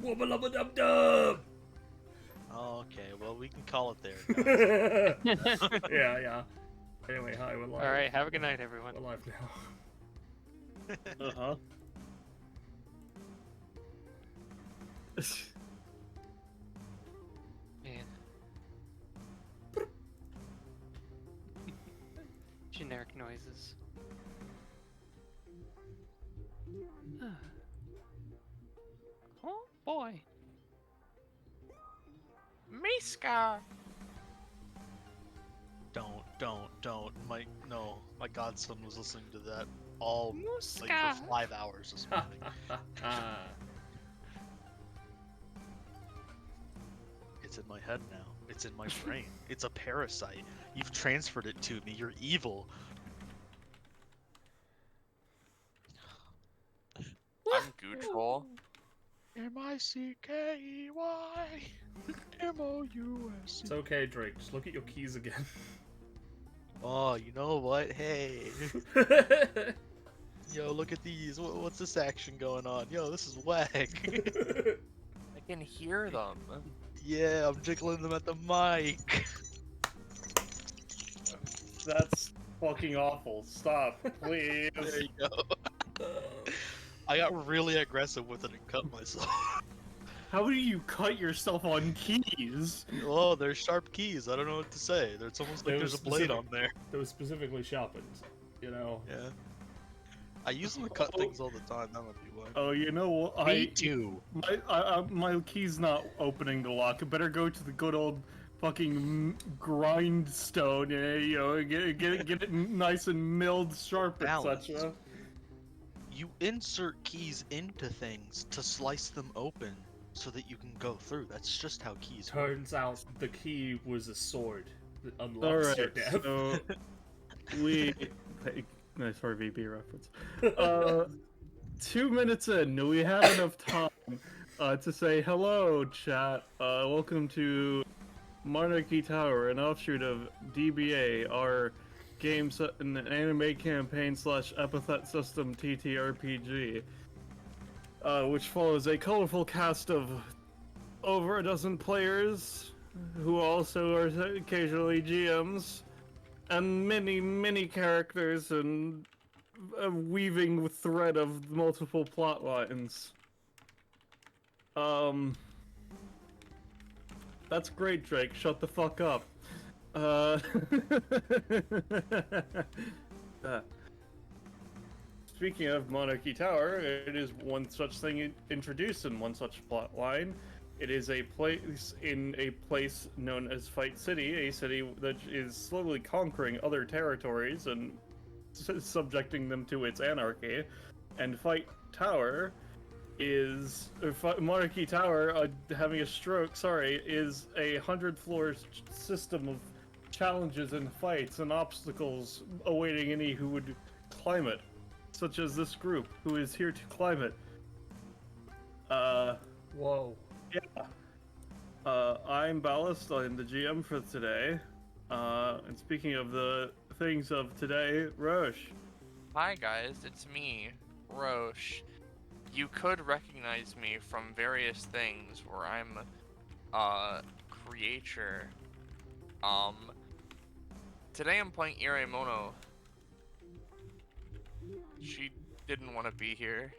Wubba lubba dub dub! Oh, okay, well, we can call it there, guys. Yeah. Anyway, hi, we're live. Alright, have a good night, everyone. We're live now. Uh-huh. Man. Generic noises. Oh boy. Miska! Don't. My godson was listening to that all, like, Muska! for 5 hours this morning. It's in my head now. It's in my brain. It's a parasite. You've transferred it to me. You're evil. I'm Goochroll. M-I-C-K-E-Y M-O-U-S. It's okay, Drake. Just look at your keys again. Oh, you know what? Hey. Yo, look at these. What's this action going on? Yo, this is whack. I can hear them. Yeah, I'm jiggling them at the mic. That's fucking awful. Stop, please. There you go. I got really aggressive with it and cut myself. How do you cut yourself on keys? Oh, they're sharp keys. I don't know what to say. It's almost like They there's were a blade specific. on there. That was specifically sharpened, you know. Yeah. I use them to cut things all the time. That might be why. Oh, you know what? Me too. My key's not opening the lock. I better go to the good old fucking grindstone. You know, get it nice and milled sharp, Balanced. etc. You insert keys into things to slice them open so that you can go through. That's just how keys work. Turns out the key was a sword that All unlocks your right, death. so we. Nice RVB reference. 2 minutes in, we have enough time to say hello, chat. Welcome to Monarchy Tower, an offshoot of DBA, our game set in an anime campaign / Epithet System TTRPG, which follows a colorful cast of over a dozen players who also are occasionally GMs. And many characters and a weaving thread of multiple plot lines. That's great, Drake. Shut the fuck up. Speaking of Monarchy Tower, it is one such thing introduced in one such plot line. It is a place in a place known as Fight City, a city that is slowly conquering other territories and subjecting them to its anarchy. And Fight Tower is Monarchy Tower, having a stroke. Sorry, is a 100-floor system of challenges and fights and obstacles awaiting any who would climb it, such as this group who is here to climb it. Whoa. Yeah. I'm Ballast. I'm the GM for today. And speaking of the things of today, Rosche. Hi guys, it's me, Rosche. You could recognize me from various things where I'm a creature. Today I'm playing Iremono. She didn't want to be here.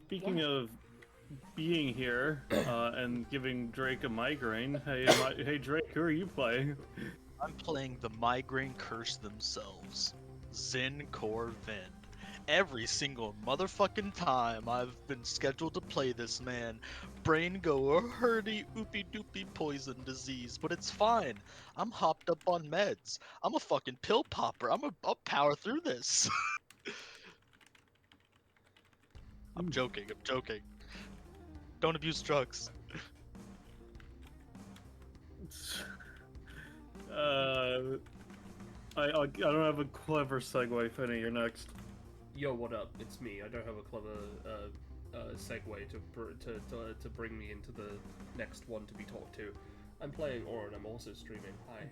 Speaking of being here and giving Drake a migraine, hey Drake, who are you playing? I'm playing the migraine curse themselves, Zin Core Vin. Every single motherfucking time I've been scheduled to play this man, brain go a hurdy oopy doopy poison disease, but it's fine. I'm hopped up on meds. I'm a fucking pill popper. I'll power through this. I'm joking. Don't abuse drugs. I don't have a clever segue, Finny. You're next. Yo, what up? It's me. I don't have a clever segue to bring me into the next one to be talked to. I'm playing Aura and I'm also streaming. Hi.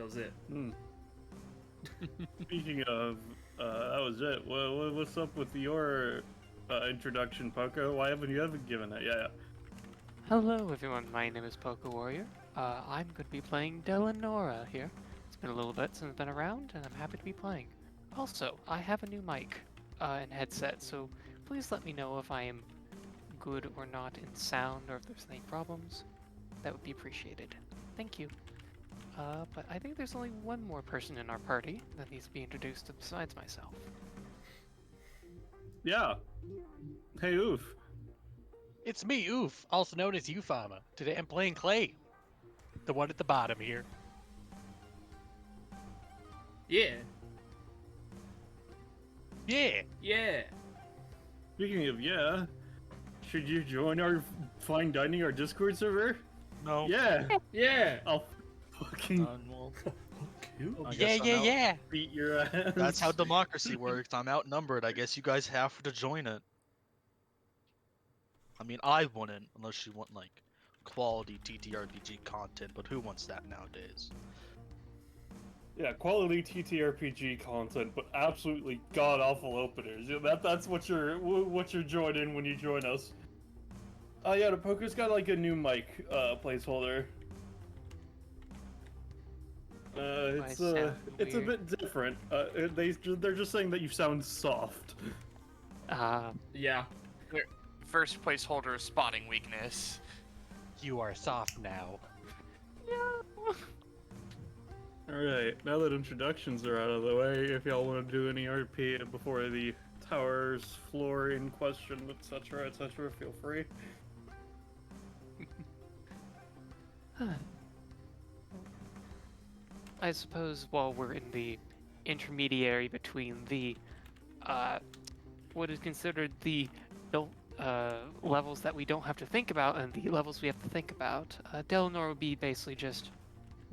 was it. Speaking of, that was it. What's up with your introduction, Poco? Why haven't you ever given it? Yeah. Hello, everyone. My name is Poco Warrior. I'm going to be playing Delanora here. It's been a little bit since I've been around, and I'm happy to be playing. Also, I have a new mic and headset, so please let me know if I am good or not in sound, or if there's any problems. That would be appreciated. Thank you. But I think there's only one more person in our party that needs to be introduced besides myself. Yeah. Hey, Oof. It's me, Oof, also known as Ufama. Today I'm playing Clay, the one at the bottom here. Yeah. Yeah. Yeah. Speaking of should you join our fine dining, our Discord server? No. Yeah. Yeah. I'll fucking Well, I Yeah, guess I'm yeah, out. yeah. beat your ass. That's how democracy works. I'm outnumbered. I guess you guys have to join it. I mean, I wouldn't unless you want like quality TTRPG content, but who wants that nowadays? Yeah, quality TTRPG content, but absolutely god awful openers. Yeah, that's what you're joining when you join us. Oh yeah, the Poker's got like a new mic placeholder. It's sound it's a weird? bit different. They're just saying that you sound soft. Yeah. First placeholder spotting weakness. You are soft now. Alright, now that introductions are out of the way, if y'all want to do any RP before the tower's floor in question, etc., feel free. I suppose while we're in the intermediary between the what is considered the levels that we don't have to think about and the levels we have to think about, Delanor would be basically just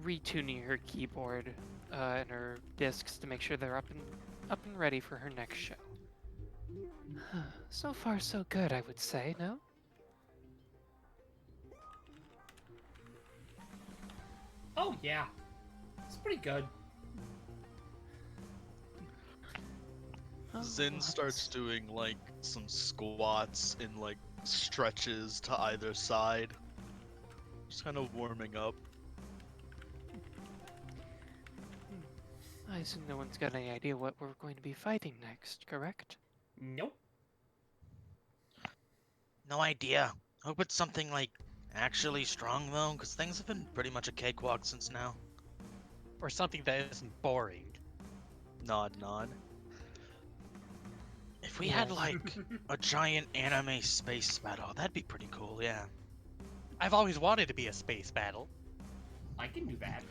retuning her keyboard and her discs to make sure they're up and ready for her next show. So far, so good, I would say. No? Oh yeah. It's pretty good. Zin starts doing like some squats and like stretches to either side. Just kind of warming up. I assume no one's got any idea what we're going to be fighting next, correct? Nope. No idea. Hope it's something like actually strong though, because things have been pretty much a cakewalk since now. Or something that isn't boring. Nod, nod. If we had like a giant anime space battle, that'd be pretty cool, yeah. I've always wanted to be a space battle. I can do that.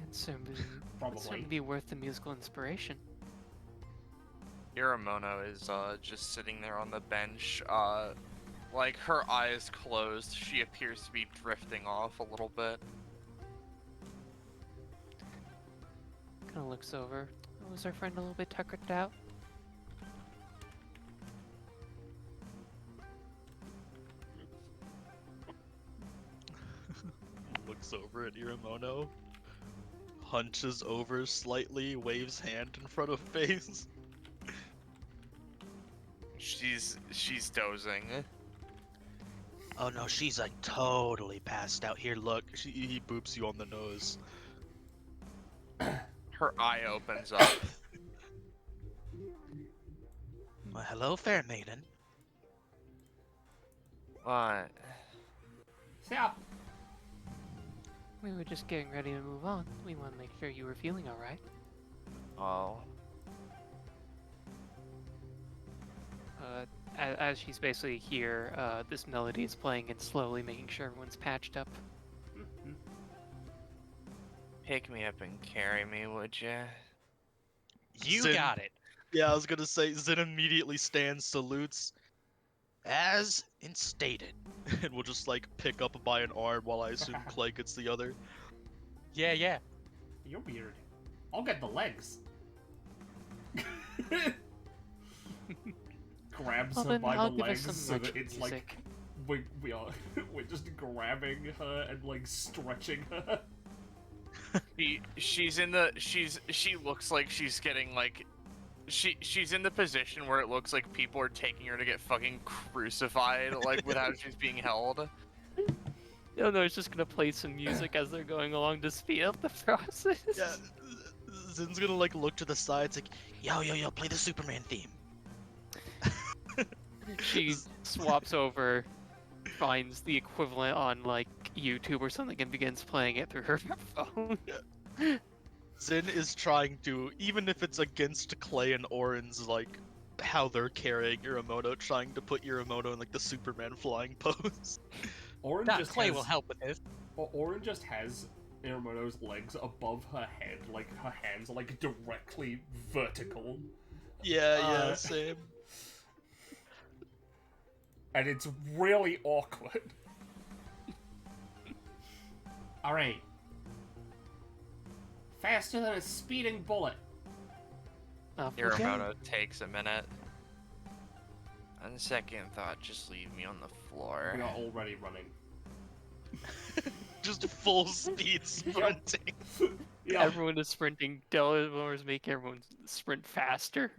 And certainly Probably. be worth the musical inspiration. Iremono is just sitting there on the bench, like her eyes closed. She appears to be drifting off a little bit. Kind of looks over. Was our friend a little bit tuckered out? Looks over at Iremono. Hunches over slightly, waves hand in front of face. She's dozing. Oh no, she's like totally passed out. Here, look. He boops you on the nose. Her eye opens up. Well, hello, fair maiden. What? Stop. We were just getting ready to move on. We want to make sure you were feeling alright. Oh. As she's basically here, this melody is playing and slowly making sure everyone's patched up. Pick me up and carry me, would ya? You Zin- got it. Yeah, I was gonna say, Zin immediately stands, salutes, As instated. and will just like pick up by an arm while I assume Clay gets the other. Yeah, yeah. You're weird. I'll get the legs. Grabs Well, her then by I'll the give us legs some so that magic it's like music. we are we're just grabbing her and like stretching her. She looks like she's getting like she's in the position where it looks like people are taking her to get fucking crucified, like with how she's being held. No, it's just gonna play some music as they're going along to speed up the process. Yeah, Zin's gonna like look to the side. It's like, yo, play the Superman theme. She swaps over, finds the equivalent on like YouTube or something, and begins playing it through her phone. Zin is trying to, even if it's against Clay and Oren's like how they're carrying Iremono, trying to put Iremono in like the Superman flying pose. Oren That just Clay has, will help with this. Oren just has Iremono's legs above her head, like her hands are like directly vertical. Yeah, same. And it's really awkward. Alright. Faster than a speeding bullet. Iremono takes a minute. On second thought, just leave me on the floor. We are already running. Just full speed sprinting. Yeah. Everyone is sprinting. Delanor's making everyone sprint faster.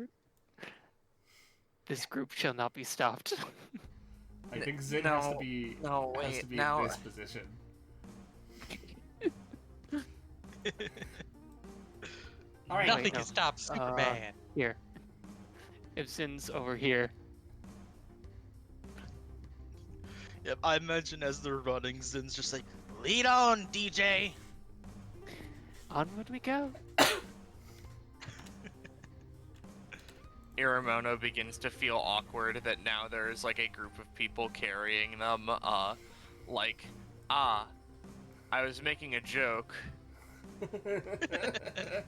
This group shall not be stopped. I think Zin has to be no, has wait, to be now- in this position. Alright. Nothing wait, can no. stop Superman. Here. If Zin's over here. Yep, I imagine as they're running, Zin's just like, lead on, DJ. Onward we go. Iremono begins to feel awkward that now there's like a group of people carrying them. I was making a joke.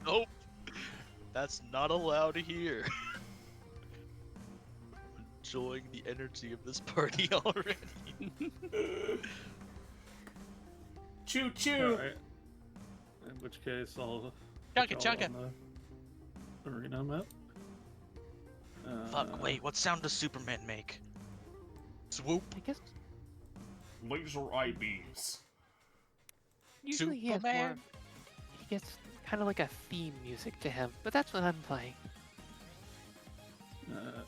Nope. That's not allowed here. I'm enjoying the energy of this party already. Choo choo! Alright. In which case, I'll Chug it, go chug it. on the arena map. Fuck, wait, what sound does Superman make? Swoop. I guess Laser eye beams. usually he has more. Superman? He gets kind of like a theme music to him, but that's what I'm playing.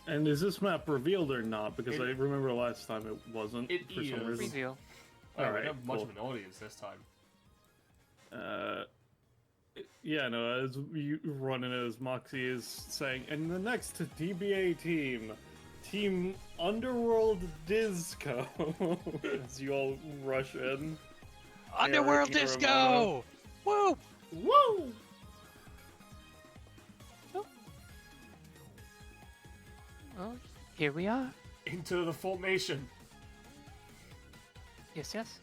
And is this map revealed or not? Because It- I remember last time it wasn't It for some is. reason. Reveal. Oh, Alright, we have much cool. of an audience this time. Yeah, no, as you running as Moxie is saying, and the next DBA team, Team Underworld D.I.Z.C.O, as you all rush in. Underworld Eric, Disco! Woo! Woo! Well, here we are. Into the formation. Yes, yes.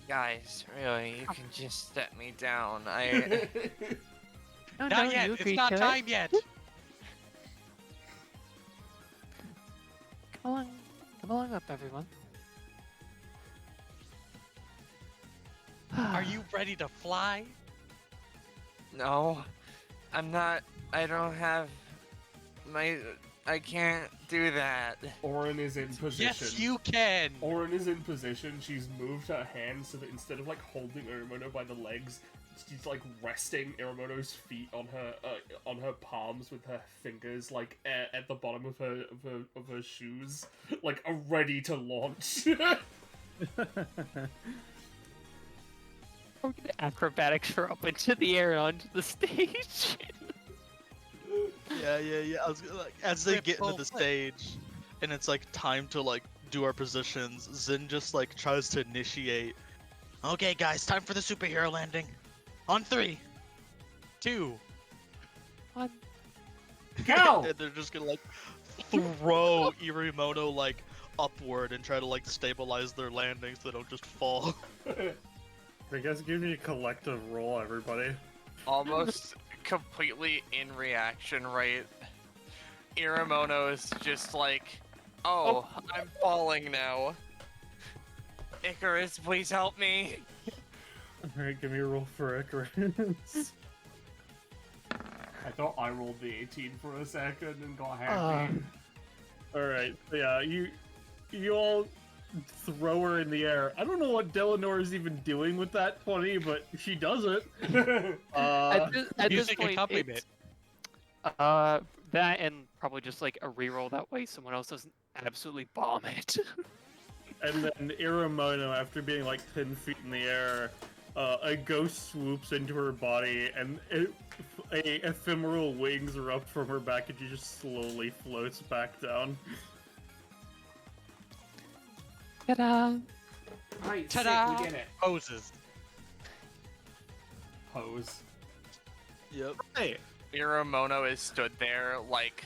Guys, really, you can just step me down. I No, Not no, yet, you it's agreed not to it. time yet. Come along up, everyone. Are you ready to fly? no, I'm not. I don't have my. I can't do that. Oren is in position. Yes, you can. Oren is in position. She's moved her hands so that instead of like holding Iremono by the legs, she's like resting Iremono's feet on her palms with her fingers like at the bottom of her shoes, like ready to launch. We're gonna acrobatics her up into the air and onto the stage. Yeah. I was gonna, like, as they get into Triple the flip. stage, and it's like time to like do our positions. Zin just like tries to initiate. Okay, guys, time for the superhero landing. On 3. 2. One. Go! And they're just gonna like throw Iremono like upward and try to like stabilize their landing so they don't just fall. I guess give me a collective roll, everybody. Almost completely in reaction, right? Iremono is just like, oh, I'm falling now. Icarus, please help me. Alright, give me a roll for Icarus. I thought I rolled the 18 for a second and got happy. All right. So yeah, you all throw her in the air. I don't know what Delanor is even doing with that 20, but she does it. At this Music point, accompaniment. it's, that and probably just like a reroll that way someone else doesn't absolutely bomb it. And then Iremono, after being like 10 feet in the air, a ghost swoops into her body, and a ephemeral wings erupt from her back, and she just slowly floats back down. Ta-da! Right, Ta-da! sick, we did it. Poses. Pose. Yep. Hey, Iremono is stood there, like,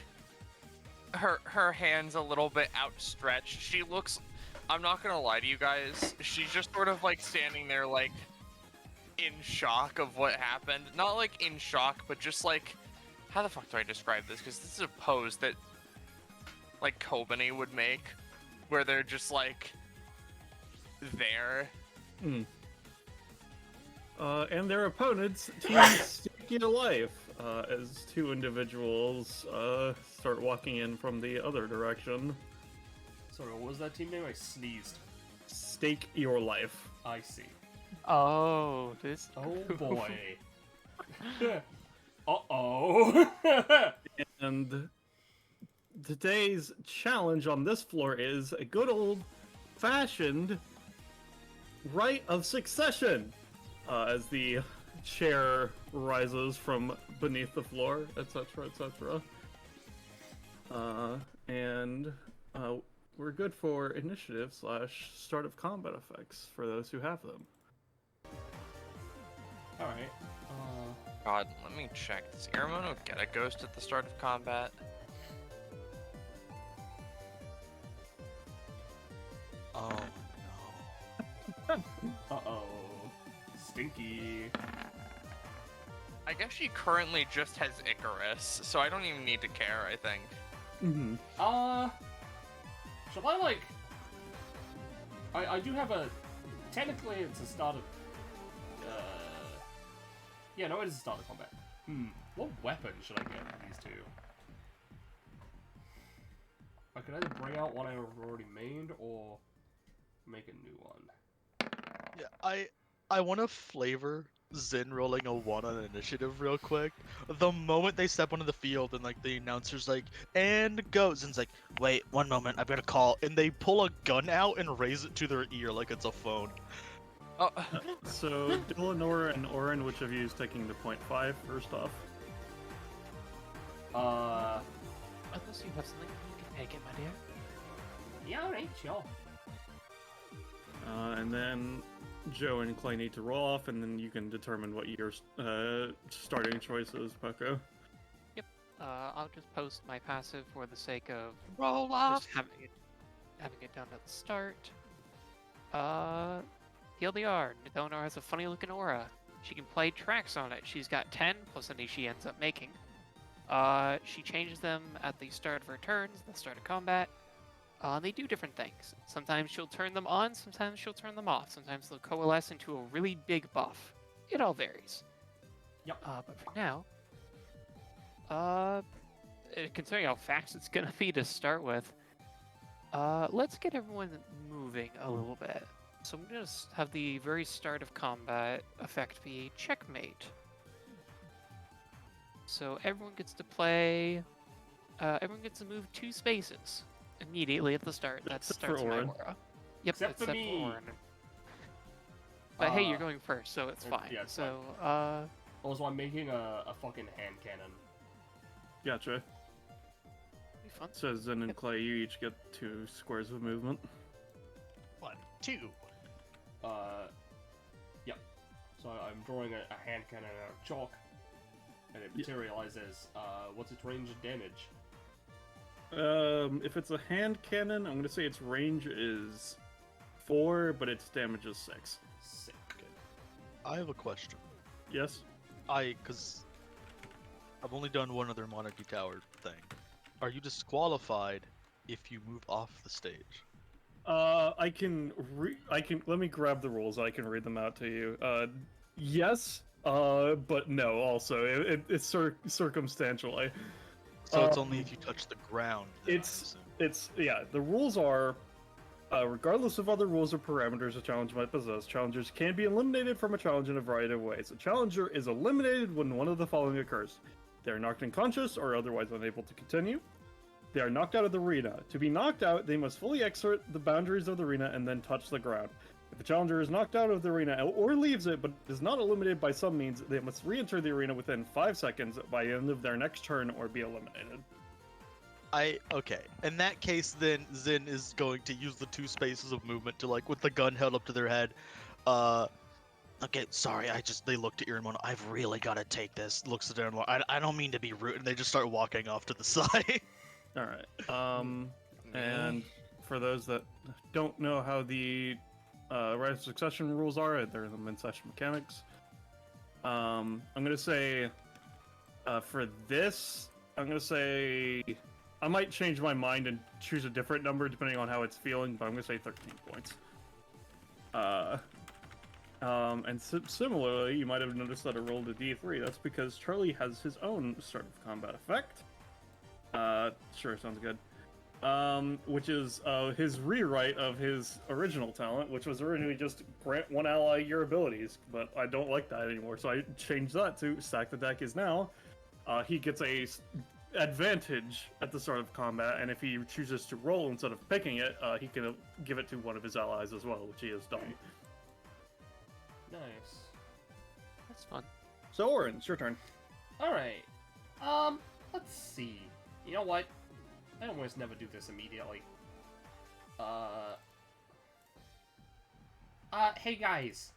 her hands a little bit outstretched. She looks, I'm not gonna lie to you guys, she's just sort of like standing there like in shock of what happened. Not like in shock, but just like, how the fuck do I describe this? Because this is a pose that like Kobani would make, where they're just like there. and their opponents, Team Sticky to Life, as two individuals start walking in from the other direction. Sorry, what was that team name? I sneezed. Stake your life. I see. Oh, this. Oh boy. Uh-oh. And today's challenge on this floor is a good old-fashioned rite of succession. As the chair rises from beneath the floor, etc., etc. And we're good for initiative / start of combat effects for those who have them. Alright. God, let me check. Does Iremono get a ghost at the start of combat? Oh no. Uh-oh. Stinky. I guess she currently just has Icarus, so I don't even need to care, I think. Mm-hmm. Shall I, like... I do have a... Technically, it's a start of... Yeah, no, it is a start of combat. What weapon should I get for these two? I could either bring out one I've already made, or make a new one. Yeah, I want to flavor Zin rolling a 1 on initiative real quick. The moment they step onto the field and like the announcer's like, and go, Zin's like, wait, 1 moment, I've got a call, and they pull a gun out and raise it to their ear like it's a phone. Oh, So, Delanor and Orin, which of you is taking the 0.5 first off? Unless you have something, you can take it, my dear. Yeah, alright, sure. And then Joe and Clay need to roll off, and then you can determine what your starting choice is, Pucko. I'll just post my passive for the sake of Roll off. just having it down at the start. TLDR, Delanor has a funny looking aura. She can play tracks on it. She's got 10 plus any she ends up making. She changes them at the start of her turns, the start of combat. They do different things. Sometimes she'll turn them on, sometimes she'll turn them off. Sometimes they'll coalesce into a really big buff. It all varies. Yep. But for now, considering how fast it's gonna be to start with, let's get everyone moving a little bit. So I'm gonna have the very start of combat effect be checkmate. So everyone gets to play. Everyone gets to move 2 spaces immediately at the start. That Except starts for my Orin. aura. Yep, Except for me. Orin. But hey, you're going first, so it's fine. yeah, it's so, Also, I'm making a fucking hand cannon. Gotcha. be fun. So Zen and Clay, you each get 2 squares of movement. 1, 2. Yep. So I'm drawing a hand cannon out of chalk, and it materializes. What's its range of damage? If it's a hand cannon, I'm gonna say its range is 4, but its damage is 6. Sick. I have a question. Yes? Because I've only done one other Monarchy Tower thing. Are you disqualified if you move off the stage? I can let me grab the rules. I can read them out to you. Yes, but no. Also, it's circumstantially. So it's only if you touch the ground. then I it's- assume. The rules are, regardless of other rules or parameters a challenge might possess, challengers can be eliminated from a challenge in a variety of ways. A challenger is eliminated when one of the following occurs: they are knocked unconscious or otherwise unable to continue. They are knocked out of the arena. To be knocked out, they must fully exit the boundaries of the arena and then touch the ground. If a challenger is knocked out of the arena or leaves it but is not eliminated by some means, they must re-enter the arena within 5 seconds by the end of their next turn or be eliminated. Okay. In that case, then Zin is going to use the 2 spaces of movement to, like, with the gun held up to their head. Okay, sorry, they looked at Iremono. I've really got to take this. Looks at Iremono. I don't mean to be rude. And they just start walking off to the side. All right. And for those that don't know how the right of succession rules are, they're the min-session mechanics. I'm gonna say for this, I'm gonna say I might change my mind and choose a different number depending on how it's feeling, but I'm gonna say 13 points. And similarly, you might have noticed that I rolled a D3. That's because Charlie has his own start of combat effect. Sure, sounds good. Which is his rewrite of his original talent, which was originally just grant one ally your abilities, but I don't like that anymore, so I changed that to stack the deck is now. He gets a advantage at the start of combat, and if he chooses to roll instead of picking it, he can give it to one of his allies as well, which he has done. Nice. That's fun. So, Orin, it's your turn. Alright. Let's see. You know what? I almost never do this immediately. Hey guys.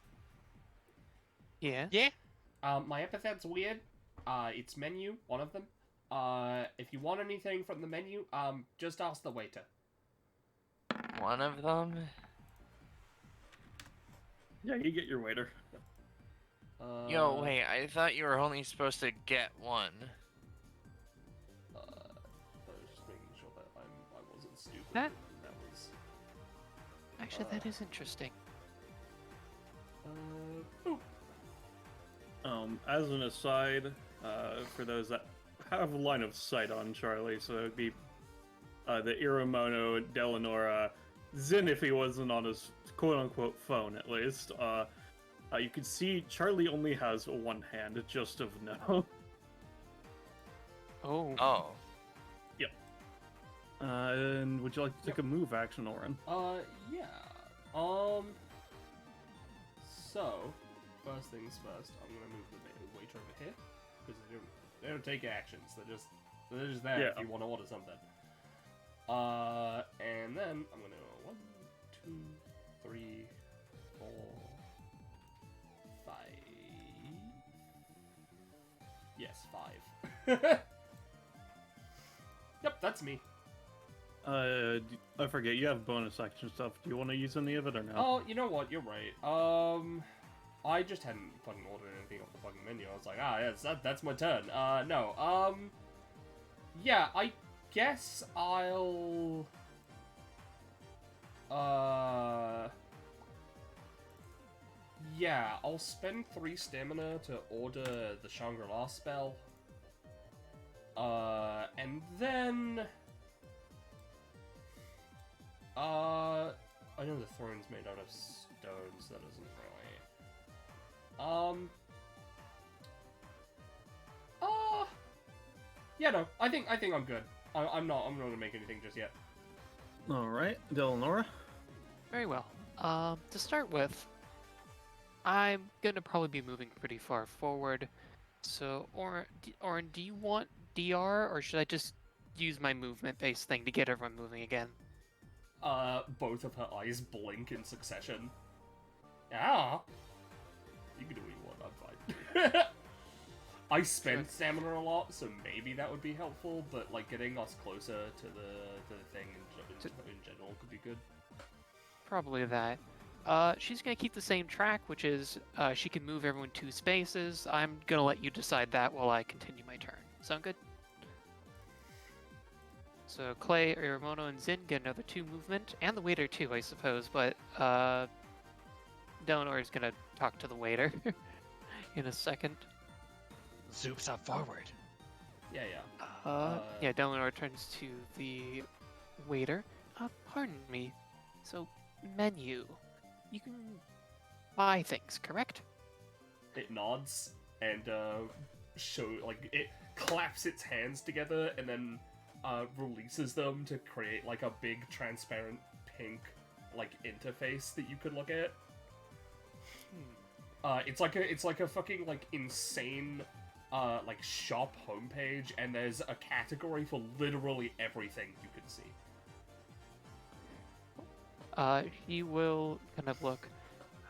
Yeah? Yeah? My epithet's weird. It's menu, one of them. If you want anything from the menu, just ask the waiter. One of them? Yeah, you get your waiter. Yo, wait, I thought you were only supposed to get one. I was just making sure that I wasn't stupid. That- That was... Actually, that is interesting. Boop. As an aside, for those that have a line of sight on Charlie, so it'd be the Iremono, Delanora, Zin if he wasn't on his quote-unquote phone at least. You can see Charlie only has one hand, just of no. Oh. Oh. And would you like to take a move action, Orin? Yeah. So, first things first, I'm gonna move the waiter over here because they don't take actions. They're just there if you want to order something. And then I'm gonna 1, 2, 3, 4, 5. Yes, 5. Yep, that's me. I forget, you have bonus action stuff. Do you want to use any of it or no? Oh, you know what? You're right. I just hadn't fucking ordered anything off the fucking menu. I was like, yes, that's my turn. No. Yeah, I guess I'll... Yeah, I'll spend 3 stamina to order the Shangri-La spell. And then... I know the throne's made out of stone, so that doesn't really... Yeah, no, I think I'm good. I'm not gonna make anything just yet. Alright, Delanora? Very well. To start with, I'm gonna probably be moving pretty far forward. So, Orin, do you want DR, or should I just use my movement-based thing to get everyone moving again? Both of her eyes blink in succession. Yeah. You can do what you want, I'm fine. I spend stamina a lot, so maybe that would be helpful, but like getting us closer to the thing in general could be good. Probably that. She's gonna keep the same track, which is she can move everyone 2 spaces. I'm gonna let you decide that while I continue my turn. Sound good? So Clay, Iremono, and Zin get another 2 movement, and the waiter too, I suppose. But Delanor is gonna talk to the waiter in a second. Zoops up forward. Yeah. Yeah, Delanor turns to the waiter. Pardon me. So, menu. You can buy things, correct? It nods and it claps its hands together and then releases them to create like a big transparent pink like interface that you could look at. It's like a fucking like insane like shop homepage, and there's a category for literally everything you can see. He will kind of look.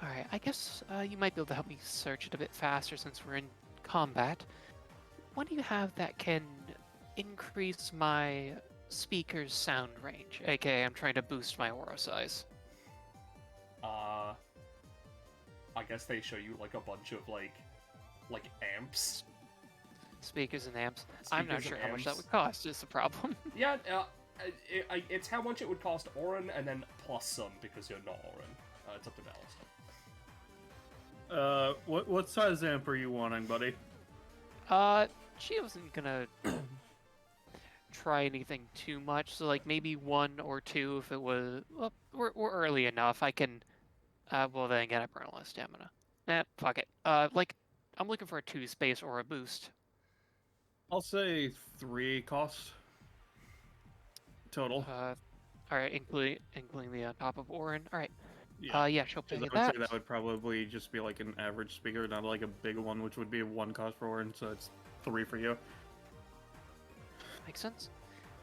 Alright, I guess you might be able to help me search it a bit faster since we're in combat. What do you have that can increase my speaker's sound range? AKA, I'm trying to boost my aura size. I guess they show you like a bunch of like amps. Speakers and amps. I'm not Speakers sure and how much that amps. would cost, is the problem. Yeah, it's how much it would cost Orin, and then plus some because you're not Orin. It's up to Ballast. What size amp are you wanting, buddy? She wasn't gonna try anything too much, so like maybe 1 or 2 if it was. Well, we're early enough. I can. Well then again, I burn a lot of stamina. Fuck it. Like, I'm looking for a 2 space or a boost. I'll say 3 cost total. Alright, including the on top of Orin. Alright. Yeah. Yeah, she'll pay I you would that. say that would probably just be like an average speaker, not like a big one, which would be 1 cost for Orin, so it's 3 for you. Makes sense.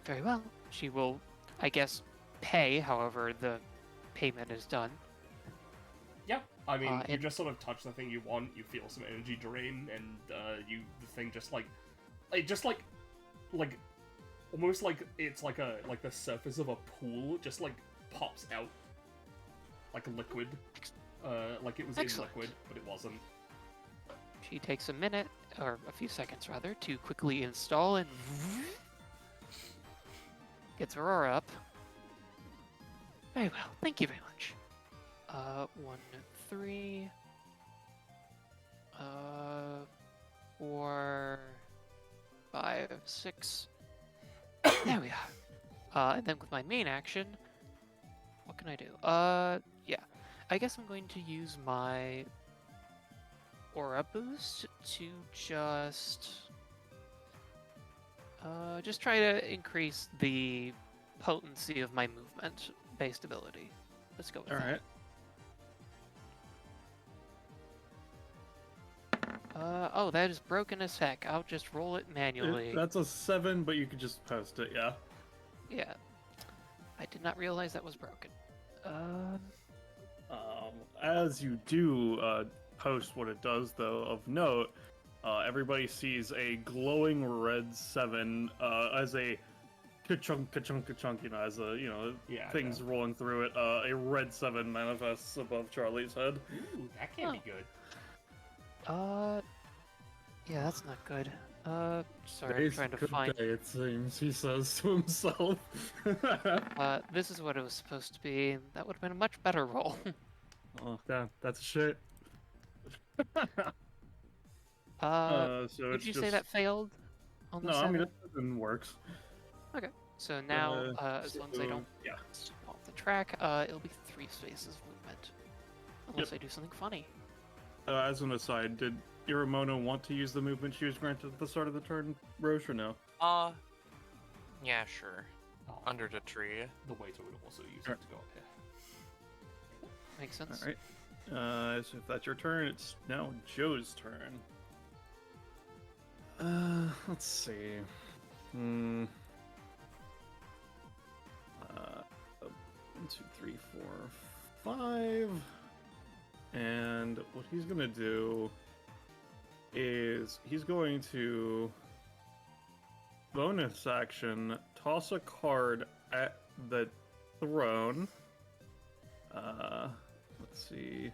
Very well. She will, I guess, pay however the payment is done. Yeah, I mean, you and- just sort of touch the thing you want, you feel some energy drain, and the thing just like, it just like, almost like it's like the surface of a pool just like pops out, like a liquid, like it was Excellent. in liquid, but it wasn't. She takes a minute, or a few seconds rather, to quickly install and gets Aurora up. Very well, thank you very much. 1, 3, 4, 5, 6. There we are. And then with my main action, what can I do? Yeah. I guess I'm going to use my aura boost to just try to increase the potency of my movement-based ability. Let's go with that. Alright. Oh, that is broken as heck. I'll just roll it manually. That's a 7, but you could just post it, yeah. Yeah. I did not realize that was broken. As you do post what it does, though, of note, everybody sees a glowing red 7 as a ka-chunk, ka-chunk, ka-chunk, as a, Yeah, things rolling through it. A red 7 manifests above Charlie's head. Ooh, that can't be good. Yeah, that's not good. Sorry, I'm Today's trying to a good find. day, it seems, he says to himself. This is what it was supposed to be. That would have been a much better roll. Oh, yeah, that's shit. So Would it's you just... say that failed? On the No, I mean, 7? it works. So now, as long as I So, don't yeah. off the track, it'll be 3 spaces of movement. Unless I do something funny. As an aside, did Iremono want to use the movement she was granted at the start of the turn, Rosche, or no? Yeah, sure. Oh, Under the tree. the waiter would also use it Alright. to go up here. Makes sense. Alright. So if that's your turn, it's now Joe's turn. Let's see. 1, 2, 3, 4, 5. And what he's gonna do is he's going to bonus action toss a card at the throne. Let's see.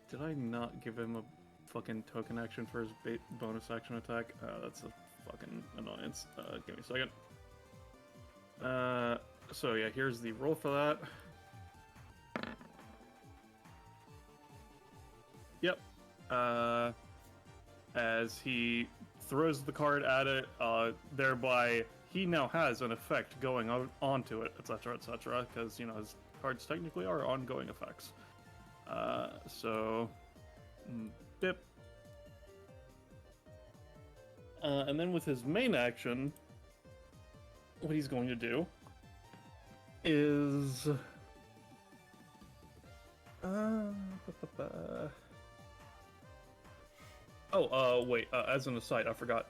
Did I not give him a fucking token action for his bonus action attack? That's a fucking annoyance. Give me a second. So yeah, here's the roll for that. Yep. As he throws the card at it, thereby he now has an effect going onto it, etc., etc., because, you know, his cards technically are ongoing effects. So, dip. And then with his main action, what he's going to do is... wait, as an aside, I forgot.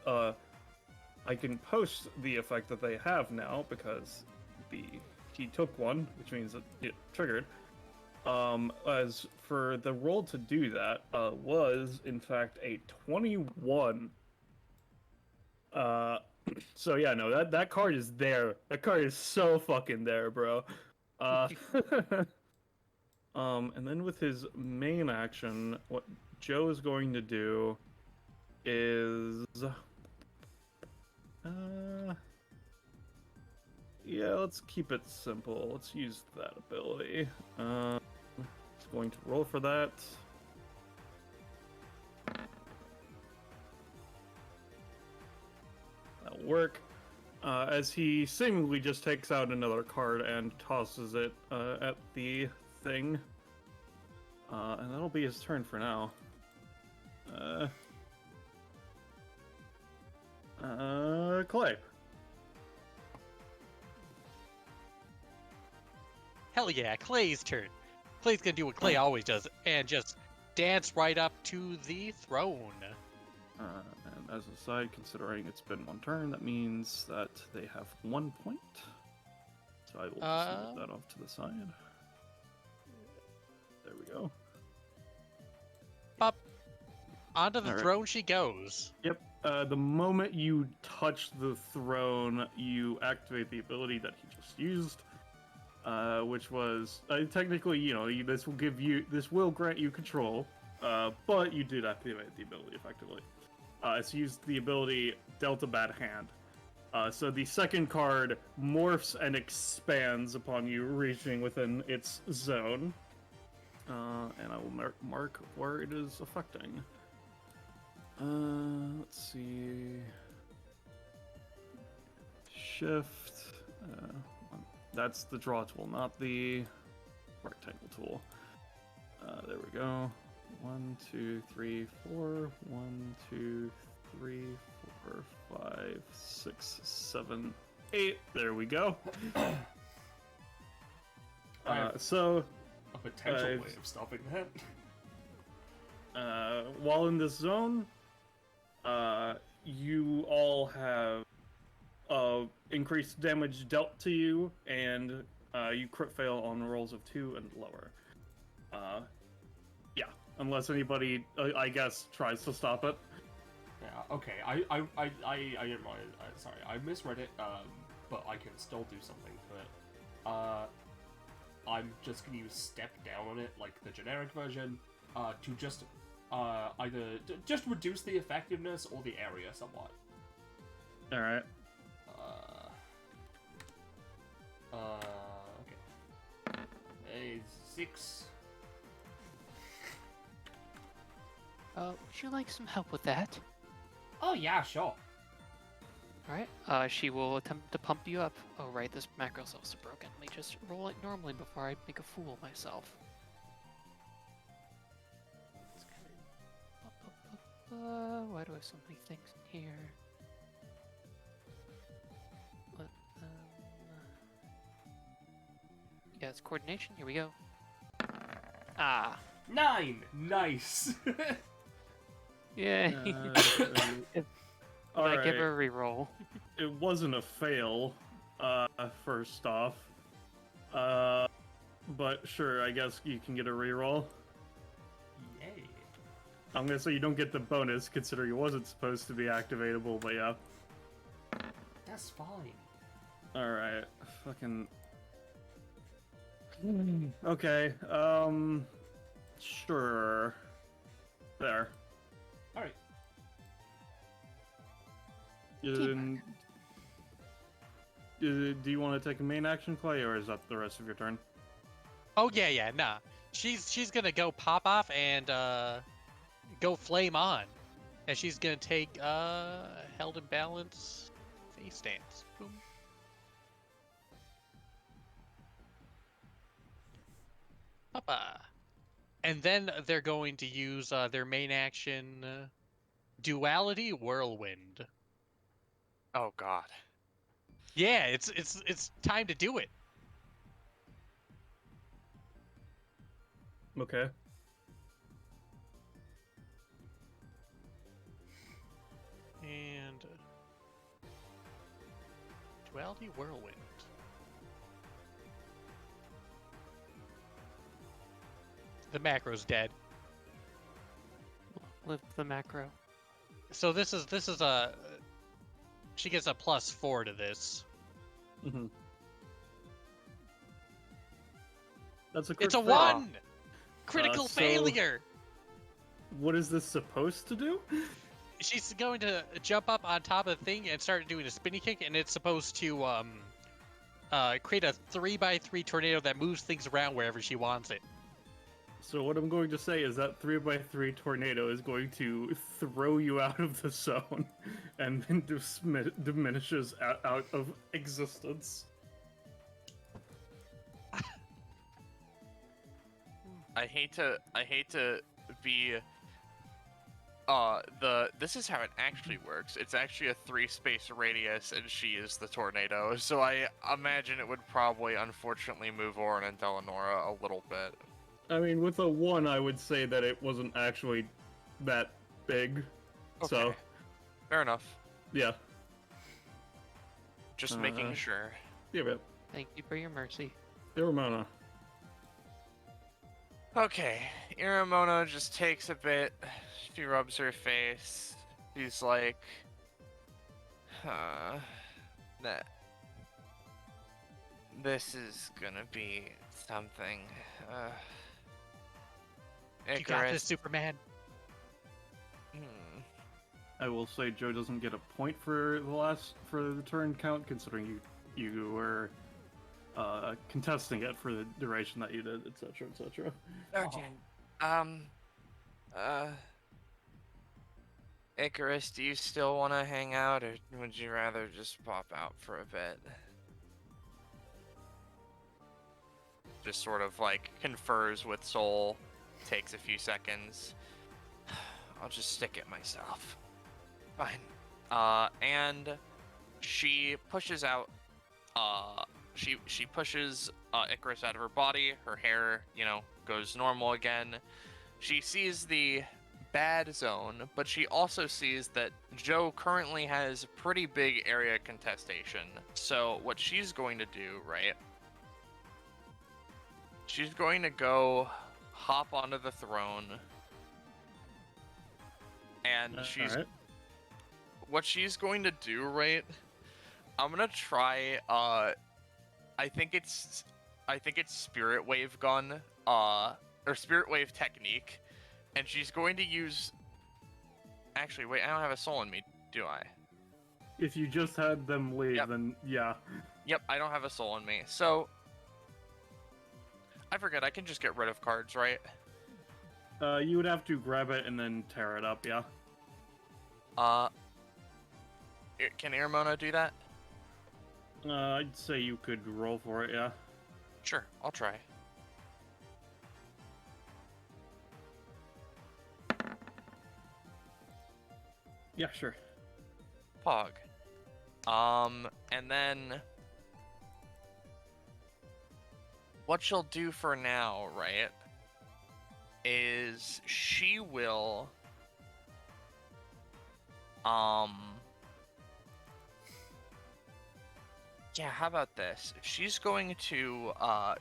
I can post the effect that they have now because he took one, which means that it triggered. As for the roll to do that, was in fact a 21. So yeah, no, that card is there. That card is so fucking there, bro. And then with his main action, what Joe is going to do is... yeah, let's keep it simple. Let's use that ability. It's going to roll for that. That'll work. As he seemingly just takes out another card and tosses it at the thing. And that'll be his turn for now. Clay. Hell yeah, Clay's turn. Clay's gonna do what Clay always does and just dance right up to the throne. And as a side, considering it's been one turn, that means that they have 1 point. So I will just move that off to the side. There we go. Pop. Onto the All right. throne she goes. Yep. The moment you touch the throne, you activate the ability that he just used, which was technically, you know, this will grant you control, but you did activate the ability effectively. It's used the ability Delta Bad Hand. So the second card morphs and expands upon you reaching within its zone, and I will mark where it is affecting. Let's see. Shift. That's the draw tool, not the rectangle tool. There we go. 1, 2, 3, 4. 1, 2, 3, 4, 5, 6, 7, 8. There we go. So a potential way of stopping that. While in this zone, you all have increased damage dealt to you, and you crit fail on rolls of 2 and lower. Yeah, unless anybody, I guess, tries to stop it. Yeah. Okay. Sorry, I misread it. But I can still do something to it. I'm just gonna use step down on it, like the generic version, to just either just reduce the effectiveness or the area somewhat. All right. Okay. A 6. Would you like some help with that? Oh yeah, sure. Alright, she will attempt to pump you up. Oh right, this macro cells are broken. Let me just roll it normally before I make a fool of myself. Why do I have so many things in here? Yeah, it's coordination. Here we go. Ah. 9! Nice! Yay. All I right. give her a reroll. It wasn't a fail, first off. But sure, I guess you can get a reroll. Yay. I'm gonna say you don't get the bonus, considering it wasn't supposed to be activatable, but yeah. That's fine. Alright, fucking... Okay, sure. There. Alright. Do you want to take a main action, Clay, or is that the rest of your turn? Oh yeah, nah. She's gonna go pop off and go flame on, And she's gonna take held in balance face stance. Boom. Papa. And then they're going to use their main action, Duality Whirlwind. Oh God. Yeah, it's time to do it. Okay. And Duality Whirlwind. The macro's dead. Live the macro. So this is a she gets a +4 to this. Mm-hmm. That's a It's a crit fail. 1. Critical so- failure. What is this supposed to do? She's going to jump up on top of the thing and start doing a spinny kick, and it's supposed to create a 3x3 tornado that moves things around wherever she wants it. So what I'm going to say is that 3x3 tornado is going to throw you out of the zone, and then diminishes out of existence. I hate to be this is how it actually works. It's actually a 3-space radius and she is the tornado. So I imagine it would probably unfortunately move Orin and Delanora a little bit. I mean, with a 1, I would say that it wasn't actually that big. So, Okay. Fair enough. yeah. Just making sure. Yeah, but Thank you for your mercy. Iremono. Okay, Iremono just takes a bit. She rubs her face. She's like, that this is gonna be something. You got this, Icarus. Superman. I will say Joe doesn't get a point for the turn count, considering you were contesting it for the duration that you did, etc., etc. Okay. Icarus, do you still want to hang out, or would you rather just pop out for a bit? Just sort of like confers with Soul, takes a few seconds. I'll just stick it myself. Fine. And she pushes out, she pushes Icarus out of her body. Her hair, goes normal again. She sees the bad zone, but she also sees that Joe currently has pretty big area contestation. So what she's going to do, right? She's going to go hop onto the throne. And what she's going to do, right? I'm gonna try, I think it's Spirit Wave Gun, or Spirit Wave Technique. And she's going to use... Actually, wait, I don't have a soul in me, do I? If you just had them leave, then yeah. Yep, I don't have a soul in me. So... I forget, I can just get rid of cards, right? You would have to grab it and then tear it up, yeah. Can Iremono do that? I'd say you could roll for it, yeah. Sure, I'll try. Yeah, sure. Pog. And then... What she'll do for now, right, is she will... Yeah, how about this? She's going to,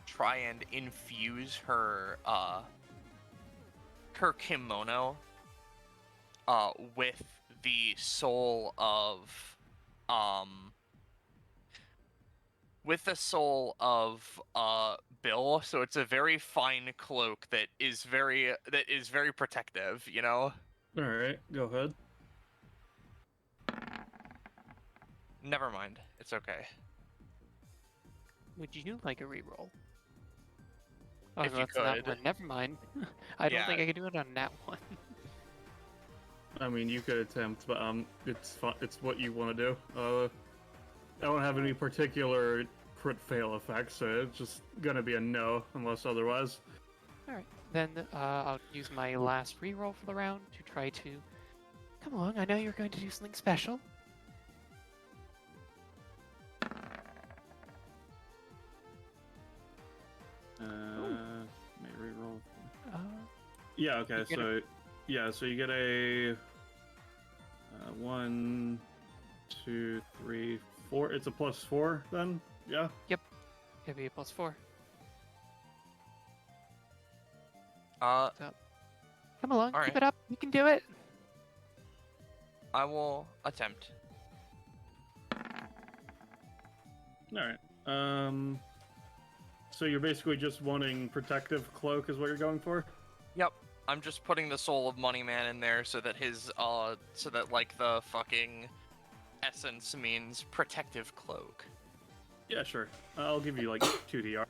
try and infuse her kimono, with the soul of, Bill, so it's a very fine cloak that is very protective, Alright, go ahead. Never mind, it's okay. Would you like a reroll? Oh, If no, you that's that could. one. Never mind. I don't Yeah. think I can do it on that one. I mean, you could attempt, but it's it's what you want to do. I don't have any particular crit fail effects, so it's just gonna be a no unless otherwise. Alright, then I'll use my last reroll for the round to try to... Come along, I know you're going to do something special. May reroll. You Okay. get So you get a 1, 2, 3, 4. It's a +4 then. Yeah. Give me a +4. Come along, Alright. keep it up, you can do it! I will attempt. All right. So you're basically just wanting protective cloak is what you're going for? Yep. I'm just putting the soul of Money Man in there so that so that like the fucking essence means protective cloak. Yeah, sure. I'll give you like 2 DR.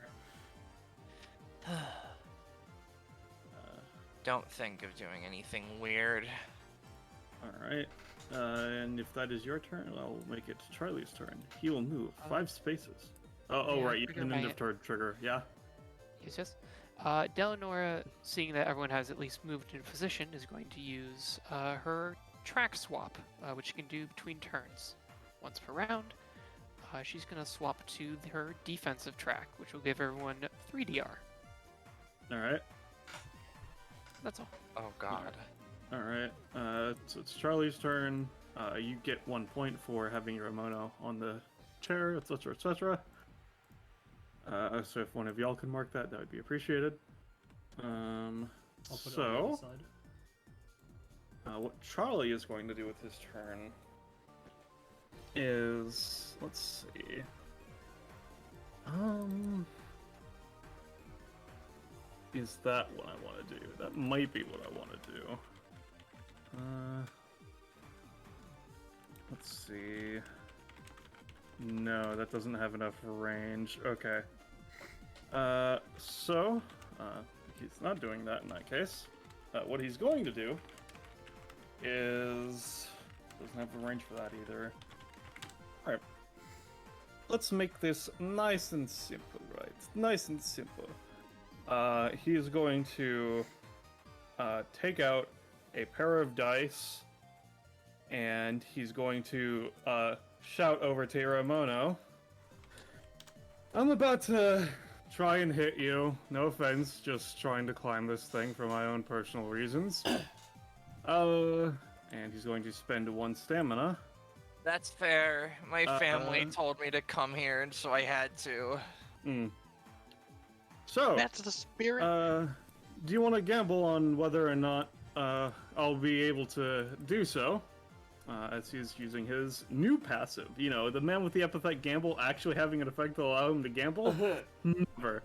Don't think of doing anything weird. All right. And if that is your turn, I'll make it Charlie's turn. He will move 5 spaces. Yeah, Right. You trigger have an my- end of turn trigger. Yeah. Yes, yes. Delanora, seeing that everyone has at least moved in position, is going to use her track swap, which she can do between turns. Once per round, she's going to swap to her defensive track, which will give everyone 3 DR. All right. That's all. Oh god. All right. So it's Charlie's turn. You get 1 point for having your Iremono on the chair, etc., etc. So if one of y'all can mark that, that would be appreciated. I'll put it on the other So, side. what Charlie is going to do with his turn is, let's see. Is that what I want to do? That might be what I want to do. Let's see. No, that doesn't have enough range. Okay. So, he's not doing that in that case. What he's going to do is... doesn't have the range for that either. Alright. Let's make this nice and simple, right? Nice and simple. He is going to take out a pair of dice, and he's going to shout over to Iremono. I'm about to try and hit you. No offense, just trying to climb this thing for my own personal reasons. And he's going to spend 1 stamina. That's fair. My family told me to come here, and so I had to. So, That's the spirit. do you want to gamble on whether or not I'll be able to do so? As he's using his new passive. You know, the man with the epithet gamble actually having an effect to allow him to gamble? Never.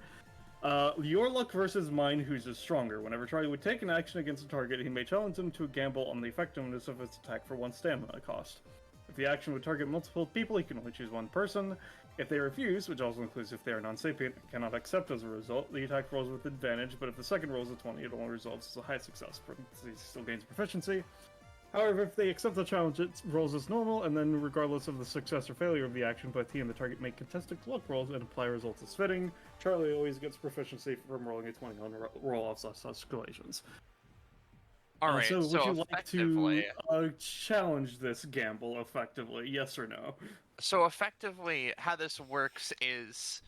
Your luck versus mine, who's is stronger. Whenever Charlie would take an action against a target, he may challenge him to a gamble on the effectiveness of its attack for 1 stamina cost. If the action would target multiple people, he can only choose 1 person. If they refuse, which also includes if they are non-sapient, cannot accept as a result, the attack rolls with advantage, but if the second rolls a 20, it only results as a high success. He still gains proficiency. However, if they accept the challenge, it rolls as normal, and then regardless of the success or failure of the action, both he and the target make contested luck rolls and apply results as fitting. Charlie always gets proficiency from rolling a 20 on roll-offs slash escalations. Alright, so would you like effectively... to challenge this gamble effectively, yes or no? So effectively, how this works is,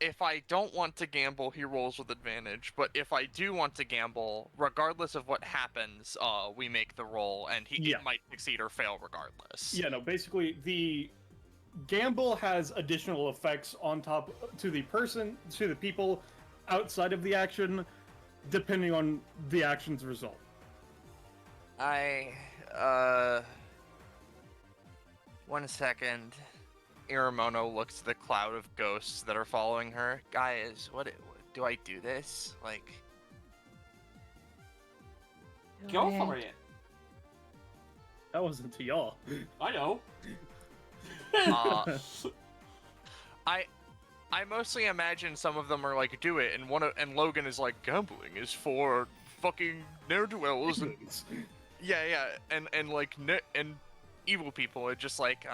if I don't want to gamble, he rolls with advantage. But if I do want to gamble, regardless of what happens, we make the roll, and it might succeed or fail regardless. Yeah, no, basically, the gamble has additional effects on top to the people outside of the action, depending on the action's result. One second. Iremono looks at the cloud of ghosts that are following her. Guys, what do I do this? Like... Go for it. That wasn't to y'all. I know. I mostly imagine some of them are like, do it, and Logan is like, gambling is for fucking ne'er-do-wells and Yeah, and like and evil people are just like,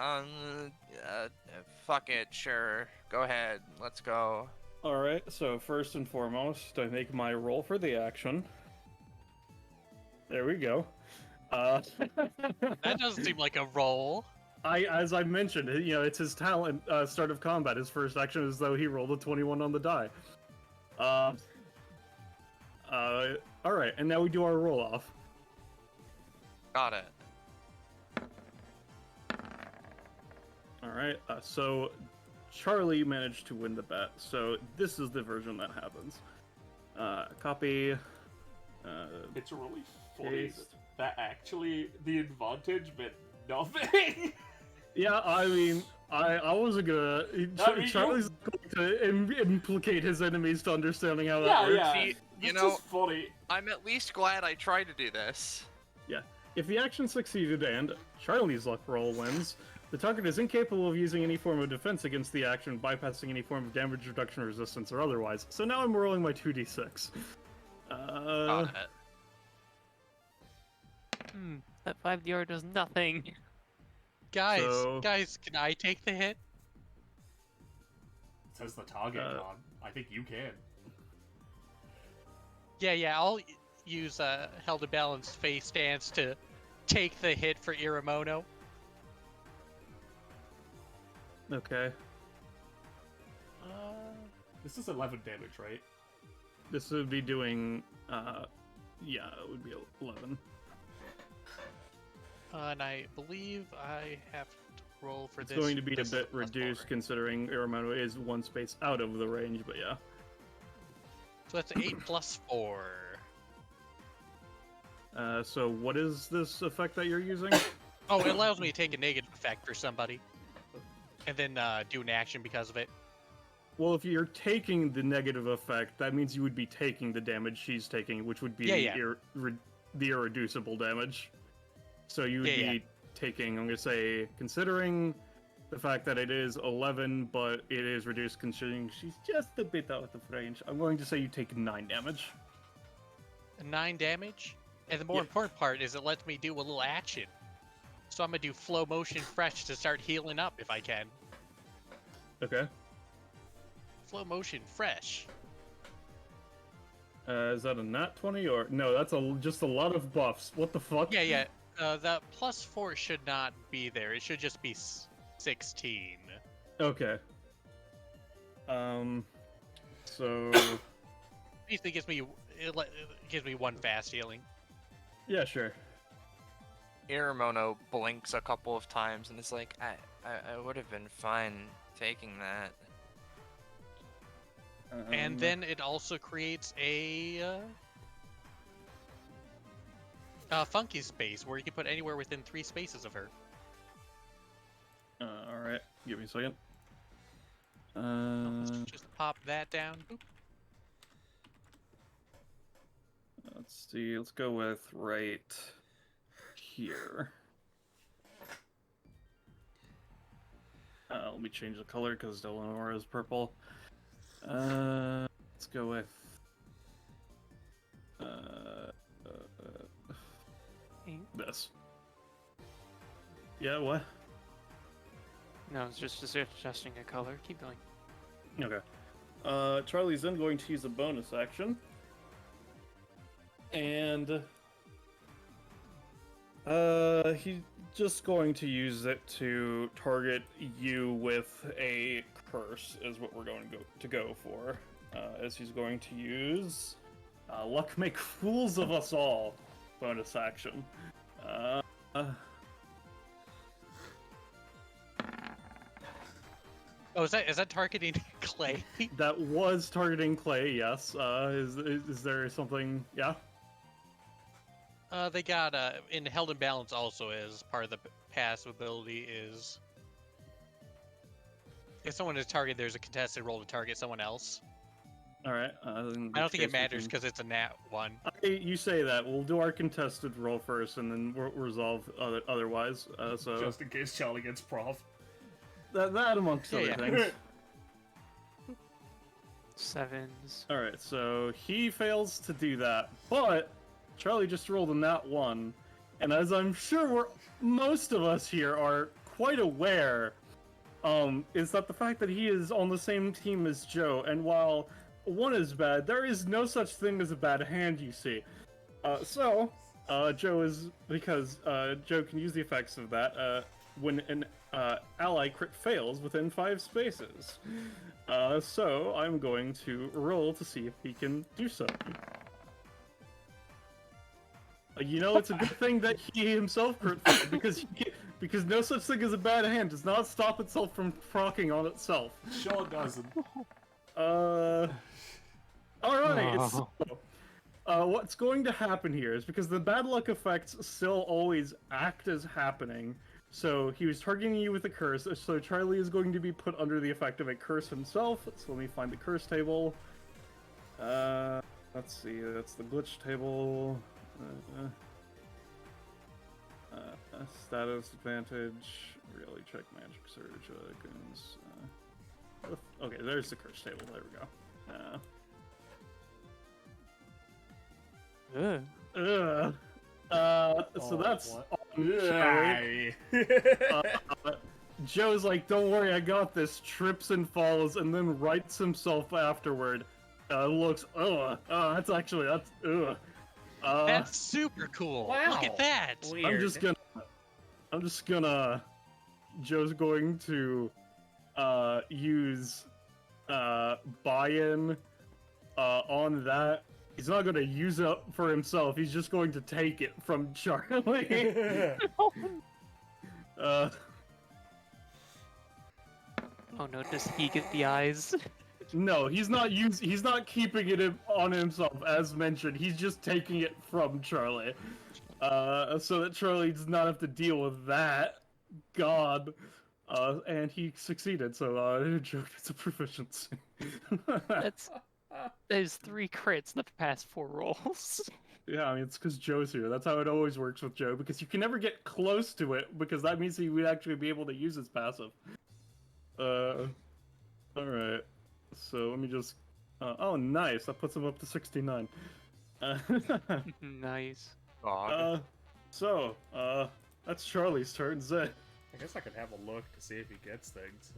fuck it, sure, go ahead, let's go. Alright, so first and foremost, I make my roll for the action. There we go. That doesn't seem like a roll. As I mentioned, it's his talent, start of combat. His first action is though he rolled a 21 on the die. Alright, and now we do our roll off. Got it. Alright, so Charlie managed to win the bet, so this is the version that happens. Copy. It's really funny Paste. that actually the advantage meant nothing. Yeah, I mean, I wasn't gonna. Charlie's going to implicate his enemies to understanding how that works. Yeah. See, It's know, just funny. I'm at least glad I tried to do this. Yeah. If the action succeeded and Charlie's luck roll wins, the target is incapable of using any form of defense against the action, bypassing any form of damage reduction, resistance, or otherwise. So now I'm rolling my 2d6. Got it. That 5DR does nothing. Guys, So- guys, can I take the hit? It says the target card. I think you can. Yeah, I'll use held and balanced face stance to take the hit for Iremono. Okay. This is 11 damage, right? This would be doing, yeah, it would be 11. And I believe I have to roll for It's this. going to be a This is bit plus reduced 4. considering Iremono is one space out of the range, but yeah. So that's 8 plus 4. So what is this effect that you're using? Oh, it allows me to take a negative effect for somebody. And then do an action because of it. Well, if you're taking the negative effect, that means you would be taking the damage she's taking, which would be Yeah. the irreducible damage. So you would Yeah. be taking, I'm going to say, considering the fact that it is 11, but it is reduced considering she's just a bit out of range, I'm going to say you take 9 damage. 9 damage. And the more Yeah. important part is it lets me do a little action. So I'm going to do flow motion fresh to start healing up if I can. Okay. Flow motion fresh. Is that a nat 20 or... No, that's just a lot of buffs. What the fuck? Yeah. That plus 4 should not be there. It should just be 16. Okay. So... Basically it gives me 1 fast healing. Yeah, sure. Iremono blinks a couple of times and is like, I would have been fine taking that. And then it also creates a funky space where you can put anywhere within 3 spaces of her. Alright, give me a second. Let's just pop that down. Boop. Let's see, let's go with right here. Let me change the color because Delanour is purple. Let's go with this. Yeah, what? No, it's just adjusting a color. Keep going. Okay. Charlie's then going to use a bonus action. And he's just going to use it to target you with a curse is what we're going to go for. As he's going to use Luck Make Fools of Us All bonus action. Oh, is that targeting Clay? That was targeting Clay, yes. Is there something? Yeah? They got in Held in Balance also as part of the passive ability is if someone is targeted, there's a contested roll to target someone else. Alright. I don't think it matters because it's a nat 1. You say that. We'll do our contested roll first, and then we'll resolve otherwise. So Just in case Charlie gets prof. that amongst other Yeah. things. 7s. Alright, so he fails to do that, but Charlie just rolled a nat 1, and as I'm sure most of us here are quite aware, is that the fact that he is on the same team as Joe, and while one is bad, there is no such thing as a bad hand, you see. Joe is, because Joe can use the effects of that when an ally crit fails within 5 spaces. So I'm going to roll to see if he can do so. It's a good thing that he himself crit failed, because no such thing as a bad hand does not stop itself from procking on itself. Sure doesn't. Alright, Oh. what's going to happen here is because the bad luck effects still always act as happening, so he was targeting you with a curse, so Charlie is going to be put under the effect of a curse himself. So let me find the curse table. Let's see, that's the glitch table. Status advantage, really check magic surge, goons. Okay, there's the curse table, there we go. So that's on Charlie. Joe's like, don't worry, I got this, trips and falls, and then rights himself afterward. Looks, that's That's super cool. Look at that. Weird. Joe's going to use buy-in on that. He's not going to use it for himself. He's just going to take it from Charlie. Oh no, does he get the eyes? No, he's not keeping it on himself, as mentioned. He's just taking it from Charlie. So that Charlie does not have to deal with that. God. And he succeeded, so Joe gets a proficiency. There's 3 crits in the past 4 rolls. Yeah, I mean, it's because Joe's here. That's how it always works with Joe, because you can never get close to it, because that means he would actually be able to use his passive. Alright. So let me just... oh, nice! That puts him up to 69. Nice. That's Charlie's turn. Zed. I guess I could have a look to see if he gets things.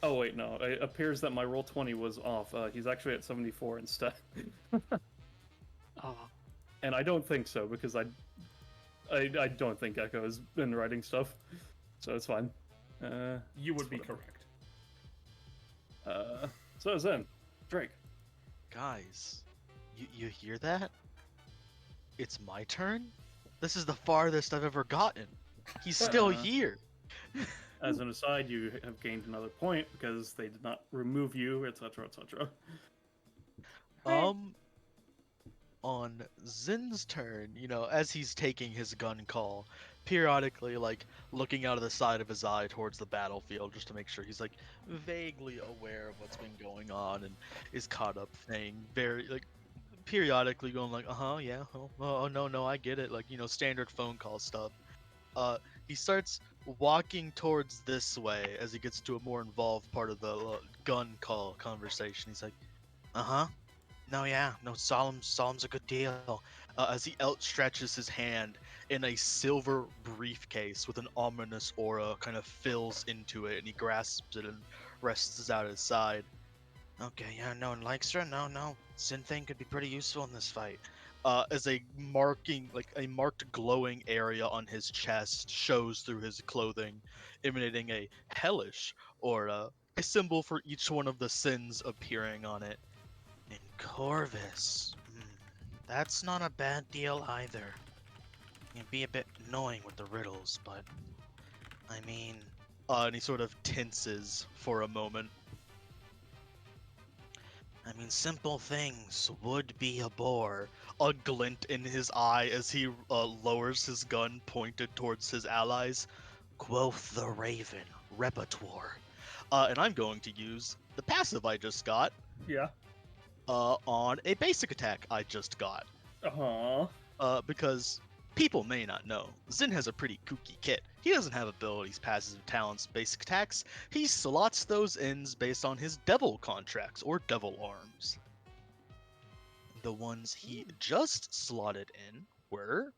Oh wait, no. It appears that my roll 20 was off. He's actually at 74 instead. Oh. And I don't think so, because I don't think Echo has been writing stuff. So it's fine. You would be correct. So Zen, Drake. Guys, you hear that? It's my turn? This is the farthest I've ever gotten. He's still here. As an aside, you have gained another point because they did not remove you, etc., etc. On Zin's turn, as he's taking his gun call, periodically, looking out of the side of his eye towards the battlefield just to make sure he's, vaguely aware of what's been going on and is caught up saying very, periodically going yeah, oh, no, I get it, standard phone call stuff. He starts walking towards this way as he gets to a more involved part of the gun call conversation. He's like, no, yeah, no, solemn's a good deal. As he outstretches his hand, in a silver briefcase with an ominous aura kind of fills into it, and he grasps it and rests it out at his side. Okay, yeah, no one likes her? No. Sin thing could be pretty useful in this fight. As a marked glowing area on his chest shows through his clothing, emanating a hellish aura, a symbol for each one of the sins appearing on it. In Corvus, that's not a bad deal either. It'd be a bit annoying with the riddles, but I mean... and he sort of tenses for a moment. I mean, simple things would be a bore. A glint in his eye as he lowers his gun pointed towards his allies. Quoth the Raven, repertoire. And I'm going to use the passive I just got. Yeah. On a basic attack I just got. Because people may not know, Zin has a pretty kooky kit. He doesn't have abilities, passive talents, basic attacks. He slots those ins based on his devil contracts, or devil arms. The ones he just slotted in Where?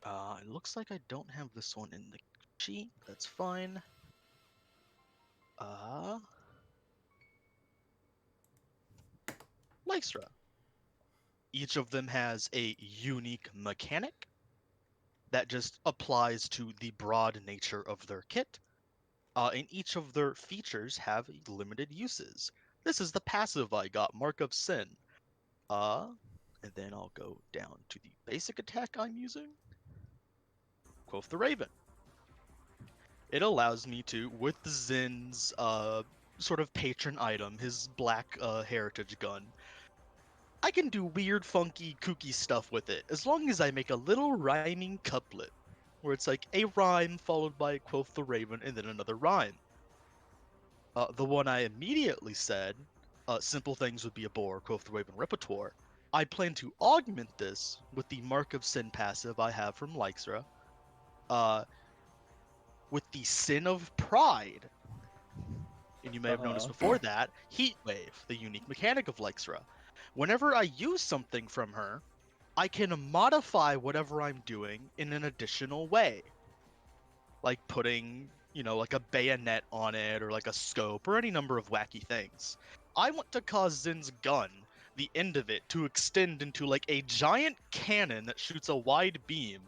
It looks like I don't have this one in the sheet. That's fine. Lystra. Each of them has a unique mechanic that just applies to the broad nature of their kit. And each of their features have limited uses. This is the passive I got, Mark of Sin. And then I'll go down to the basic attack I'm using. Quoth the Raven. It allows me to, with Zin's sort of patron item, his black heritage gun, I can do weird, funky, kooky stuff with it, as long as I make a little rhyming couplet, where it's like a rhyme followed by Quoth the Raven and then another rhyme. The one I immediately said, simple things would be a bore, Quoth the Raven repertoire. I plan to augment this with the Mark of Sin passive I have from Lystra, with the Sin of Pride. And you may have noticed before that, Heat Wave, the unique mechanic of Lystra. Whenever I use something from her, I can modify whatever I'm doing in an additional way. Like putting, like a bayonet on it, or like a scope, or any number of wacky things. I want to cause Zin's gun, the end of it, to extend into like a giant cannon that shoots a wide beam.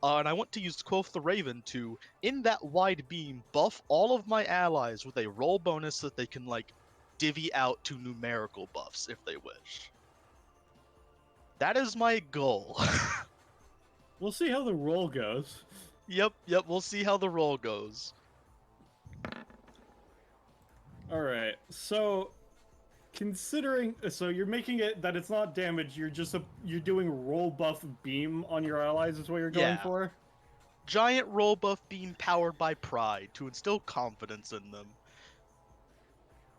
And I want to use Quoth the Raven to, in that wide beam, buff all of my allies with a roll bonus that they can, like, divvy out to numerical buffs if they wish. That is my goal. We'll see how the roll goes. Yep, we'll see how the roll goes. Alright, so considering, so you're making it that it's not damage, you're doing roll buff beam on your allies is what you're going for? Giant roll buff beam powered by pride to instill confidence in them.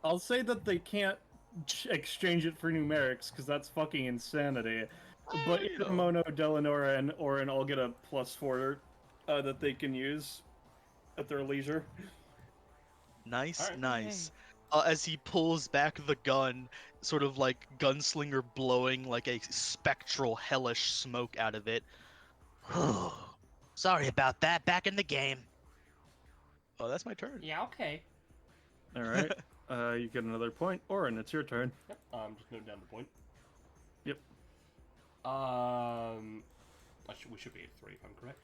I'll say that they can't exchange it for numerics, because that's fucking insanity. But Iremono, Delanora, and Orin all get a +4 that they can use at their leisure. Nice, nice. As he pulls back the gun, sort of like gunslinger blowing like a spectral hellish smoke out of it. Sorry about that. Back in the game. Oh, that's my turn. Yeah, okay. Alright, you get another point. Orin, it's your turn. Yep, I'm just noting down the point. Yep. We should be at 3 if I'm correct.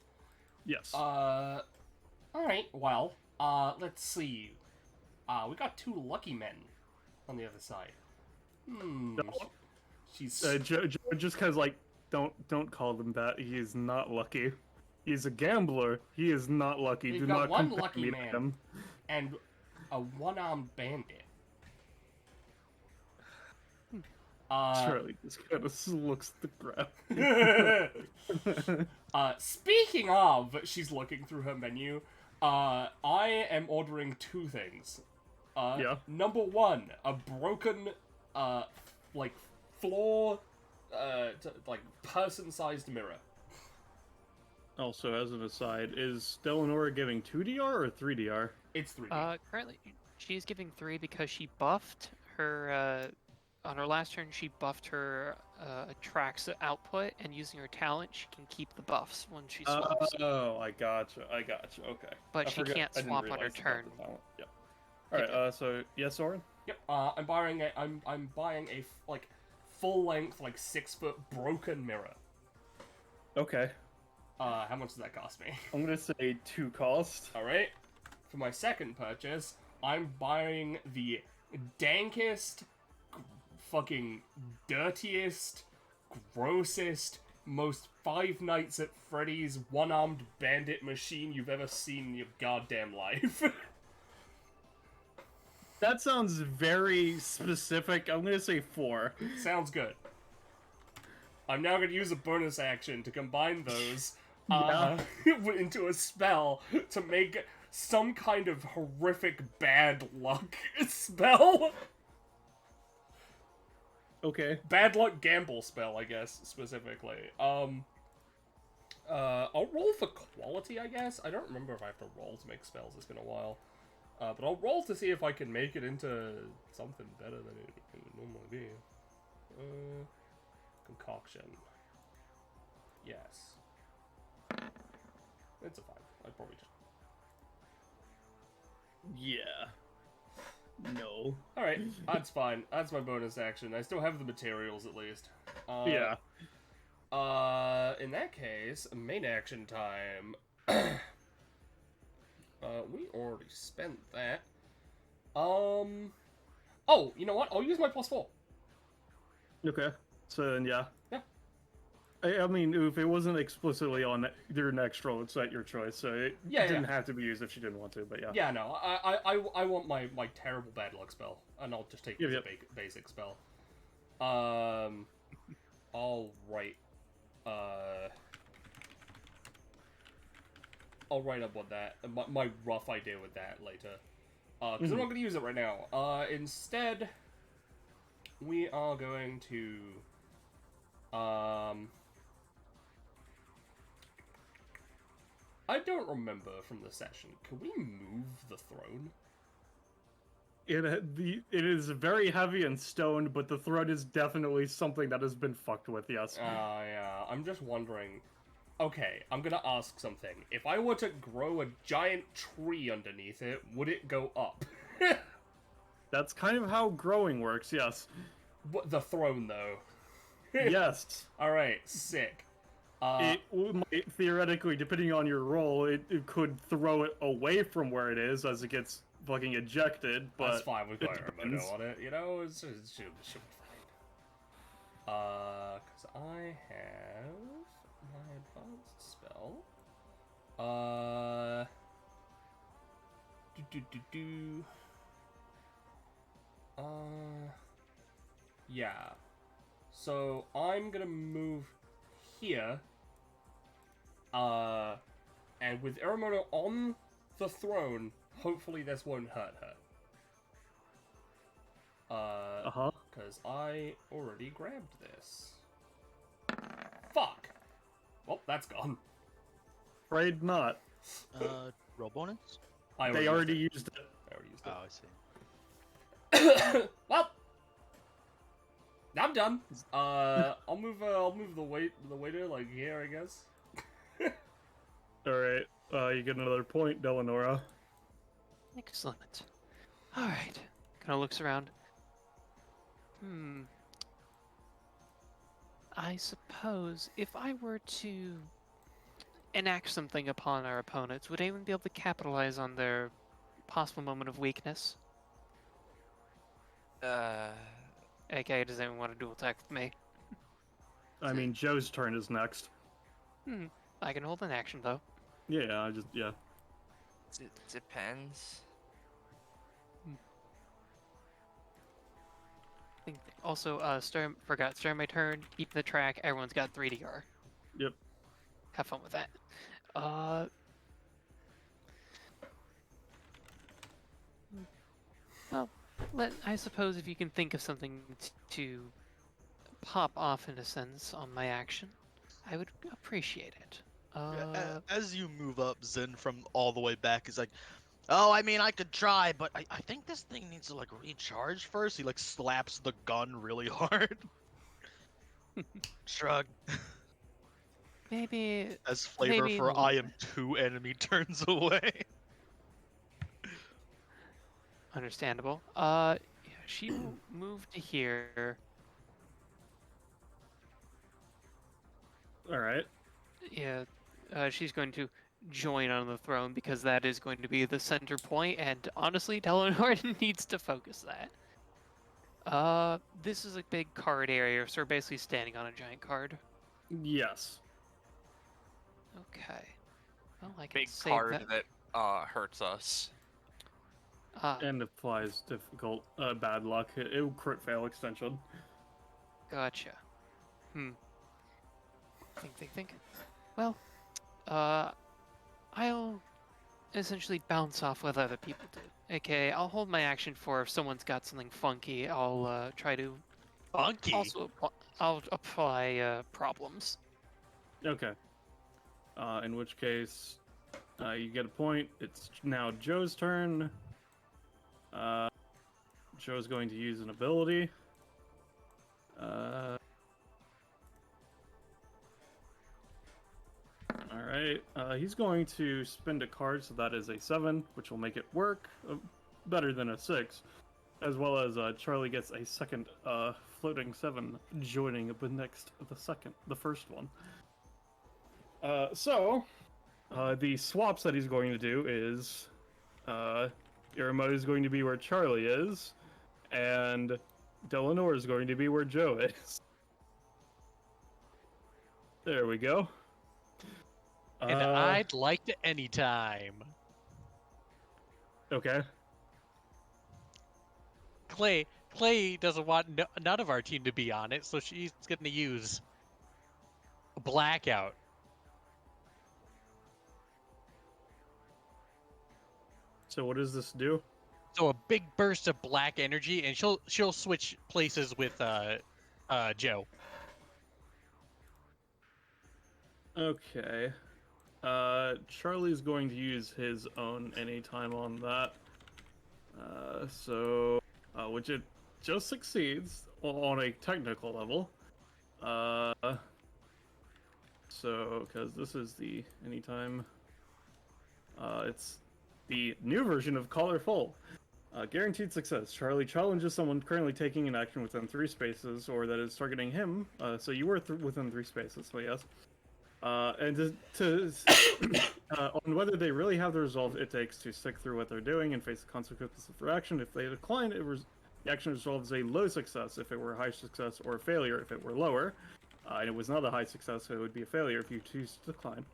Yes. Alright, well, let's see. We got 2 lucky men on the other side. She's... Joe just kind of like, don't call him that. He is not lucky. He's a gambler. He is not lucky. We've Do got not one compare lucky me to man him. and a one-armed bandit. Charlie just kind of looks at the ground. Speaking of, she's looking through her menu. I am ordering 2 things. Yeah. Number 1, a broken, like, floor, like, person-sized mirror. Also, as an aside, is Delanora giving 2DR or 3DR? It's 3D. Currently, she's giving 3 because she buffed her, on her last turn, she buffed her Atraxa output, and using her talent, she can keep the buffs when she swaps. Oh, I gotcha, okay. But I she can't I didn't swap on her realize about turn. the talent. Yep. Alright, so, yes, Orin? Yep, I'm buying a like, full-length, like, 6-foot broken mirror. Okay. How much does that cost me? I'm gonna say 2 cost. Alright. For my second purchase, I'm buying the dankest, fucking dirtiest, grossest, most Five Nights at Freddy's one-armed bandit machine you've ever seen in your goddamn life. That sounds very specific. I'm gonna say 4. Sounds good. I'm now going to use a bonus action to combine those into a spell to make some kind of horrific bad luck spell. Okay. Bad luck gamble spell, I guess, specifically. I'll roll for quality, I guess. I don't remember if I have to roll to make spells. It's been a while. But I'll roll to see if I can make it into something better than it would normally be. Concoction. Yes. It's a 5. I'd probably just... Yeah. No. Alright, that's fine. That's my bonus action. I still have the materials, at least. Yeah. In that case, main action time. We already spent that. Oh, you know what? I'll use my +4. Okay. So then, yeah. Yeah. I mean, if it wasn't explicitly on your next roll, it's at your choice. So it didn't have to be used if she didn't want to. But yeah. Yeah, no, I want my terrible bad luck spell, and I'll just take it as a basic spell. All right. I'll write up what that my rough idea with that later. Because I'm not going to use it right now. Instead, we are going to I don't remember from the session. Can we move the throne? It is very heavy and stoned, but the throne is definitely something that has been fucked with. Yes. Yeah. I'm just wondering. Okay, I'm gonna ask something. If I were to grow a giant tree underneath it, would it go up? That's kind of how growing works. Yes. But the throne, though. Yes. All right, sick. It might, theoretically, depending on your roll, it could throw it away from where it is as it gets fucking ejected. But that's fine. We've got depends. Iremono on it. You know, it should be fine. Because I have my advanced spell. Yeah. So I'm gonna move here. And with Iremono on the throne, hopefully this won't hurt her. Because I already grabbed this. Fuck! Well, that's gone. Afraid not. Roll bonus? They already used it. I already used it. Oh, I see. Well, I'm done. I'll move the waiter like here, I guess. All right. You get another point, Delanora. Excellent. Alright. Kind of looks around. I suppose if I were to enact something upon our opponents, would anyone be able to capitalize on their possible moment of weakness? AKA, does anyone want to dual attack with me? I mean, Joe's turn is next. I can hold an action, though. Yeah, It depends. Also, starting my turn, keep the track, everyone's got 3DR. Yep. Have fun with that. Well, I suppose if you can think of something to pop off in a sense on my action, I would appreciate it. As you move up, Zen from all the way back is like, oh, I mean, I could try, but I think this thing needs to, like, recharge first. He, like, slaps the gun really hard. Shrug. Maybe... As flavor maybe for I am 2 enemy turns away. Understandable. Yeah, she will move to here. All right. Yeah, she's going to join on the throne because that is going to be the center point, and honestly, Eleanor needs to focus that. This is a big card area, so we're basically standing on a giant card. Yes. Okay. Well, I can Big save card that hurts us. And applies difficult, bad luck. It will crit fail extension. Gotcha. Think. Well, I'll essentially bounce off what other people do. Okay, I'll hold my action for if someone's got something funky. I'll try to Funky? also I'll apply problems. Okay. In which case, you get a point. It's now Joe's turn. Joe's going to use an ability. All right. He's going to spend a card, so that is a 7, which will make it work better than a 6, as well as Charlie gets a second floating 7, joining the first one. So the swaps that he's going to do is Iremono is going to be where Charlie is, and Delanor is going to be where Joe is. There we go. And I'd like to anytime. Okay. Clay doesn't want none of our team to be on it, so she's going to use Blackout. So what does this do? So a big burst of black energy, and she'll switch places with Joe. Okay. Charlie's going to use his own anytime on that. Which it just succeeds on a technical level. Because this is the anytime. It's the new version of Colorful. Guaranteed success. Charlie challenges someone currently taking an action within 3 spaces, or that is targeting him. So you were within 3 spaces, so yes. And on whether they really have the resolve it takes to stick through what they're doing and face the consequences of their action. If they decline, the action resolves a low success if it were a high success, or a failure if it were lower. And it was not a high success, so it would be a failure if you choose to decline.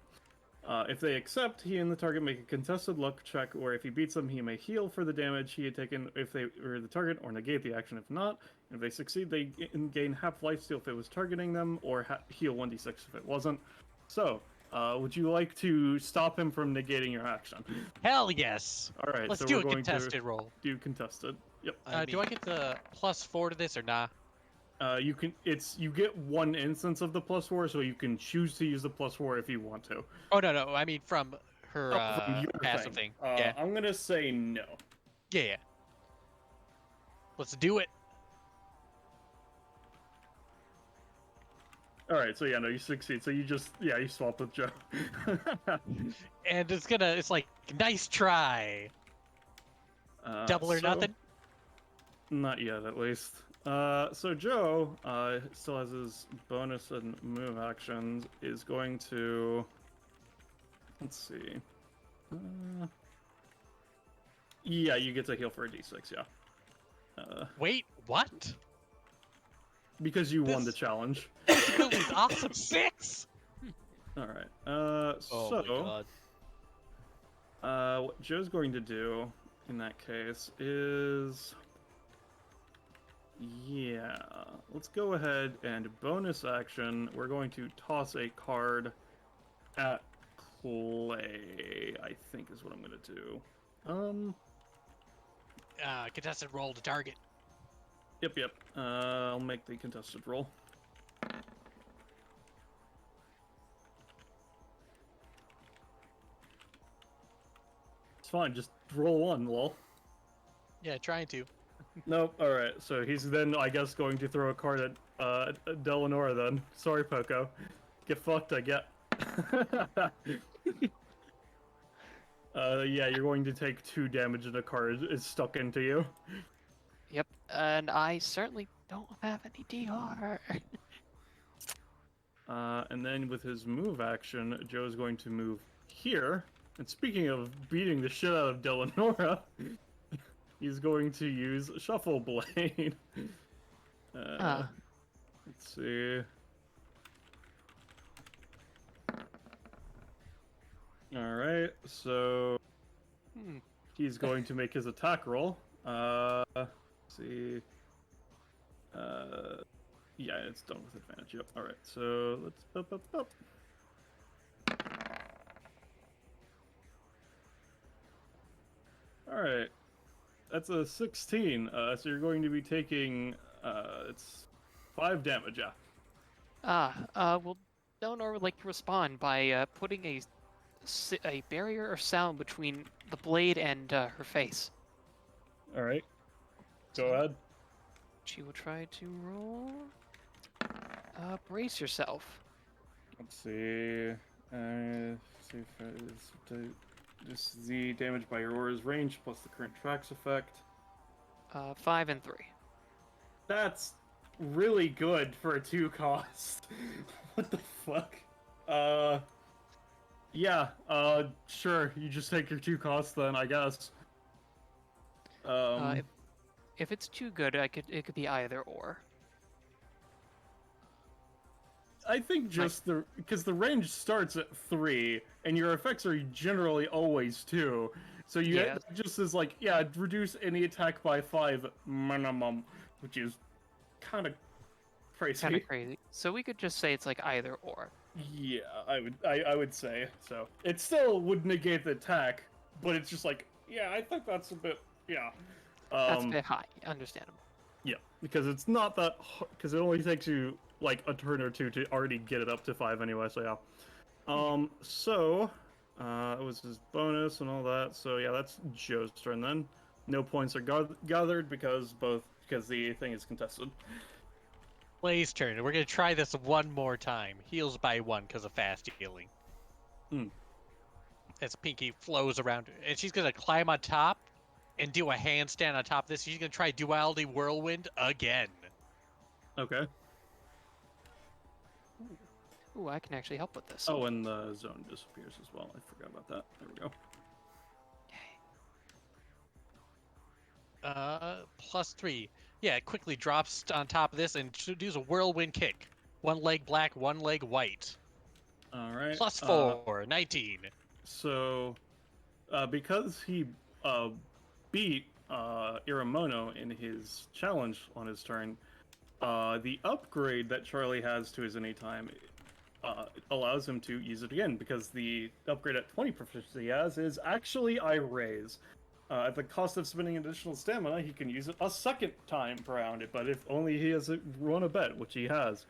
If they accept, he and the target make a contested luck check, or if he beats them, he may heal for the damage he had taken if they were the target, or negate the action if not. And if they succeed, they gain half lifesteal if it was targeting them, or heal 1d6 if it wasn't. So, would you like to stop him from negating your action? Hell yes! All right, Let's so do we're a going contested to roll. do contested. Yep. Do I get the +4 to this or nah? You get 1 instance of the +4, so you can choose to use the +4 if you want to. Oh no, I mean from her From your passive thing. Yeah. I'm gonna say no. Yeah. Let's do it. All right, so yeah, no, you succeed. So you swap with Joe. And it's like, nice try. Double or nothing? Not yet, at least. So Joe still has his bonus and move actions. Is going to, let's see. Yeah, you get to heal for a d6. Yeah. Wait, what? Because you won the challenge. This is awesome. 6. All right. Oh my god. What Joe's going to do in that case is, yeah, let's go ahead and bonus action. We're going to toss a card at Clay, I think is what I'm going to do. Contested roll to target. Yep. I'll make the contested roll. It's fine, just roll 1, lol. Yeah, trying to. Nope, alright, so he's then, I guess, going to throw a card at Delanora then. Sorry, Poco. Get fucked, I get. Yeah, you're going to take 2 damage and a card is stuck into you. Yep, and I certainly don't have any DR. And then with his move action, Joe's going to move here. And speaking of beating the shit out of Delanora, he's going to use Shuffle Blade. Let's see. Alright, so he's going to make his attack roll. Let's see. Yeah, it's done with advantage. Yep. Alright, so let's up. Alright. That's a 16. So you're going to be taking it's 5 damage, yeah. Well, Eleanor would like to respond by putting a barrier of sound between the blade and her face. Alright. Go ahead. She will try to roll. Brace yourself. Let's see. See if this is the damage by your aura's range plus the current tracks effect. 5 and 3. That's really good for a 2 cost. What the fuck? Yeah, sure, you just take your 2 costs then, I guess. If it's too good, it could be either or. I think just because the range starts at 3, and your effects are generally always 2, so you Yeah. just is like, yeah, reduce any attack by 5 minimum, which is kind of crazy. Kind of crazy. So we could just say it's like either or. Yeah, I would say so. It still would negate the attack, but it's just like, yeah, I think that's a bit, yeah. That's a bit high. Understandable. Yeah, because it's not that, because it only takes you like a turn or two to already get it up to 5 anyway. So yeah. So it was his bonus and all that. So yeah, that's Joe's turn then. No points are gathered because the thing is contested. Clay's turn. We're gonna try this one more time. Heals by 1 because of fast healing. As Pinky flows around, and she's gonna climb on top and do a handstand on top of this. She's gonna try Duality Whirlwind again. Okay. Ooh, I can actually help with this. Oh, and the zone disappears as well. I forgot about that. There we go. +3. Yeah, it quickly drops on top of this and does a whirlwind kick. 1 leg black, 1 leg white. All right. +4, 19. So, because he beat Iremono in his challenge on his turn, the upgrade that Charlie has to his anytime allows him to use it again, because the upgrade at 20 proficiency he has is actually I raise. At the cost of spending additional stamina, he can use it a second time per round, but if only he has won a bet, which he has.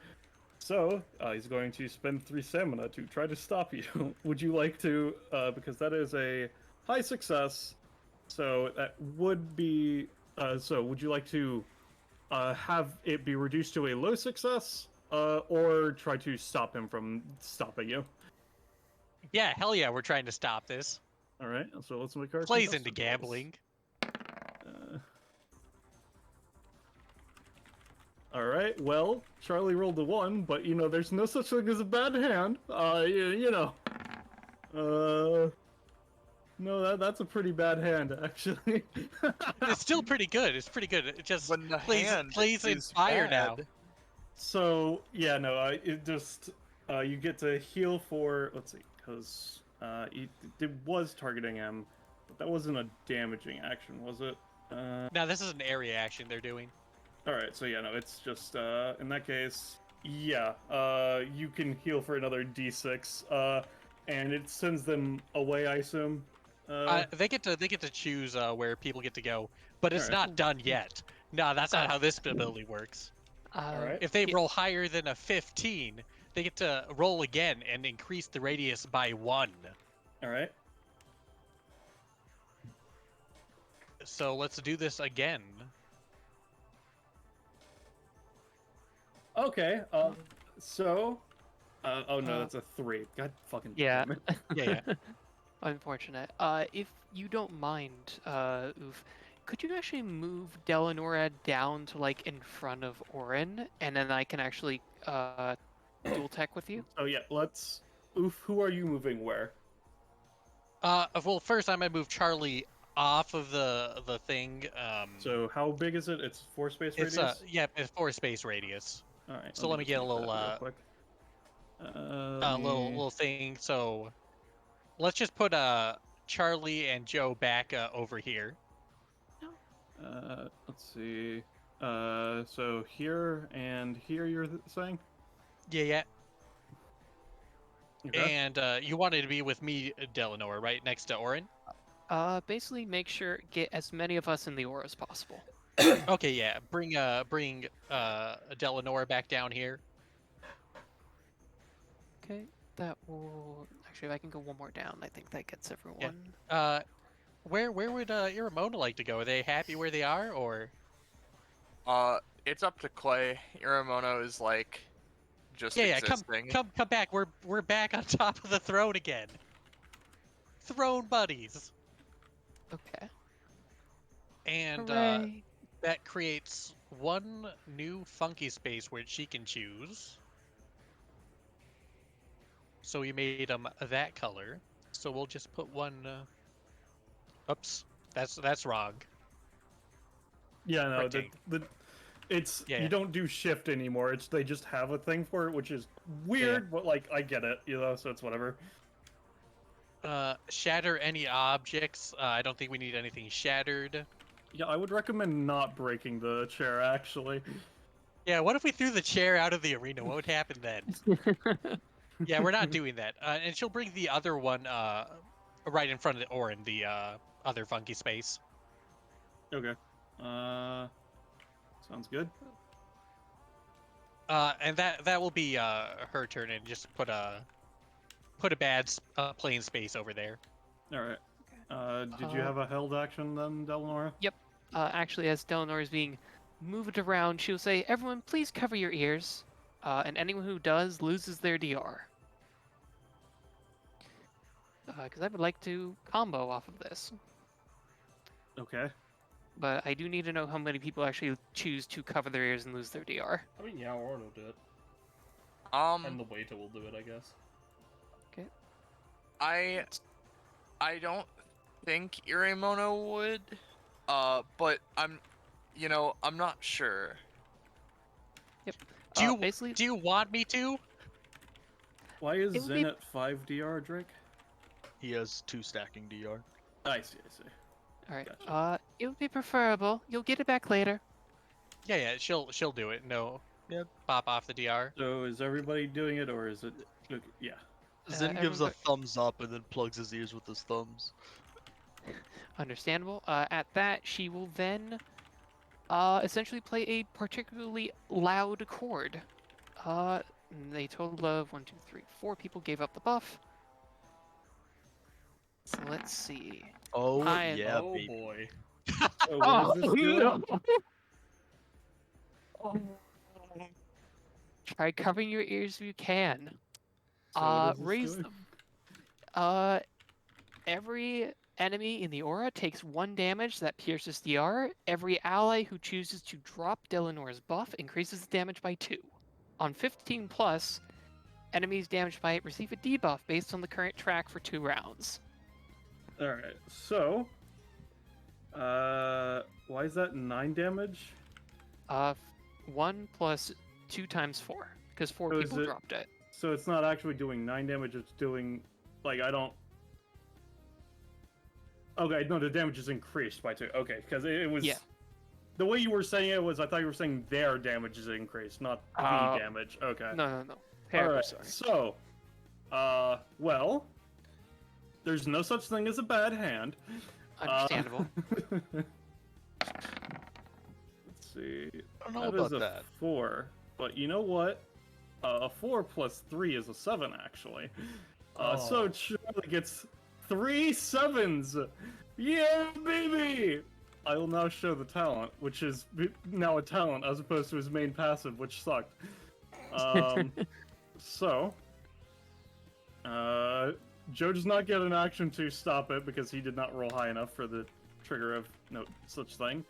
So, he's going to spend 3 stamina to try to stop you. Would you like to, because that is a high success, so that would be, so would you like to have it be reduced to a low success, or try to stop him from stopping you? Yeah, hell yeah, we're trying to stop this. Alright, so let's make our Plays into contested gambling. Alright, well, Charlie rolled a 1, but you know, there's no such thing as a bad hand. You know. No, that's a pretty bad hand, actually. It's still pretty good. It's pretty good. It just When the plays hand in is fire now. bad. So, yeah, no, it just, you get to heal for, let's see, because it was targeting him, but that wasn't a damaging action, was it? Now this is an area action they're doing. Alright, so yeah, no, it's just, in that case, yeah, you can heal for another d6, and it sends them away, I assume. They get to choose where people get to go, but it's Alright. not done yet. No, that's not how this ability works. Alright. If they roll higher than a 15, they get to roll again and increase the radius by 1. Alright. So let's do this again. Okay, so, oh no, that's a 3. God fucking Yeah. damn it. Yeah. Unfortunate. If you don't mind, Oof, could you actually move Delanora down to like in front of Orin, and then I can actually dual tech with you? Oh yeah, let's. Oof, who are you moving where? Well, first I'm gonna move Charlie off of the thing. So how big is it? It's 4 space It's radius. it's 4 space radius. All right. So let me just get a look little that real quick. little thing. So let's just put Charlie and Joe back over here. Let's see. So here and here, you're saying? Yeah. Okay. And you wanted to be with me, Delanor, right next to Orin? Basically make sure get as many of us in the aura as possible. Okay, yeah. Bring Delanor back down here. Okay, that will actually if I can go one more down, I think that gets everyone. Where would Iremono like to go? Are they happy where they are, or? It's up to Clay. Iremono is like just Yeah, existing. come back. We're back on top of the throne again. Throne buddies. Okay. And Hooray. that creates one new funky space which she can choose. So we made them that color. So we'll just put one. Oops, that's wrong. Yeah, no, Rectangle. it's Yeah. you don't do shift anymore. It's they just have a thing for it, which is weird, but like I get it, so it's whatever. Shatter any objects. I don't think we need anything shattered. Yeah, I would recommend not breaking the chair actually. Yeah, what if we threw the chair out of the arena? What would happen then? Yeah, we're not doing that. And she'll bring the other one right in front of the Orin, the other funky space. Okay. Sounds good. And that will be her turn, and just put a bad plain space over there. All right. Did you have a held action then, Delnora? Yep. Actually, as Delanor is being moved around, she'll say, "Everyone, please cover your ears, and anyone who does loses their DR." Because I would like to combo off of this, Okay. but I do need to know how many people actually choose to cover their ears and lose their DR. I mean, yeah, Orin will do it. And the waiter will do it, I guess. Okay. I don't think Iremono would. But I'm not sure. Yep. Do you want me to? Why is It would Zen be- at 5 DR, Drake? He has 2 stacking DR. I see. All right. Gotcha. It would be preferable. You'll get it back later. Yeah, she'll do it. No, pop off the DR. So is everybody doing it, or is it? Look, yeah. Zen gives a everyone thumbs up and then plugs his ears with his thumbs. Understandable. At that, she will then essentially play a particularly loud chord. A total of 1, 2, 3, 4 people gave up the buff. So let's see. Oh, yeah, oh baby. boy. So what is this doing? Try covering your ears if you can. So what is this Raise doing? them. Every enemy in the aura takes 1 damage that pierces DR. Every ally who chooses to drop Delanor's buff increases the damage by 2. On 15 plus, enemies damaged by it receive a debuff based on the current track for 2 rounds. All right. So, why is that 9 damage? 1 plus 2 times 4, because 4 So is people it- dropped it. So it's not actually doing 9 damage. It's doing like I don't. Okay, no, the damage is increased by 2. Okay, because it was. Yeah. The way you were saying it was, I thought you were saying their damage is increased, not the damage. Okay. No. All Terribly right. sorry. So, well, there's no such thing as a bad hand. Understandable. Let's see. I don't know That is about a that. 4, but you know what? A 4 plus 3 is a 7, actually. So Oh. Charlie gets 3 7s. Yeah, baby! I will now show the talent, which is now a talent as opposed to his main passive, which sucked. So, Joe does not get an action to stop it because he did not roll high enough for the trigger of no such thing.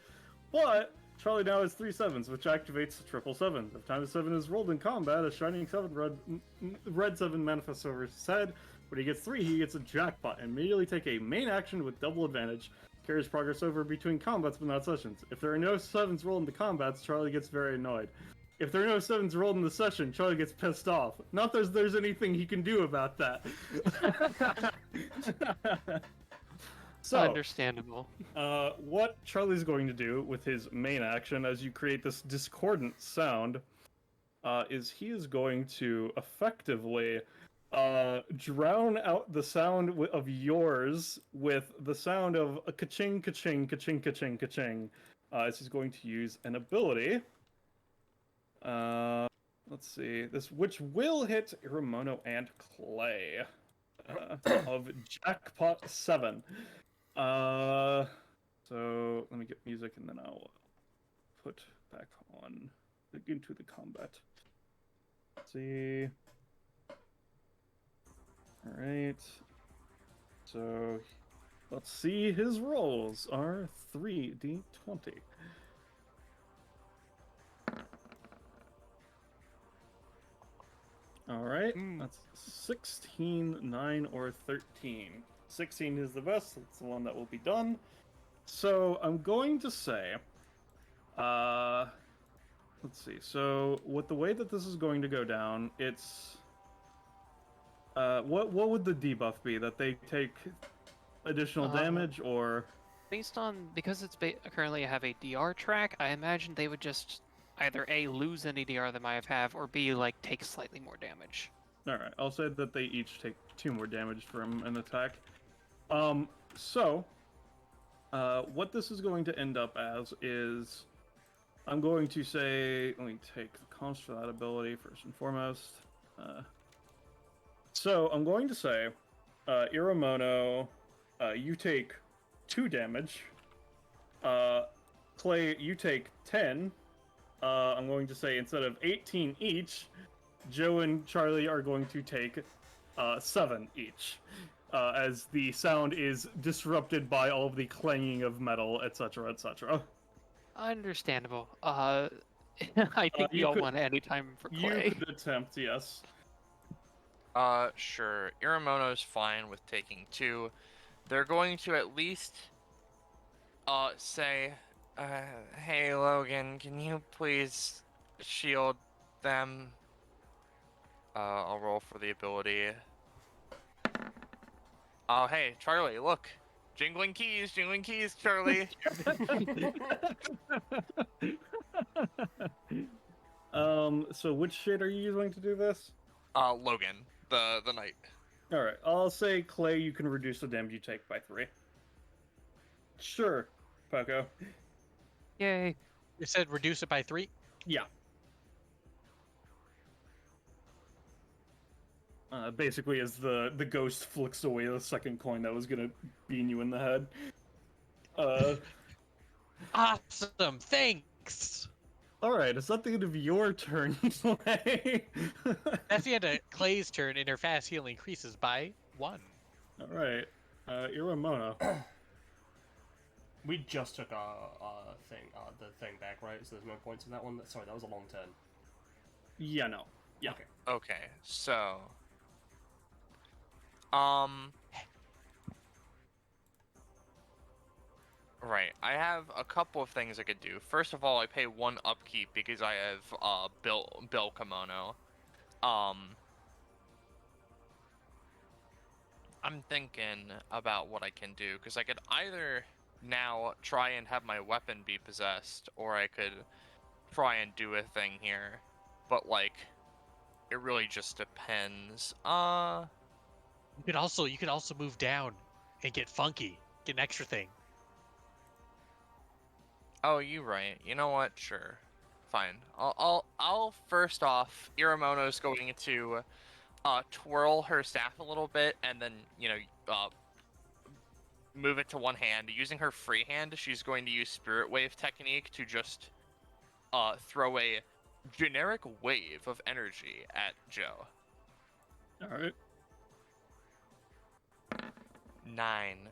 But Charlie now has 3 7s, which activates the triple 7. If time 7 is rolled in combat, a shining 7 red 7 manifests over his head. When he gets 3, he gets a jackpot and immediately take a main action with double advantage. Carries progress over between combats but not sessions. If there are no 7s rolled into combats, Charlie gets very annoyed. If there are no 7s rolled in the session, Charlie gets pissed off. Not that there's anything he can do about that. So, Understandable. what Charlie's going to do with his main action as you create this discordant sound is he is going to effectively drown out the sound of yours with the sound of a ka-ching, ka-ching, ka-ching, ka-ching, ka-ching. As he's going to use an ability. Let's see. Which will hit Iremono and Clay. Of Jackpot 7. So let me get music and then I'll put back on into the combat see. Alright. So let's see, his rolls are 3d20. Alright, that's 16, 9, or 13. 16 is the best, it's the one that will be done. So I'm going to say, let's see, so with the way that this is going to go down, it's, what would the debuff be? That they take additional damage, or? Based on, because it's currently I have a DR track, I imagine they would just either A, lose any DR they might have, or B, like, take slightly more damage. Alright, I'll say that they each take 2 more damage from an attack. So, what this is going to end up as is, I'm going to say, let me take the comps for that ability first and foremost. So, I'm going to say, Iremono, you take 2 damage. Clay, you take 10. I'm going to say instead of 18 each, Joe and Charlie are going to take 7 each, as the sound is disrupted by all of the clanging of metal, etc., etc. Understandable. I think you we all could- want any time for You Clay. could attempt, yes. Sure. Iremono's fine with taking 2. They're going to at least, say, hey Logan, can you please shield them? I'll roll for the ability. Oh, hey, Charlie, look. Jingling keys, Charlie. So which shade are you using to do this? Logan, the knight. Alright, I'll say, Clay, you can reduce the damage you take by 3. Sure, Poco. Yay. You said reduce it by 3? Yeah. Basically, as the ghost flicks away the second coin that was gonna bean you in the head. Awesome, thanks! Alright, it's not the end of your turn, Clay. That's the end of Clay's turn, and her fast heal increases by 1. Alright, Iremono. We just took the thing back, right? So there's no points in that one. Sorry, that was a long turn. Yeah, no. Yeah. Okay. Okay, so... Right, I have a couple of things I could do. First of all, I pay 1 upkeep because I have, Bill Kimono. I'm thinking about what I can do, because I could either now try and have my weapon be possessed, or I could try and do a thing here. But, like, it really just depends. You could also move down and get funky, get an extra thing. Oh, you right. You know what? Sure. Fine. I'll first off, Iremono's going to twirl her staff a little bit and then, move it to one hand. Using her free hand, she's going to use Spirit Wave technique to just throw a generic wave of energy at Joe. Alright. 9.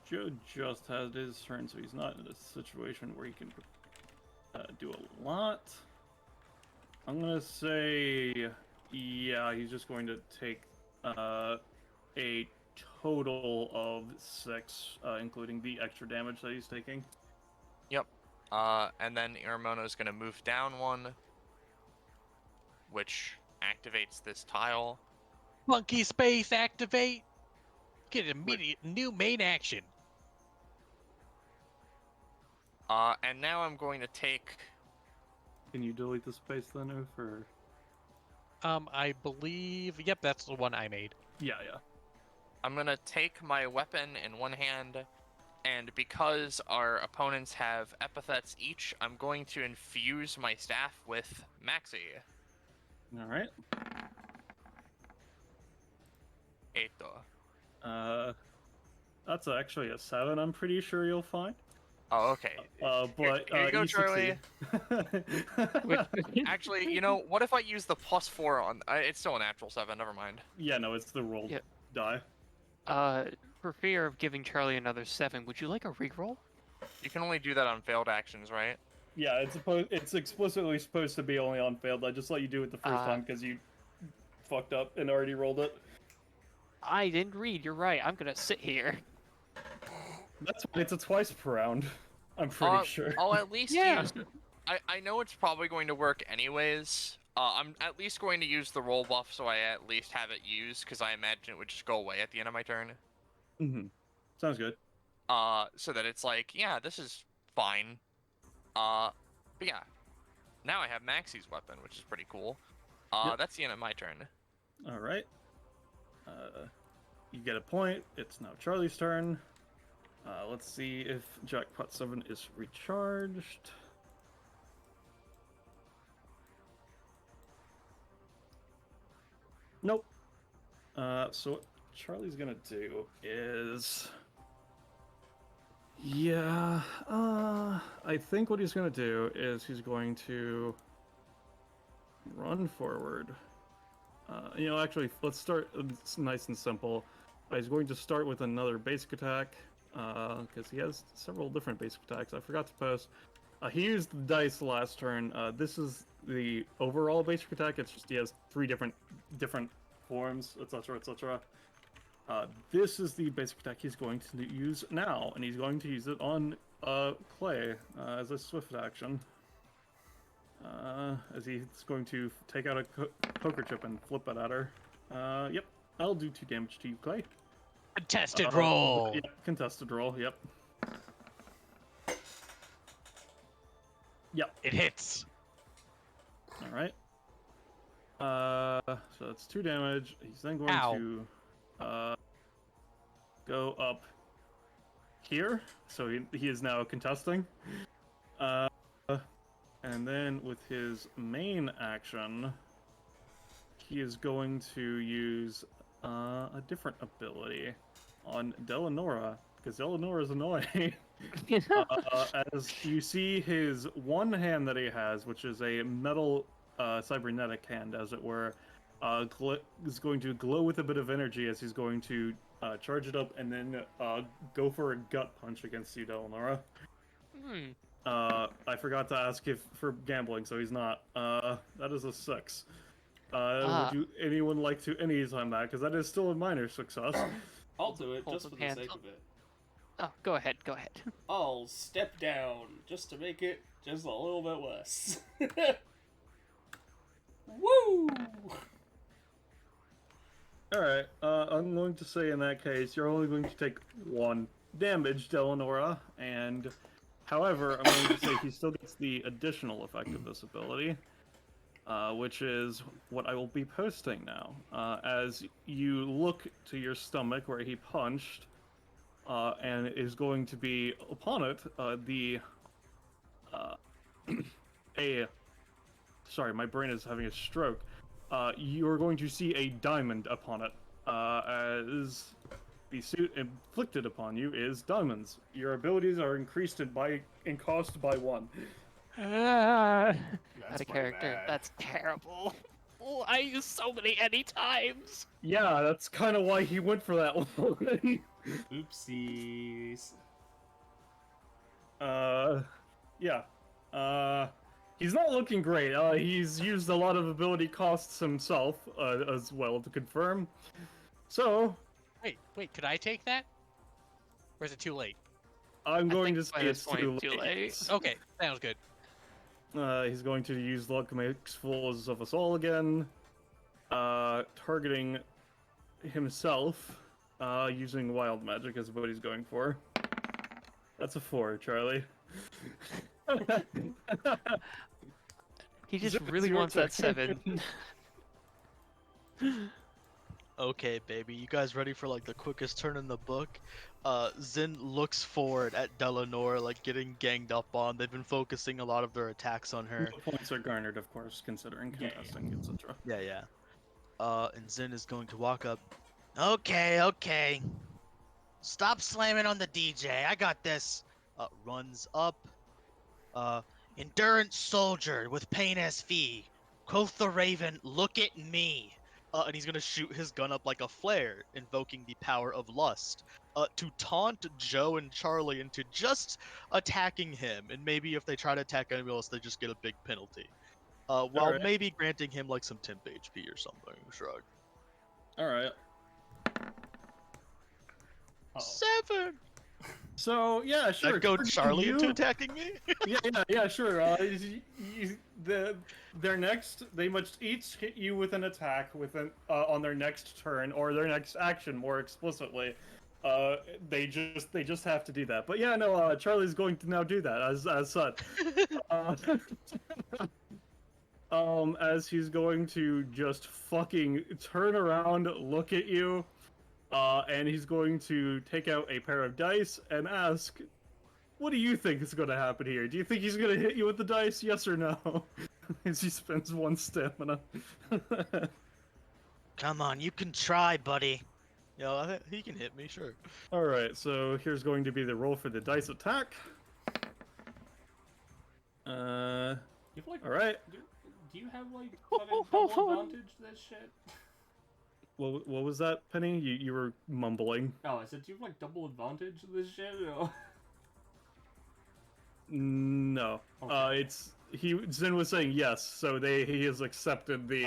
Joe just had his turn, so he's not in a situation where he can do a lot. I'm gonna say, yeah, he's just going to take a total of 6, including the extra damage that he's taking. Yep. And then Iremono's going to move down 1, which activates this tile. Funky space activate! Get immediate new main action. And now I'm going to take... Can you delete the space then, Oof, or? I believe, yep, that's the one I made. Yeah. I'm going to take my weapon in one hand, and because our opponents have epithets each, I'm going to infuse my staff with Maxi. Alright. 8. That's actually a 7, I'm pretty sure you'll find. Oh, okay. But Here you go, you Charlie. succeed. Actually, you know, what if I use the +4 on? It's still a natural 7. Never mind. Yeah, no, it's the rolled Yep. die. For fear of giving Charlie another 7, would you like a reroll? You can only do that on failed actions, right? Yeah, it's explicitly supposed to be only on failed. I just let you do it the first time because you fucked up and already rolled it. I didn't read. You're right. I'm gonna sit here. That's it's a twice per round. I'm pretty sure. I'll at least Yeah. use. I know it's probably going to work anyways. I'm at least going to use the roll buff so I at least have it used because I imagine it would just go away at the end of my turn. Mm-hmm. Sounds good. So that it's like, yeah, this is fine. But yeah, now I have Maxie's weapon, which is pretty cool. Yep. That's the end of my turn. All right. You get a point. It's now Charlie's turn. Let's see if Jackpot 7 is recharged. Nope. So what Charlie's gonna do is... Yeah, I think what he's gonna do is he's going to run forward. You know, actually, let's start it's nice and simple. He's going to start with another basic attack, because he has several different basic attacks. I forgot to post. He used the dice last turn. This is the overall basic attack. It's just he has 3 different forms, etc., etc. This is the basic attack he's going to use now, and he's going to use it on Clay as a swift action. As he's going to take out a poker chip and flip it at her. Yep, I'll do 2 damage to you, Clay. Contested roll. Yep, contested roll, yep. Yep. It hits. Alright. So that's 2 damage. He's then going to go up here. So he is now contesting. And then with his main action, he is going to use a different ability on Delanora, because Delanora is annoying. As you see his one hand that he has, which is a metal cybernetic hand, as it were, is going to glow with a bit of energy as he's going to charge it up and then go for a gut punch against you, Delanora. I forgot to ask if for gambling, so he's not. That is a 6. Would anyone like to anytime that? Because that is still a minor success. I'll do it Hold just some for the hands. sake of it. Oh, go ahead. I'll step down just to make it just a little bit worse. Woo! Alright, I'm going to say in that case, you're only going to take 1 damage, Delanora, and however, I'm going to say he still gets the additional effect of this ability, which is what I will be posting now. As you look to your stomach where he punched, and is going to be upon it, sorry, my brain is having a stroke. You're going to see a diamond upon it, as the suit inflicted upon you is diamonds. Your abilities are increased in cost by 1. Out That's of pretty character. bad. That's terrible. Oh, I used so many times. Yeah, that's kind of why he went for that one. Oopsies. Yeah. He's not looking great. He's used a lot of ability costs himself, as well, to confirm. So, Wait, could I take that? Or is it too late? I'm going think to by say this it's point, too too late. late. Okay, sounds good. He's going to use luck makes fools of us all again. Targeting himself, using wild magic is what he's going for. That's a 4, Charlie. He just It's really your wants that turn. 7. Okay, baby, you guys ready for like the quickest turn in the book? Zin looks forward at Delanora, like getting ganged up on. They've been focusing a lot of their attacks on her. No points are garnered, of course, considering contesting, etc. Yeah. And Zin is going to walk up. Okay. Stop slamming on the DJ. I got this. runs up. Endurance soldier with pain as fee. Quoth the raven, look at me. And he's gonna shoot his gun up like a flare, invoking the power of lust. To taunt Joe and Charlie into just attacking him, and maybe if they try to attack anyone else, they just get a big penalty. While Alright. maybe granting him like some temp HP or something. Shrug. All right. Uh-oh. 7. So yeah, sure. That go targeting Charlie into you- attacking me? yeah, sure. Their next, they must each hit you with an attack on their next turn or their next action. More explicitly, they just have to do that. But yeah, no, Charlie's going to now do that as such. As he's going to just fucking turn around, look at you, and he's going to take out a pair of dice and ask, what do you think is going to happen here? Do you think he's going to hit you with the dice, yes or no? As he spends 1 stamina. Come on, you can try, buddy. Yo, he can hit me, sure. Alright, so here's going to be the roll for the dice attack. You've like. Alright. Do you have like fucking double advantage to this shit? What was that, Penny? You were mumbling. Oh, I said, do you have like double advantage to this shit? Or... No. Okay. Zin was saying yes, so he has accepted the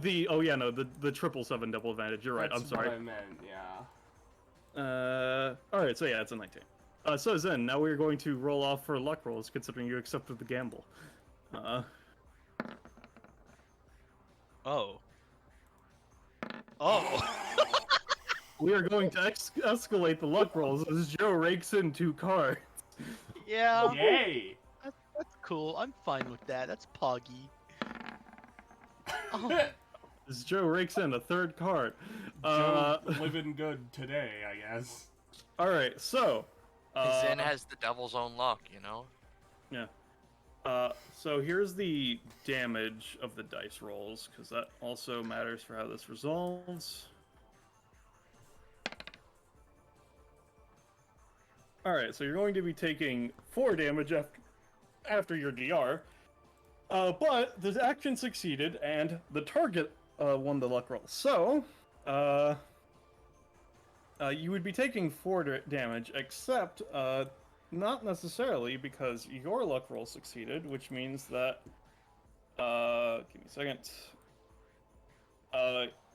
the 777 double advantage. You're right. That's I'm sorry. what I meant, yeah. All right. So yeah, it's a 19. So Zen, now we're going to roll off for luck rolls, considering you accepted the gamble. Oh. We are going to escalate the luck rolls as Joe rakes in 2 cards. Yeah. Yay! That's cool. I'm fine with that. That's poggy. As Joe rakes in a 3rd card. Joe living good today, I guess. All right. So. Zen has the devil's own luck, you know? Yeah. So here's the damage of the dice rolls, because that also matters for how this resolves. Alright, so you're going to be taking 4 damage after your DR. But the action succeeded, and the target won the luck roll. So, you would be taking 4 damage, except not necessarily, because your luck roll succeeded, which means that, give me a second,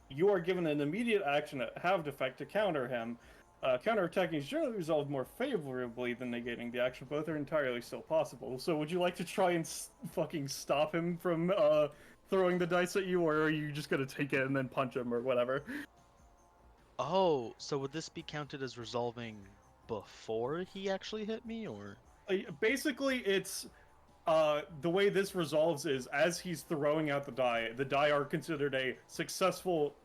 you are given an immediate action at halved effect to counter him. Counterattacking is generally resolved more favorably than negating the action. Both are entirely still possible. So would you like to try and fucking stop him from throwing the dice at you, or are you just gonna take it and then punch him or whatever? Oh, so would this be counted as resolving before he actually hit me, or? Basically, it's the way this resolves is as he's throwing out the die are considered a successful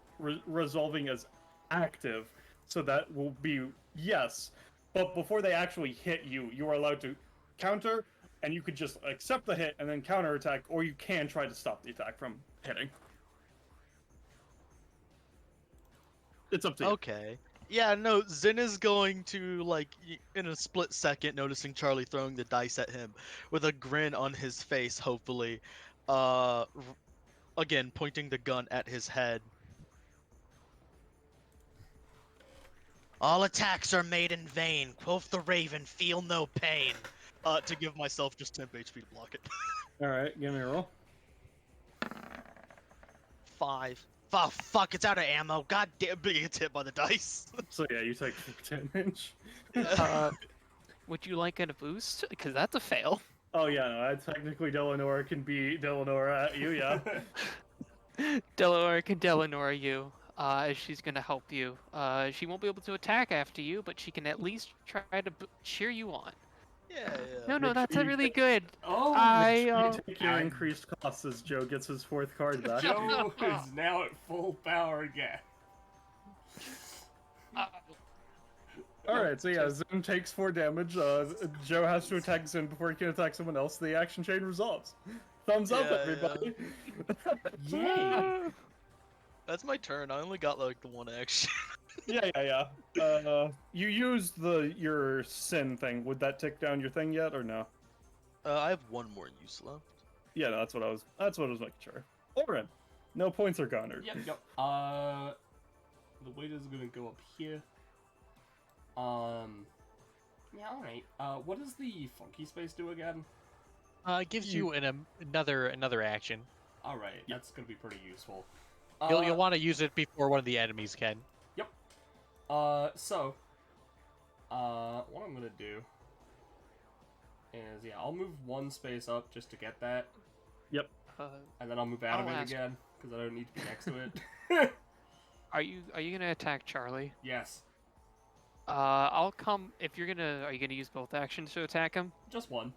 resolving as active, so that will be yes. But before they actually hit you, you are allowed to counter, and you could just accept the hit and then counterattack, or you can try to stop the attack from hitting. It's up to you. Okay. Yeah, no, Zen is going to, like, in a split second, noticing Charlie throwing the dice at him, with a grin on his face, hopefully, again, pointing the gun at his head. All attacks are made in vain. Quoth the raven, feel no pain. To give myself just 10 HP to block it. Alright, give me a roll. 5. Oh, fuck, it's out of ammo. God damn. Big gets hit by the dice. So yeah, you take damage. Would you like a boost? Because that's a fail. Oh yeah, no, technically Delanora can be Delanora at you, yeah. Delanora can Delanora you. She's gonna help you. She won't be able to attack after you, but she can at least try to cheer you on. Yeah. No, Make that's sure a you really good. Oh, You take your increased costs as Joe gets his 4th card back. Joe is now at full power again. Alright, so yeah, Zin takes 4 damage. Joe has to attack Zin before he can attack someone else. The action chain resolves. Thumbs up, Yeah, everybody! Yay! That's my turn. I only got, like, the 1 action. Yeah. You used your sin thing. Would that tick down your thing yet, or no? I have one more use left. Yeah, no, that's what I was making sure. Oren, no points are garnered. Yep. The weight is gonna go up here. Yeah, alright. What does the funky space do again? It gives you another action. Alright, that's gonna be pretty useful. You'll want to use it before one of the enemies can. Yep. So, what I'm gonna do is, yeah, I'll move one space up just to get that, Yep. and then I'll move out of I'll it ask- again, because I don't need to be next to it. Are you gonna attack Charlie? Yes, I'll come if you're gonna. Are you gonna use both actions to attack him? just one.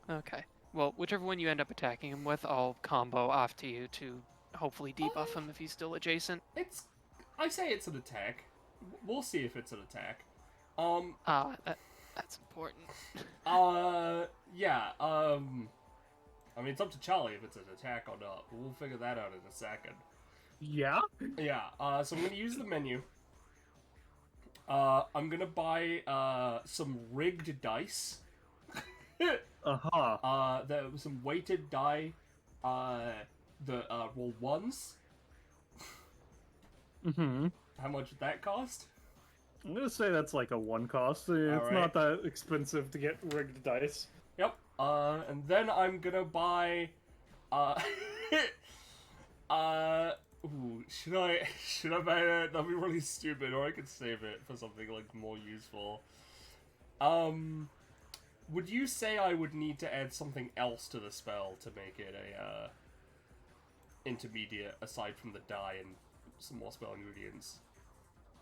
Okay. Well, whichever one you end up attacking him with, I'll combo off to you to hopefully debuff him if he's still adjacent. I say it's an attack. We'll see if it's an attack. That's important. Yeah, I mean, it's up to Charlie if it's an attack or not, but we'll figure that out in a second. Yeah. Yeah, so I'm gonna use the menu. I'm gonna buy, some rigged dice. There was some weighted die, roll ones. Mm-hmm. How much did that cost? I'm gonna say that's like a one cost. It's Alright. not that expensive to get rigged dice. Yep. And then I'm gonna buy, should I buy that? That'd be really stupid, or I could save it for something, like, more useful. Would you say I would need to add something else to the spell to make it a, intermediate, aside from the die and some more spell ingredients?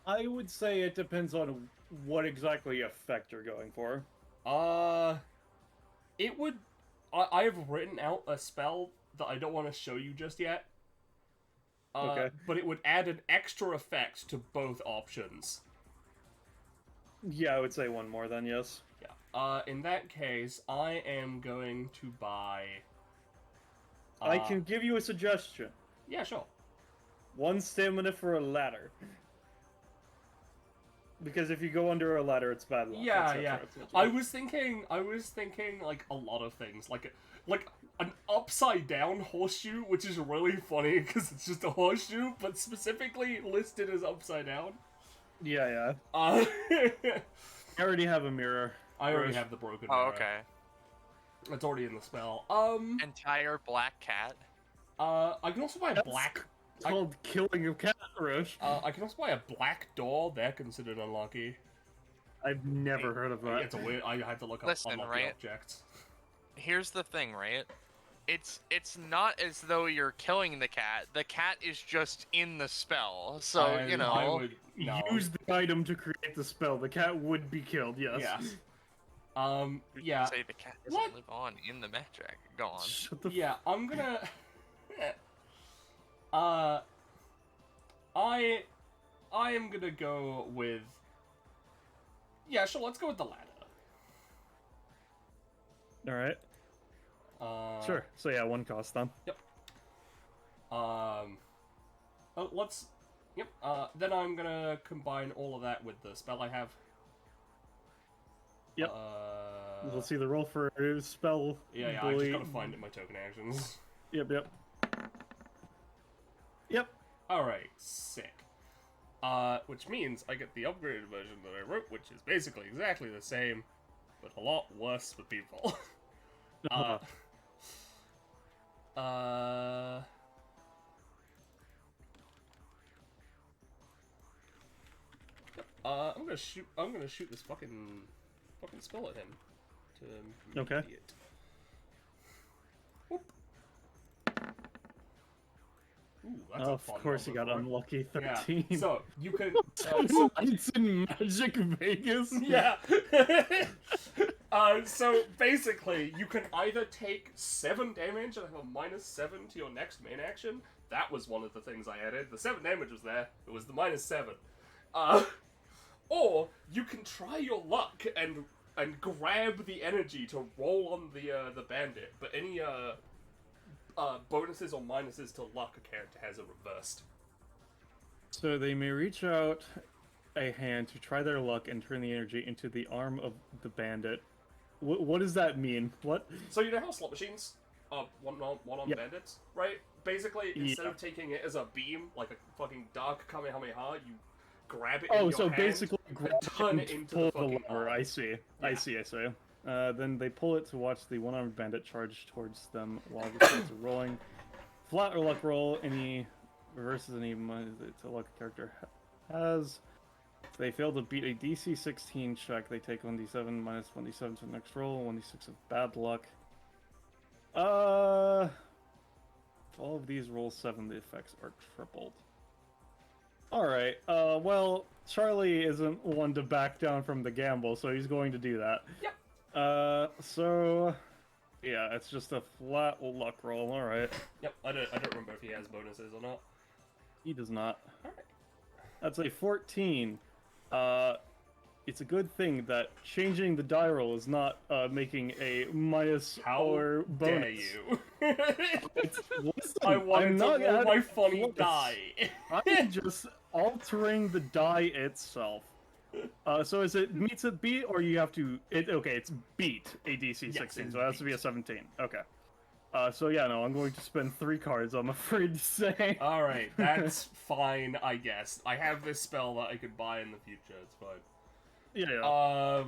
I would say it depends on what exactly effect you're going for. It would... I have written out a spell that I don't want to show you just yet. Okay. But it would add an extra effect to both options. Yeah, I would say one more then, yes. Yeah. In that case, I am going to buy... I can give you a suggestion. Yeah, sure. One stamina for a ladder. Because if you go under a ladder, it's bad luck. Yeah, etc., yeah. etc. I was thinking, like, a lot of things. Like an upside-down horseshoe, which is really funny, because it's just a horseshoe, but specifically listed as upside down. Yeah. I I already have a mirror. already have the broken Oh, mirror. okay. It's already in the spell. Entire black cat. I can also buy a That's- black... It's called Killing a Cat, Rush. I can also buy a black door. They're considered unlucky. I've never heard of that. It's a weird... I had to look up Listen, unlucky right? objects. Here's the thing, right? It's not as though you're killing the cat. The cat is just in the spell. So, I would... No. Use the item to create the spell. The cat would be killed, yes. Yeah. Yeah. Say the cat doesn't What? live on in the magic. Go on. Shut the Yeah, I'm gonna... I am gonna go with... Yeah, sure, let's go with the ladder. Alright, sure. So yeah, one cost then. Let's... Yep, then I'm gonna combine all of that with the spell I have. Yep. Let's see the roll for spell. Yeah, I just gotta find it in my token actions. Yep. Alright, sick. Which means I get the upgraded version that I wrote, which is basically exactly the same, but a lot worse for people. I'm gonna shoot this fucking spell at him. To Okay. mediate. Whoop. Ooh, that's a Of fun course you number got for it. unlucky Yeah. 13. So you can. It's in Magic Vegas. Yeah. So basically, you can either take 7 damage and have a -7 to your next main action. That was one of the things I added. The 7 damage was there. It was the -7. Or you can try your luck and grab the energy to roll on the bandit. But any bonuses or minuses to luck a character has are reversed. So they may reach out a hand to try their luck and turn the energy into the arm of the bandit. What does that mean? What? So you know how slot machines are one on Yeah. bandits, right? Basically, instead Yeah. of taking it as a beam, like a fucking dark Kamehameha, you grab it in Oh, your so hand basically and grab turn and it into pull the the fucking lever. arm. I see. Yeah. I see. Then they pull it to watch the one-armed bandit charge towards them while the stats are rolling. Flat or luck roll. Any reverses any money that a luck character has. If they fail to beat a DC 16 check, they take 1d7 minus 1d7 to the next roll. 1d6 of bad luck. If all of these roll 7, the effects are tripled. Alright, well, Charlie isn't one to back down from the gamble, so he's going to do that. Yep. So... yeah, it's just a flat luck roll, alright. Yep. I don't remember if he has bonuses or not. He does not. Alright. That's a 14. It's a good thing that changing the die roll is not making a minus How or bonus. dare you? Listen, I wanted I'm to not roll my adding funny plus. die. I'm just altering the die itself. So is it meets a beat, or you have to? Okay, it's beat a DC 16, Yes, it's so it has to be a beat. 17. Okay. So yeah, no, I'm going to spend 3 cards. I'm afraid to say. Alright, that's fine, I guess. I have this spell that I could buy in the future, it's fine. Yeah.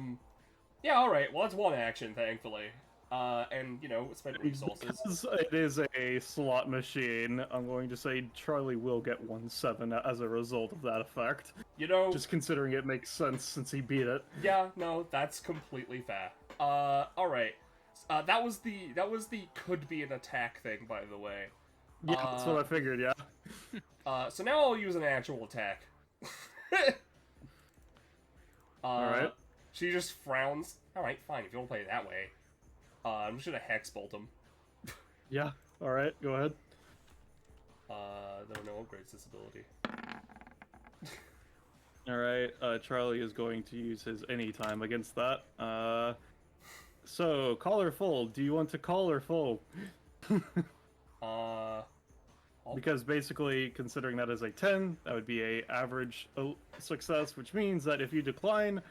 Yeah, alright, well that's one action, thankfully. And, you know, spend resources. Because it is a slot machine, I'm going to say Charlie will get 1/7 as a result of that effect. You know, Just considering it makes sense since he beat it. yeah, no, that's completely fair. Alright. That was the could be an attack thing, by the way. Yeah, that's what I figured, yeah. So now I'll use an actual attack. Alright. She just frowns. Alright, fine, if you want to play it that way. I'm just gonna Hex Bolt him. Yeah, alright, go ahead. There are no upgrades this ability. Alright, Charlie is going to use his anytime against that. So, call or fold? Do you want to call or fold? Because basically, considering that as a 10, that would be a average success, which means that if you decline,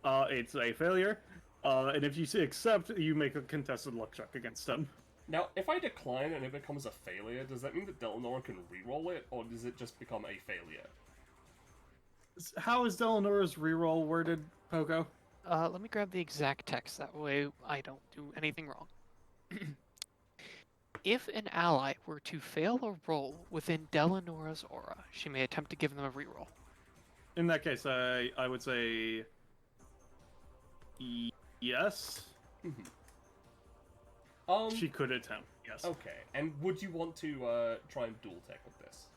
it's a failure. And if you say accept, you make a contested luck check against them. Now, if I decline and it becomes a failure, does that mean that Delanora can reroll it, or does it just become a failure? How is Delanora's reroll worded, Poco? Let me grab the exact text, that way I don't do anything wrong. If an ally were to fail a roll within Delanora's aura, she may attempt to give them a reroll. In that case, I would say yes. She could attempt. Yes. Okay, and would you want to try and dual tech with this?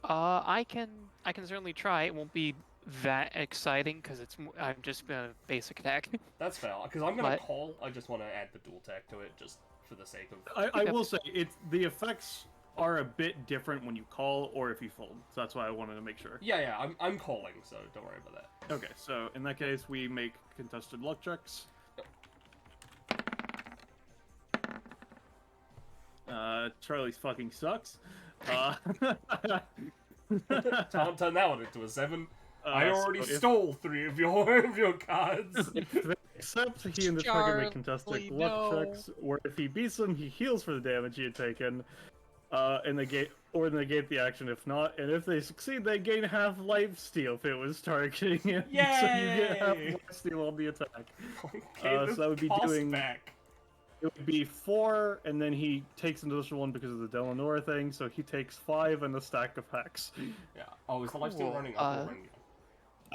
I can certainly try. It won't be that exciting because I'm just gonna basic attack. That's fair, because I'm gonna But- call. I just want to add the dual tech to it, just for the sake of. I will say the effects are a bit different when you call or if you fold. So that's why I wanted to make sure. Yeah, I'm calling, so don't worry about that. Okay, so in that case, we make contested luck checks. Charlie's fucking sucks. Can't turn that one into a 7. I already so if- stole 3 of your cards. Except he and the target make contested Charlie, luck no. checks, where if he beats them, he heals for the damage he had taken, and negate the action if not, and if they succeed, they gain half life steal if it was targeting him. So you get half Yay! life steal on the attack. Okay, so that would be cost doing- back. It would be 4, and then he takes an additional 1 because of the Delanora thing, so he takes 5 and a stack of hex. Yeah. Oh, is the life steal Cool, running up or running down?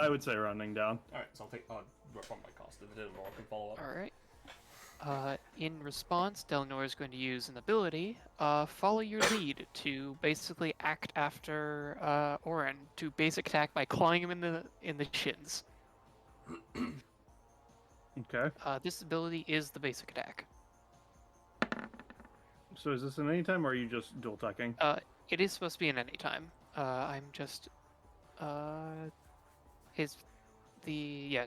I would say rounding down. Alright, so I'll take from my cost. If it didn't work, I can follow up. Alright. In response, Delanora is going to use an ability, follow your lead, to basically act after Orin, to basic attack by clawing him in the shins. Okay. This ability is the basic attack. So is this an anytime, or are you just dual attacking? It is supposed to be an anytime. I'm just it's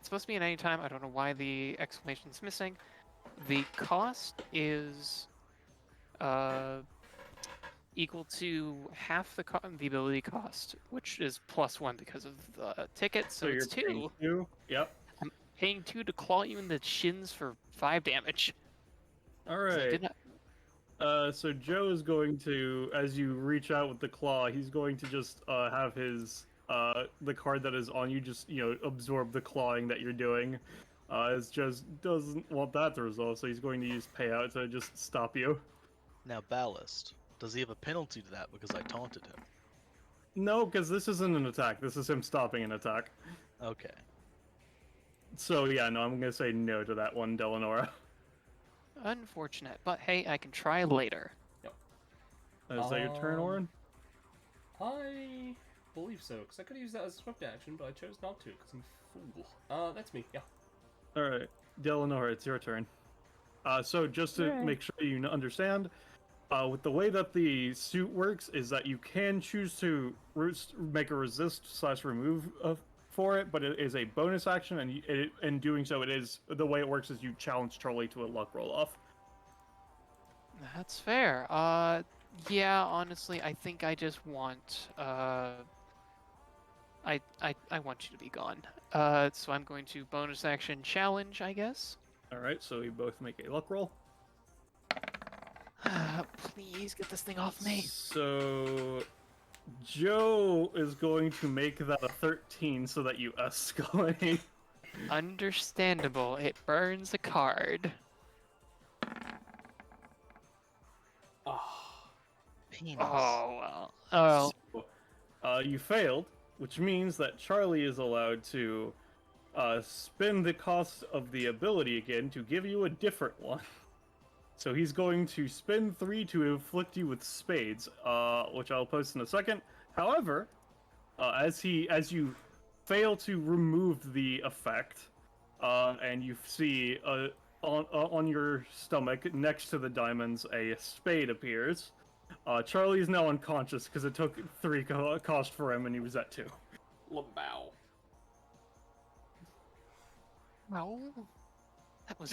supposed to be an anytime. I don't know why the exclamation's missing. The cost is equal to half the ability cost, which is +1 because of the ticket, so you're it's paying 2. 2. Yep. I'm paying 2 to claw you in the shins for 5 damage. All 'Cause I right. did not. So Joe is going to, as you reach out with the claw, he's going to just have his the card that is on you just absorb the clawing that you're doing. It's just doesn't want that to resolve, so he's going to use payout to just stop you. Now, Ballast, does he have a penalty to that because I taunted him? No, because this isn't an attack. This is him stopping an attack. Okay. So yeah, no, I'm gonna say no to that one, Delanora. Unfortunate, but hey, I can try later. Is that your turn, Orin? I believe so, because I could have used that as a swift action, but I chose not to, because I'm a fool. That's me, yeah. Alright, Delanora, it's your turn. So just to Yay. make sure you understand, with the way that the suit works is that you can choose to make a resist/remove for it, but it is a bonus action, and in doing so, the way it works is you challenge Charlie to a luck roll off. That's fair. Yeah, honestly, I think I just want, I want you to be gone. So I'm going to bonus action challenge, I guess. Alright, so you both make a luck roll. Please get this thing off me. So Joe is going to make that a 13 so that you escalate. Understandable. It burns a card. Penis. Oh, well. Oh, So, you failed, which means that Charlie is allowed to spend the cost of the ability again to give you a different one. So he's going to spend 3 to inflict you with spades, which I'll post in a second. However, as you fail to remove the effect, and you see on your stomach next to the diamonds a spade appears. Charlie is now unconscious because it took 3 cost for him and he was at 2. Lambao. no. That was.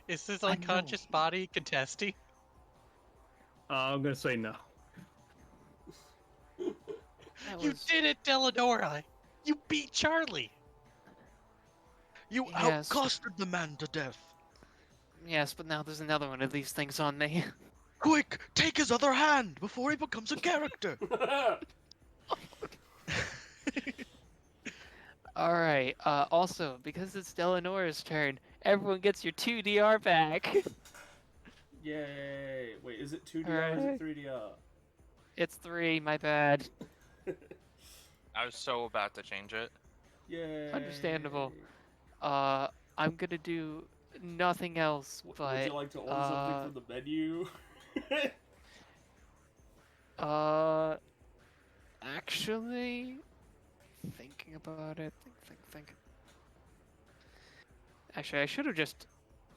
Is this I know. unconscious body contesting? I'm gonna say no. That You was. did it, Delanora! You beat Charlie! You Yes. outcosted the man to death. Yes, but now there's another one of these things on me. Quick, take his other hand before he becomes a character. Alright, also, because it's Delanora's turn, everyone gets your 2 DR back. Yay! Wait, is it 2DR or is Alright. it 3DR? It's 3, my bad. I was so about to change it. Yay! Understandable. I'm gonna do nothing else, Would but, you like to order something from the menu? actually, thinking about it, think. Actually, I should have just,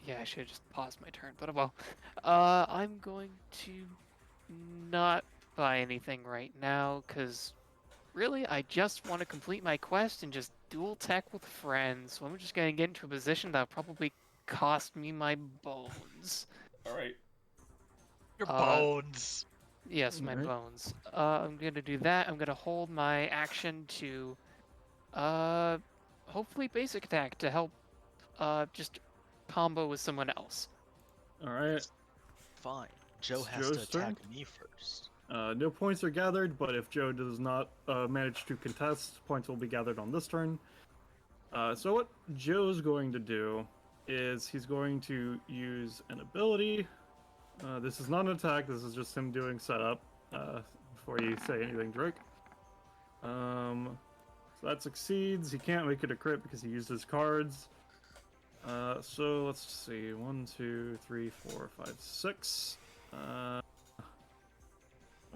yeah, I should have just paused my turn, but well. I'm going to not buy anything right now, because really, I just want to complete my quest and just dual tech with friends, so I'm just gonna get into a position that'll probably cost me my bones. Alright. Your Uh, bones! Yes, my Alright. bones. I'm gonna do that. I'm gonna hold my action to, hopefully basic attack to help, just combo with someone else. Alright. Fine. Joe It's has to Joe's turn? attack me first. No points are gathered, but if Joe does not manage to contest, points will be gathered on this turn. So what Joe's going to do is he's going to use an ability. This is not an attack, this is just him doing setup, before you say anything, Drake. So that succeeds. He can't make it a crit because he used his cards. So let's see. 1, 2, 3, 4, 5, 6.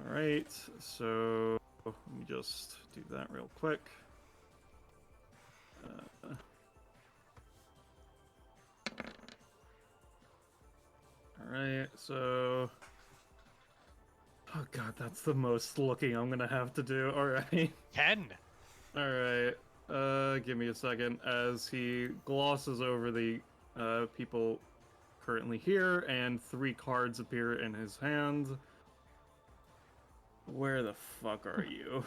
Alright, so let me just do that real quick. Alright, so... Oh god, that's the most looking I'm gonna have to do. Alright. 10! Alright, give me a second as he glosses over the people currently here, and 3 cards appear in his hand. Where the fuck are you?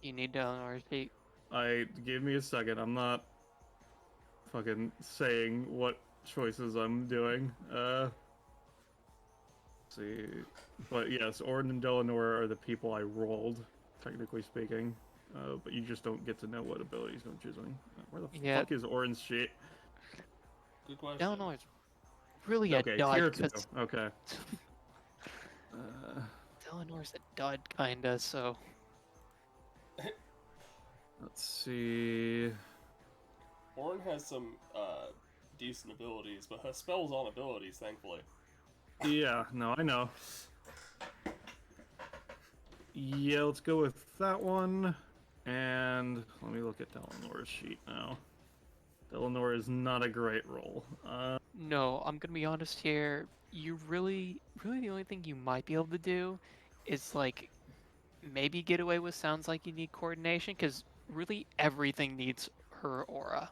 You need Delanora's sheet. Give me a second. I'm not fucking saying what choices I'm doing. Let's see. But yes, Orden and Delanora are the people I rolled, technically speaking. But you just don't get to know what abilities I'm choosing. Where the fuck is Oren's sheet? Good question. Delanora's really a Okay, dud. tier 2. 'Cause Okay. Delanora's a dud, kinda, so. Let's see. Orin has some decent abilities, but her spells aren't abilities, thankfully. Yeah, no, I know. Yeah, let's go with that one. And let me look at Delanora's sheet now. Delanora is not a great roll. No, I'm gonna be honest here. You really the only thing you might be able to do is, like, maybe get away with sounds like you need coordination, because really everything needs her aura.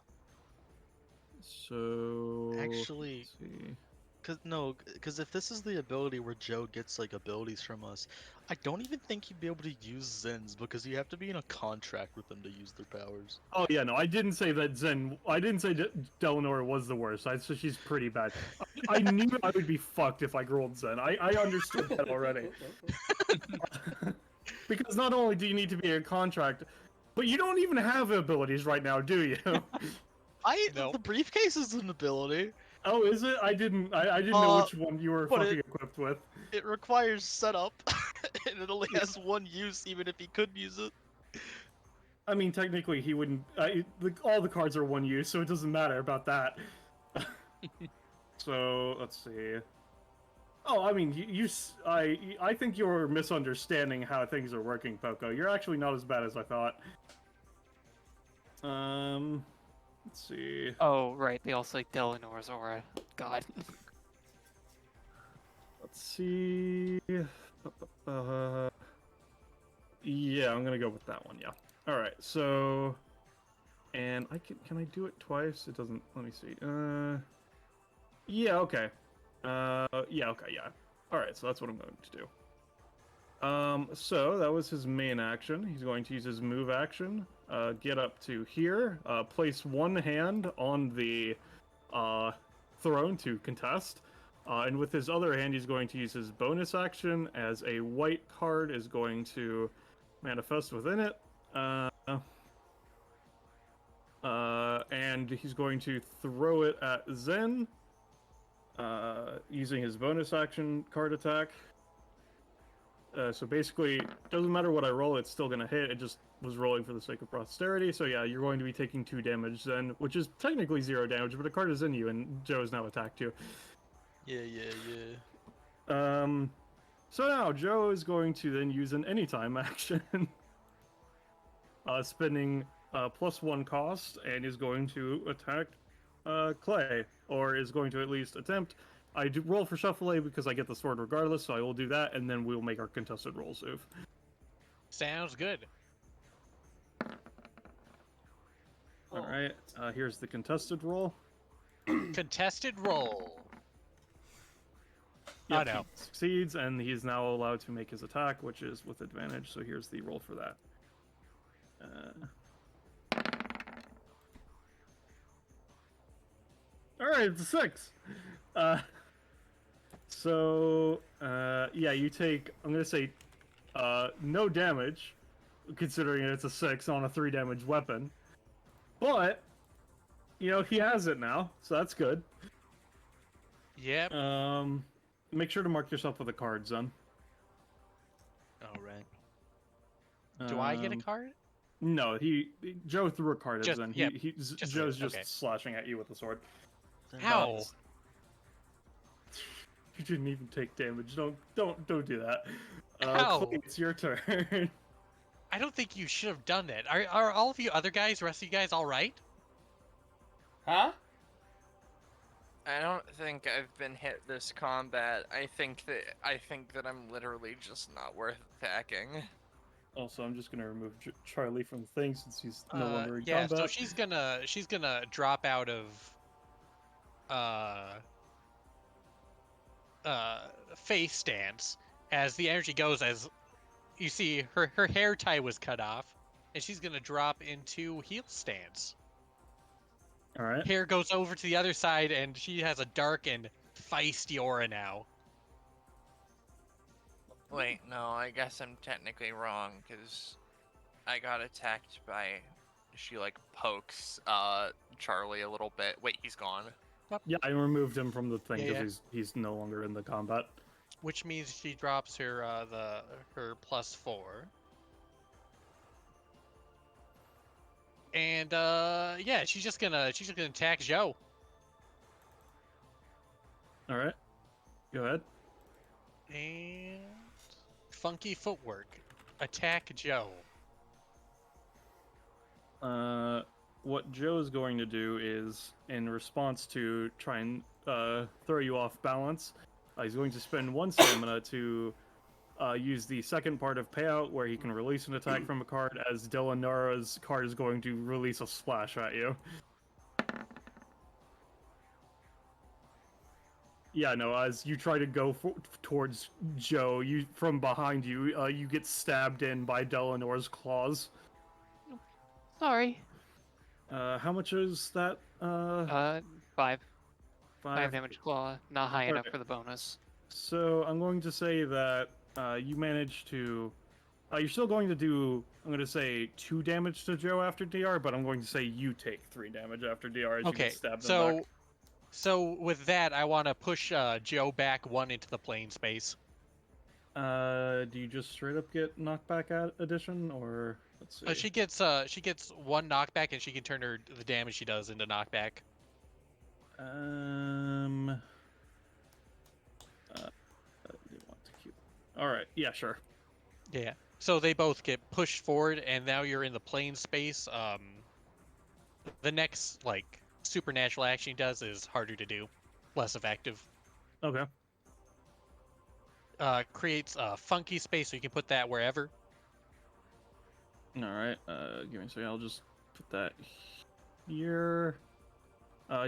So Actually, let's see. Because if this is the ability where Joe gets like abilities from us, I don't even think you'd be able to use Zens because you have to be in a contract with them to use their powers. Oh yeah, no, I didn't say that Zen. I didn't say Delanora was the worst. I said she's pretty bad. I knew I would be fucked if I rolled Zen. I understood that already. Because not only do you need to be in a contract, but you don't even have abilities right now, do you? The briefcase is an ability. Oh, is it? I didn't know which one you were but fucking equipped with. It requires setup, and it only has one use, even if he could use it. I mean, technically, he wouldn't. All the cards are one use, so it doesn't matter about that. So let's see. Oh, I mean, I think you're misunderstanding how things are working, Poco. You're actually not as bad as I thought. Let's see. Oh, right, they also like Delanora's aura. God. Let's see. Yeah, I'm gonna go with that one. Yeah. All right. So, and can I do it twice? It doesn't. Let me see. Yeah. Okay. Yeah. Okay. Yeah. All right. So that's what I'm going to do. So that was his main action. He's going to use his move action. Get up to here. Place one hand on the throne to contest. And with his other hand, he's going to use his bonus action as a white card is going to manifest within it. And he's going to throw it at Zen using his bonus action card attack. So basically, doesn't matter what I roll, it's still going to hit. It just was rolling for the sake of posterity. So yeah, you're going to be taking 2 damage then, which is technically 0 damage, but a card is in you, and Joe has now attacked you. Yeah. So now Joe is going to then use an anytime action, spending +1 cost, and is going to attack Clay, or is going to at least attempt. I do roll for Shuffle A because I get the sword regardless, so I will do that, and then we'll make our contested rolls, Uv. Sounds good. Alright, here's the contested roll. Contested roll. Yep, Oh no. he succeeds, and he's now allowed to make his attack, which is with advantage, so here's the roll for that. Alright, it's a 6! Yeah, you take, I'm gonna say, no damage, considering it's a 6 on a 3 damage weapon. But, you know, he has it now, so that's good. Yep. Make sure to mark yourself with a card, Zen. Alright. Do I get a card? No, Joe threw a card at Zen. Yep, Joe's just okay. slashing at you with the sword. How? You didn't even take damage. Don't do that. Ow. Clay, it's your turn. I don't think you should have done that. Are all of you other guys, rest of you guys, all right? Huh? I don't think I've been hit this combat. I think that I'm literally just not worth attacking. Also, I'm just gonna remove Charlie from the thing since he's no longer in Yeah, combat. so she's gonna drop out of face stance as the energy goes, as you see her hair tie was cut off, and she's gonna drop into heel stance. All right. Hair goes over to the other side, and she has a dark and feisty aura now. Wait, no, I guess I'm technically wrong because I got attacked by. She like pokes Charlie a little bit. Wait, he's gone. Yeah, I removed him from the thing Yeah, because he's no longer in the combat. Which means she drops her her +4. And yeah, she's just gonna attack Joe. All right. Go ahead. And funky footwork. Attack Joe. What Joe is going to do is, in response to try and throw you off balance, he's going to spend 1 stamina to use the second part of payout, where he can release an attack from a card, as Delanora's card is going to release a splash at you. Yeah, no, as you try to go towards Joe, from behind you, you get stabbed in by Delanora's claws. Sorry. How much is that? 5. 5 5 damage claw. Not high enough Okay. for the bonus. So I'm going to say that you managed to. You're still going to do. I'm going to say 2 damage to Joe after DR, but I'm going to say you take 3 damage after DR as you Okay, get stabbed in the back. so with that, I want to push Joe back 1 into the plane space. Do you just straight up get knockback addition, or let's see? She gets 1 knockback, and she can turn the damage she does into knockback. They want to keep. All right. Yeah. Sure. Yeah. So they both get pushed forward, and now you're in the plane space. The next like supernatural action he does is harder to do, less effective. Okay. Creates a funky space, so you can put that wherever. All right. Give me a second. I'll just put that here.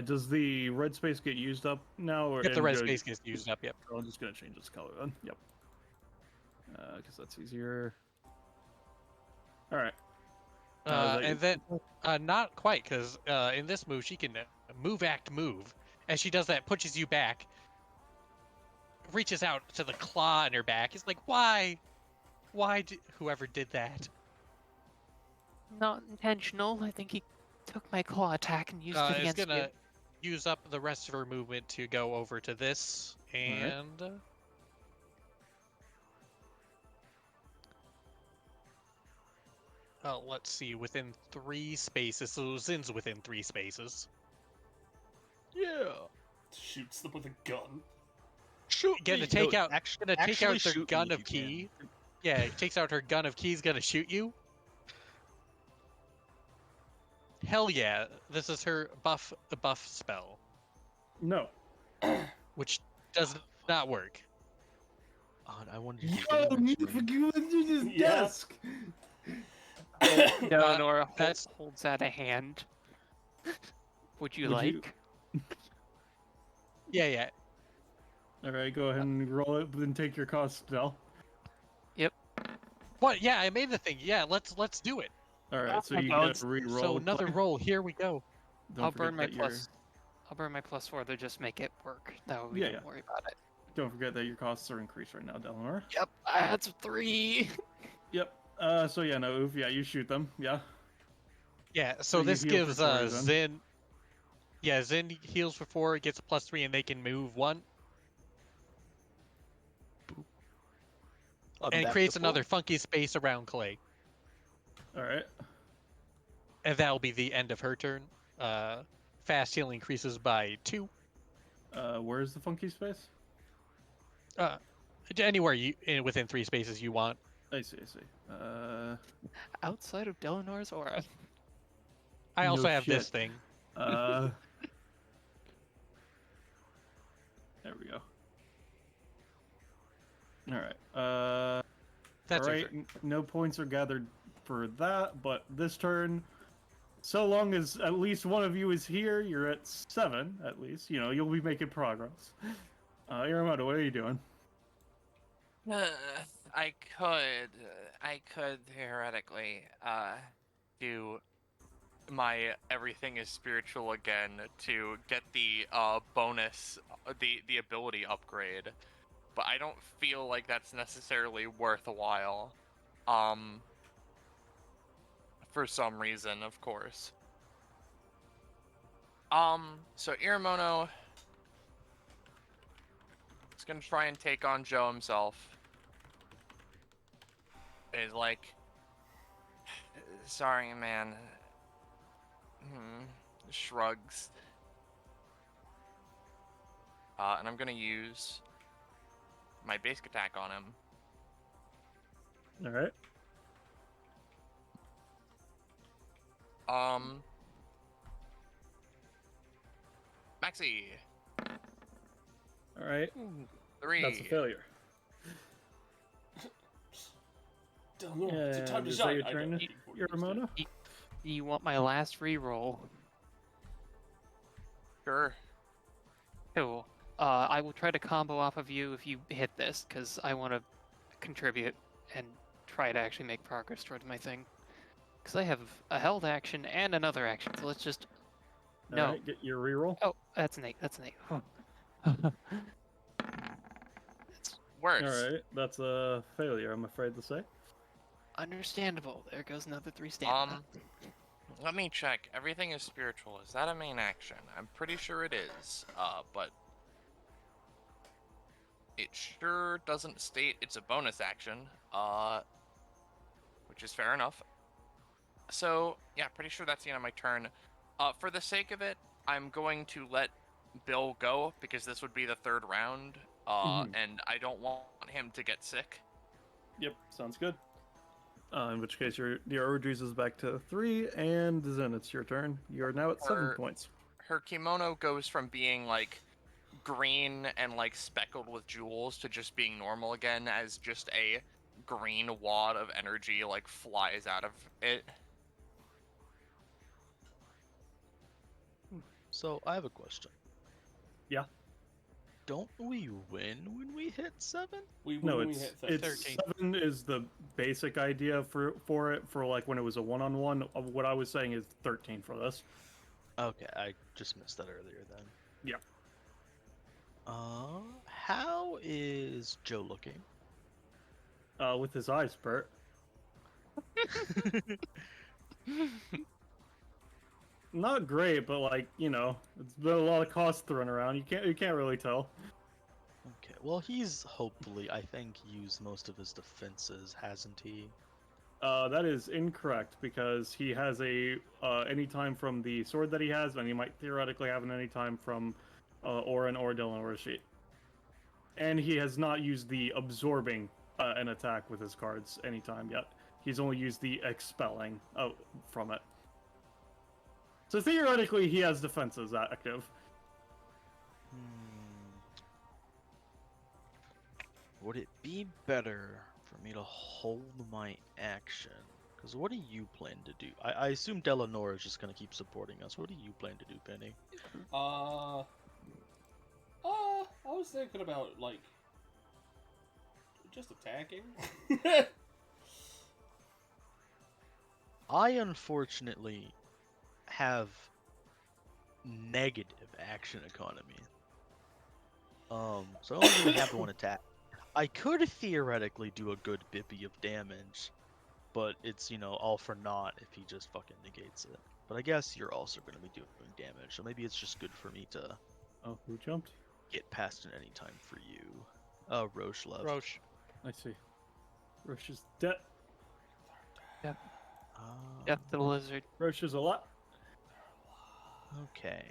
Does the red space get used up now? Or If the red and, space gets used up, yep. I'm just gonna change its color then. Yep. Because that's easier. All right. And then, not quite, because in this move she can move, as she does that, pushes you back, reaches out to the claw in her back. It's like, why did whoever did that? Not intentional. I think he took my claw attack and used it Is against gonna you. use up the rest of her movement to go over to this, and let's see, within 3 spaces. So Zin's within 3 spaces. Yeah. Shoots them with a gun. Shoot Gonna me. take No, out actually their shoot me gun if of you can. key. Yeah, he takes out her gun of keys, gonna shoot you. Hell yeah, this is her buff spell, No. which does not work. God, I wanted to Yo, damage you me. forgot his Yeah. desk. Eleanor that's- holds out a hand. Would you Would like? you- Yeah. All right. Go ahead and roll it, then take your cost, Del. What? Yeah, I made the thing. Yeah, let's do it. All right. So you Well, get to re-roll. So another roll. Here we go. Don't I'll forget burn my that you're- plus. I'll burn my +4 to just make it work. That way we Yeah, don't yeah. worry about it. Don't forget that your costs are increased right now, Delmar. Yep, that's 3. Yep. So yeah, no, oof, yeah, you shoot them. Yeah. Yeah. So So you this heal for gives 4 then. Zin. Yeah, Zin heals for 4, gets a +3, and they can move 1, and it creates another funky space around Clay. All right. And that'll be the end of her turn. Fast healing increases by 2. Where's the funky space? Anywhere within 3 spaces you want. I see. I see. Outside of Delanor's aura. I also No have this shit. thing. There we go. All right. That's all her right. turn. No points are gathered for that, but this turn, so long as at least one of you is here, you're at 7 at least. You know, you'll be making progress. Iremono, what are you doing? I could theoretically do my everything is spiritual again to get the bonus, the ability upgrade, but I don't feel like that's necessarily worthwhile. Um, for some reason, of course. So Iremono is gonna try and take on Joe himself. Is like, sorry, man. Shrugs. And I'm gonna use my basic attack on him. All right. Maxi, All right. 3. That's a failure. It's time to Is shine. that your turn, Iremono? You want my last reroll? Sure. Cool. I will try to combo off of you if you hit this, because I want to contribute and try to actually make progress towards my thing. Because I have a held action and another action, so let's just... No. All right, get your reroll. Oh, that's an 8. That's an 8. It's Worse. All right, that's a failure, I'm afraid to say. understandable. There goes another 3 stamina. Let me check. Everything is spiritual. Is that a main action? I'm pretty sure it is. But it sure doesn't state it's a bonus action. Which is fair enough. So yeah, pretty sure that's the end of my turn. For the sake of it, I'm going to let Bill go because this would be the 3rd round. And I don't want him to get sick. Yep, sounds good. In which case, your reduces back to 3, and Zen, it's your turn. You're now at 7 points. Her kimono goes from being like green and like speckled with jewels to just being normal again, as just a green wad of energy like flies out of it. So I have a question. Yeah. Don't we win when we hit 7? We No, when we it's hit 13. 13. 7 is the basic idea for it, for like when it was a one-on-one. What I was saying is 13 for this. Okay, I just missed that earlier then. Yeah. How is Joe looking? With his eyes, Bert. Not great, but like, you know, it's been a lot of costs thrown around. You can't really tell. Okay, well he's hopefully, I think, used most of his defenses, hasn't he? That is incorrect because he has a anytime from the sword that he has, and he might theoretically have an anytime from Orin or Dylan sheet. And he has not used the absorbing an attack with his cards anytime yet. He's only used the expelling from it. So theoretically, he has defenses active. Would it be better for me to hold my action? Because what do you plan to do? I assume Delanora is just going to keep supporting us. What do you plan to do, Penny? I was thinking about, like, just attacking. I unfortunately have negative action economy. So I only really have one attack. I could theoretically do a good bippy of damage, but it's, you know, all for naught if he just fucking negates it. But I guess you're also going to be doing damage, so maybe it's just good for me to... Oh, who jumped? Get past an anytime for you. Rosche left. Rosche. I see. Rosche is dead. Yep. Yep, the lizard. Rosche is a lot. Okay.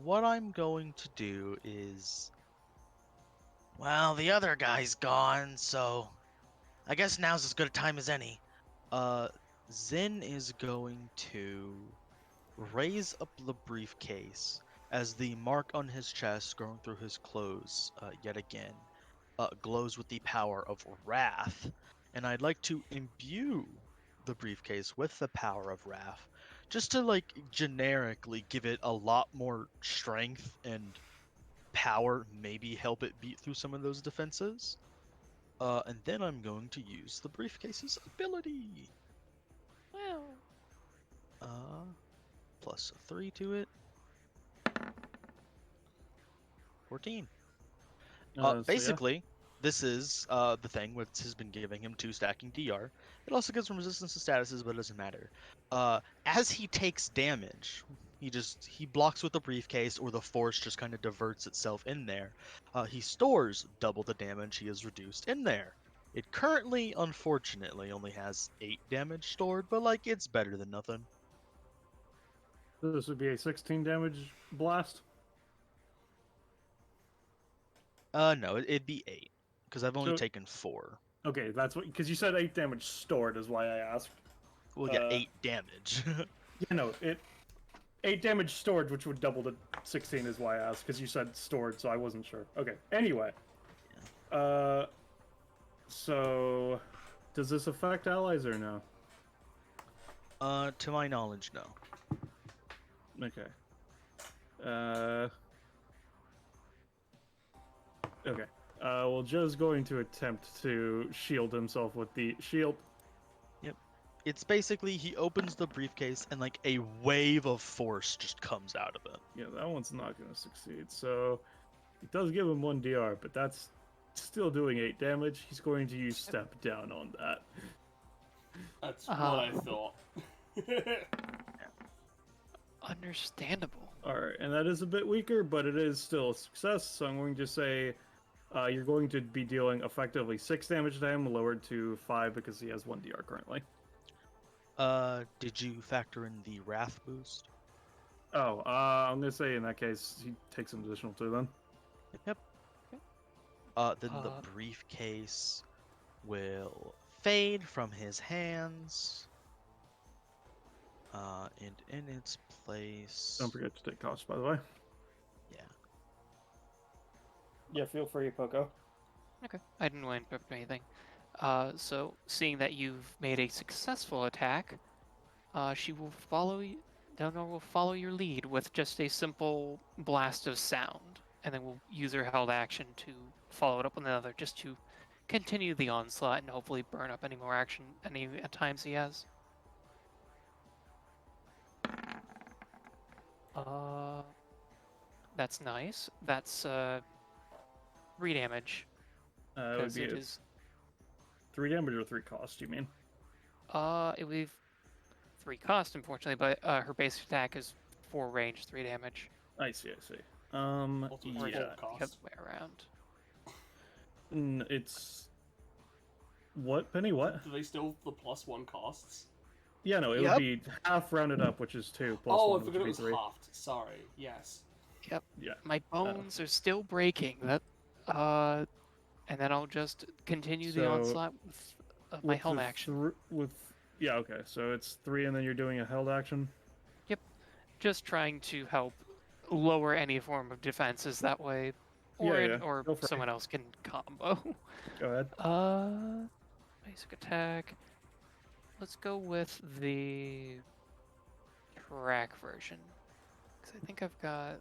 What I'm going to do is... Well, the other guy's gone, so... I guess now's as good a time as any. Zen is going to raise up the briefcase as the mark on his chest, going through his clothes yet again, glows with the power of wrath. And I'd like to imbue the briefcase with the power of wrath, just to, like, generically give it a lot more strength and power, maybe help it beat through some of those defenses. And then I'm going to use the briefcase's ability. Wow. Plus 3 to it. 14. Basically, this is the thing which has been giving him 2 stacking DR. It also gives him resistance to statuses, but it doesn't matter. As he takes damage, he blocks with the briefcase, or the force just kind of diverts itself in there. He stores double the damage he has reduced in there. It currently, unfortunately, only has 8 damage stored, but like it's better than nothing. This would be a 16 damage blast. No, it'd be 8 because I've only So- taken 4. Okay, that's what, because you said 8 damage stored is why I asked. Well, yeah, 8 damage. Yeah, no, 8 damage stored, which would double to 16 is why I asked, because you said stored, so I wasn't sure. Okay, anyway. So, does this affect allies or no? To my knowledge, no. Okay. Okay. Well, Joe's going to attempt to shield himself with the shield. Yep. It's basically he opens the briefcase and like a wave of force just comes out of it. Yeah, that one's not going to succeed. So, it does give him 1 DR, but that's still doing 8 damage. He's going to use step down on that. That's what I thought. Understandable. Alright, and that is a bit weaker, but it is still a success, so I'm going to say you're going to be dealing effectively 6 damage to him, lowered to 5 because he has 1 DR currently. Did you factor in the wrath boost? Oh, I'm going to say in that case, he takes an additional 2 then. Yep. Then the briefcase will fade from his hands. And in its place... Don't forget to take cost, by the way. Yeah. Yeah, feel free, Poco. Okay, I didn't want to interrupt anything. So, seeing that you've made a successful attack, she will follow you. Delnor will follow your lead with just a simple blast of sound, and then we'll use her held action to follow it up with another, just to continue the onslaught and hopefully burn up any more action any times he has. That's nice. That's 3 damage. It would be It is 3 damage or 3 cost, you mean? it would be 3 cost, unfortunately, but her basic attack is 4 range, 3 damage. I see. Ultimate Yeah. full The cost. other way around. It's... What, Penny, what? Do they still the +1 costs? Yeah, no, it would be half rounded up, which is 2, plus Oh, 1, I which forgot would it be was 3. halved. Sorry. Yes. Yep. Yeah. My bones are still breaking. And then I'll just continue the So, onslaught with my With held the action. Yeah, okay, so it's 3 and then you're doing a held action? Just trying to help lower any form of defenses that way, or Yeah, or go for it. someone else can combo. Go ahead. Basic attack. Let's go with the track version, because I think I've got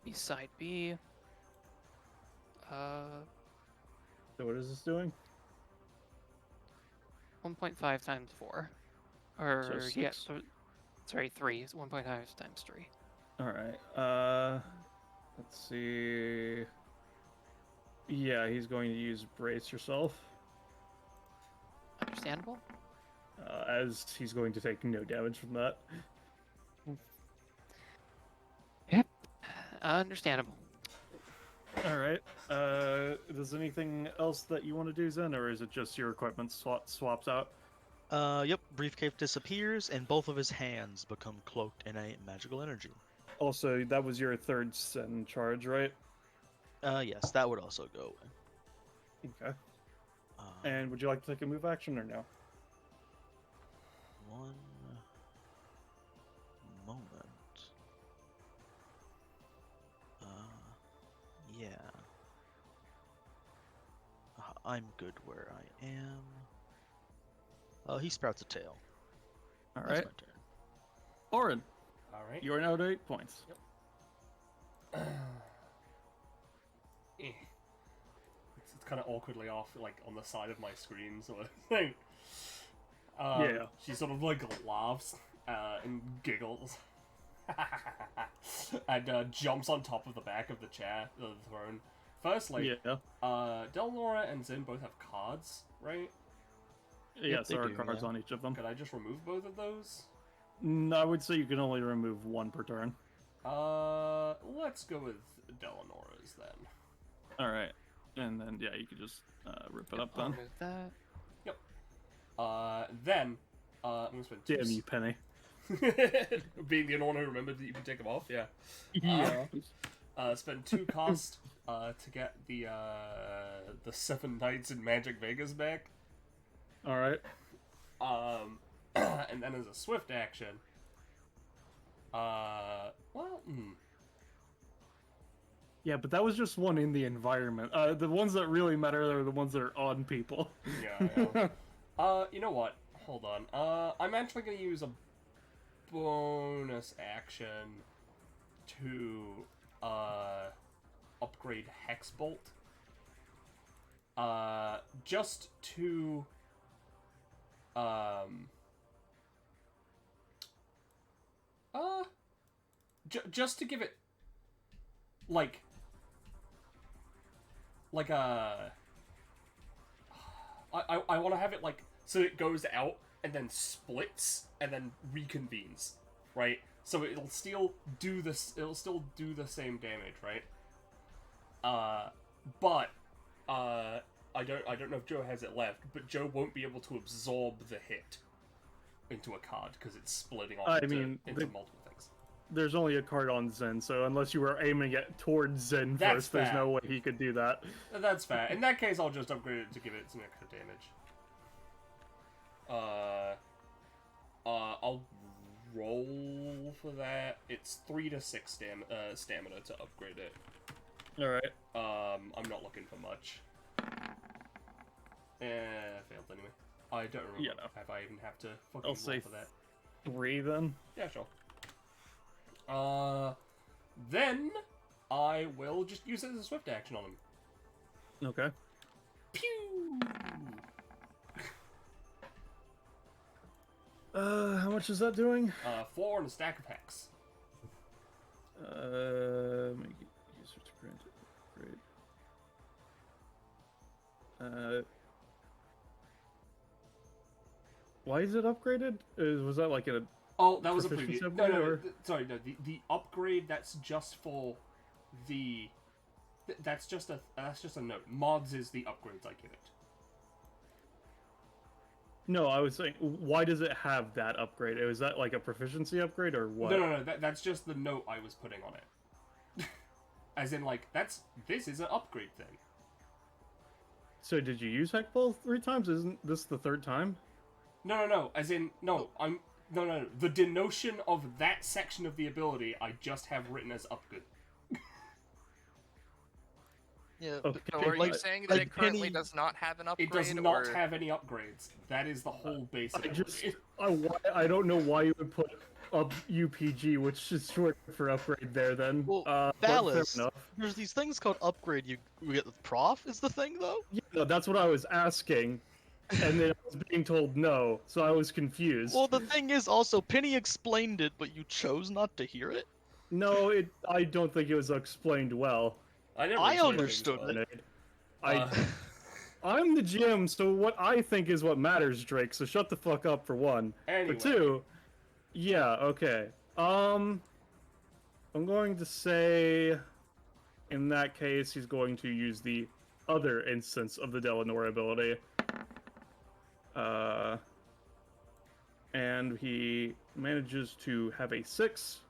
B side B. So what is this doing? 1.5 times 4. Or, So yeah, 6. so, sorry, 3. It's 1.5 times 3. Alright, let's see... Yeah, he's going to use Brace Yourself, Understandable? as he's going to take no damage from that. Yep. Understandable. Alright, does anything else that you want to do, Zen, or is it just your equipment swaps out? Yep, briefcase disappears, and both of his hands become cloaked in a magical energy. Also, that was your 3rd Zen charge, right? Yes, that would also go away. Okay. And would you like to take a move action or no? One moment. Yeah. I'm good where I am. He sprouts a tail. That's Alright. my turn. Orin, All right. you are now at 8 points. Yep. It's kind of awkwardly off, like on the side of my screen, sort of thing. Yeah. She sort of like laughs and giggles, and jumps on top of the back of the chair, the throne. Firstly, Yeah. Delnora and Zin both have cards, right? Yes, they there are do, cards yeah. on each of them. Could I just remove both of those? I would say you can only remove one per turn. Let's go with Delanora's then. All right, and then yeah, you could just rip it up I'll then. move that. Then, I'm gonna spend Damn you, Penny. Being the only one who remembered that you can take them off, yeah. Yeah. Spend 2 cost to get the 7 nights in Magic Vegas back. All right. And then as a swift action, Yeah, but that was just one in the environment. The ones that really matter are the ones that are on people. yeah, I know. You know what? Hold on. I'm actually gonna use a bonus action to upgrade Hex Bolt. Just to just to give it like a I want to have it like so it goes out and then splits and then reconvenes, right? So it'll still do this. It'll still do the same damage, right? But I don't know if Joe has it left, but Joe won't be able to absorb the hit into a card because it's splitting off into multiple things. There's only a card on Zen, so unless you were aiming it towards Zen That's first, there's fair. no way he could do that. That's fair. In that case, I'll just upgrade it to give it some extra damage. I'll roll for that. It's 3 to 6 stamina to upgrade it. All right. I'm not looking for much. Failed anyway. I don't remember Yeah, no. if I even have to fucking I'll roll say for that. 3 then. Yeah, sure. Then I will just use it as a swift action on him. Okay. Pew! How much is that doing? 4 and a stack of hex. Make it user to grant it. Great. Why is it upgraded? Was that like a? Oh, that was a Proficiency preview. upgrade, No, or- sorry, no. The upgrade that's just for the. That's just a note. Mods is the upgrades I give it. No, I was saying, why does it have that upgrade? Was that like a proficiency upgrade or what? No. That's just the note I was putting on it. As in, like, this is an upgrade thing. So did you use Heckball 3 times? Isn't this the 3rd time? No. As in, no. No. The denotion of that section of the ability I just have written as upgrade. Yeah, Okay. So are you like- saying that like it currently Penny- does not have an upgrade? It does not or... have any upgrades. That is the whole base of it. I don't know why you would put up UPG, which is short for upgrade there then. Well, but fair Ballast, enough. there's these things called upgrade you get with prof, is the thing, though? Yeah, no, that's what I was asking. And then I was being told no, so I was confused. Well, the thing is also, Penny explained it, but you chose not to hear it? No, I don't think it was explained well. I never I explained understood things it. well. I'm the GM, so what I think is what matters, Drake. So shut the fuck up for one. Anyway. For two, yeah, okay. I'm going to say, in that case, he's going to use the other instance of the Delanora ability. And he manages to have a 6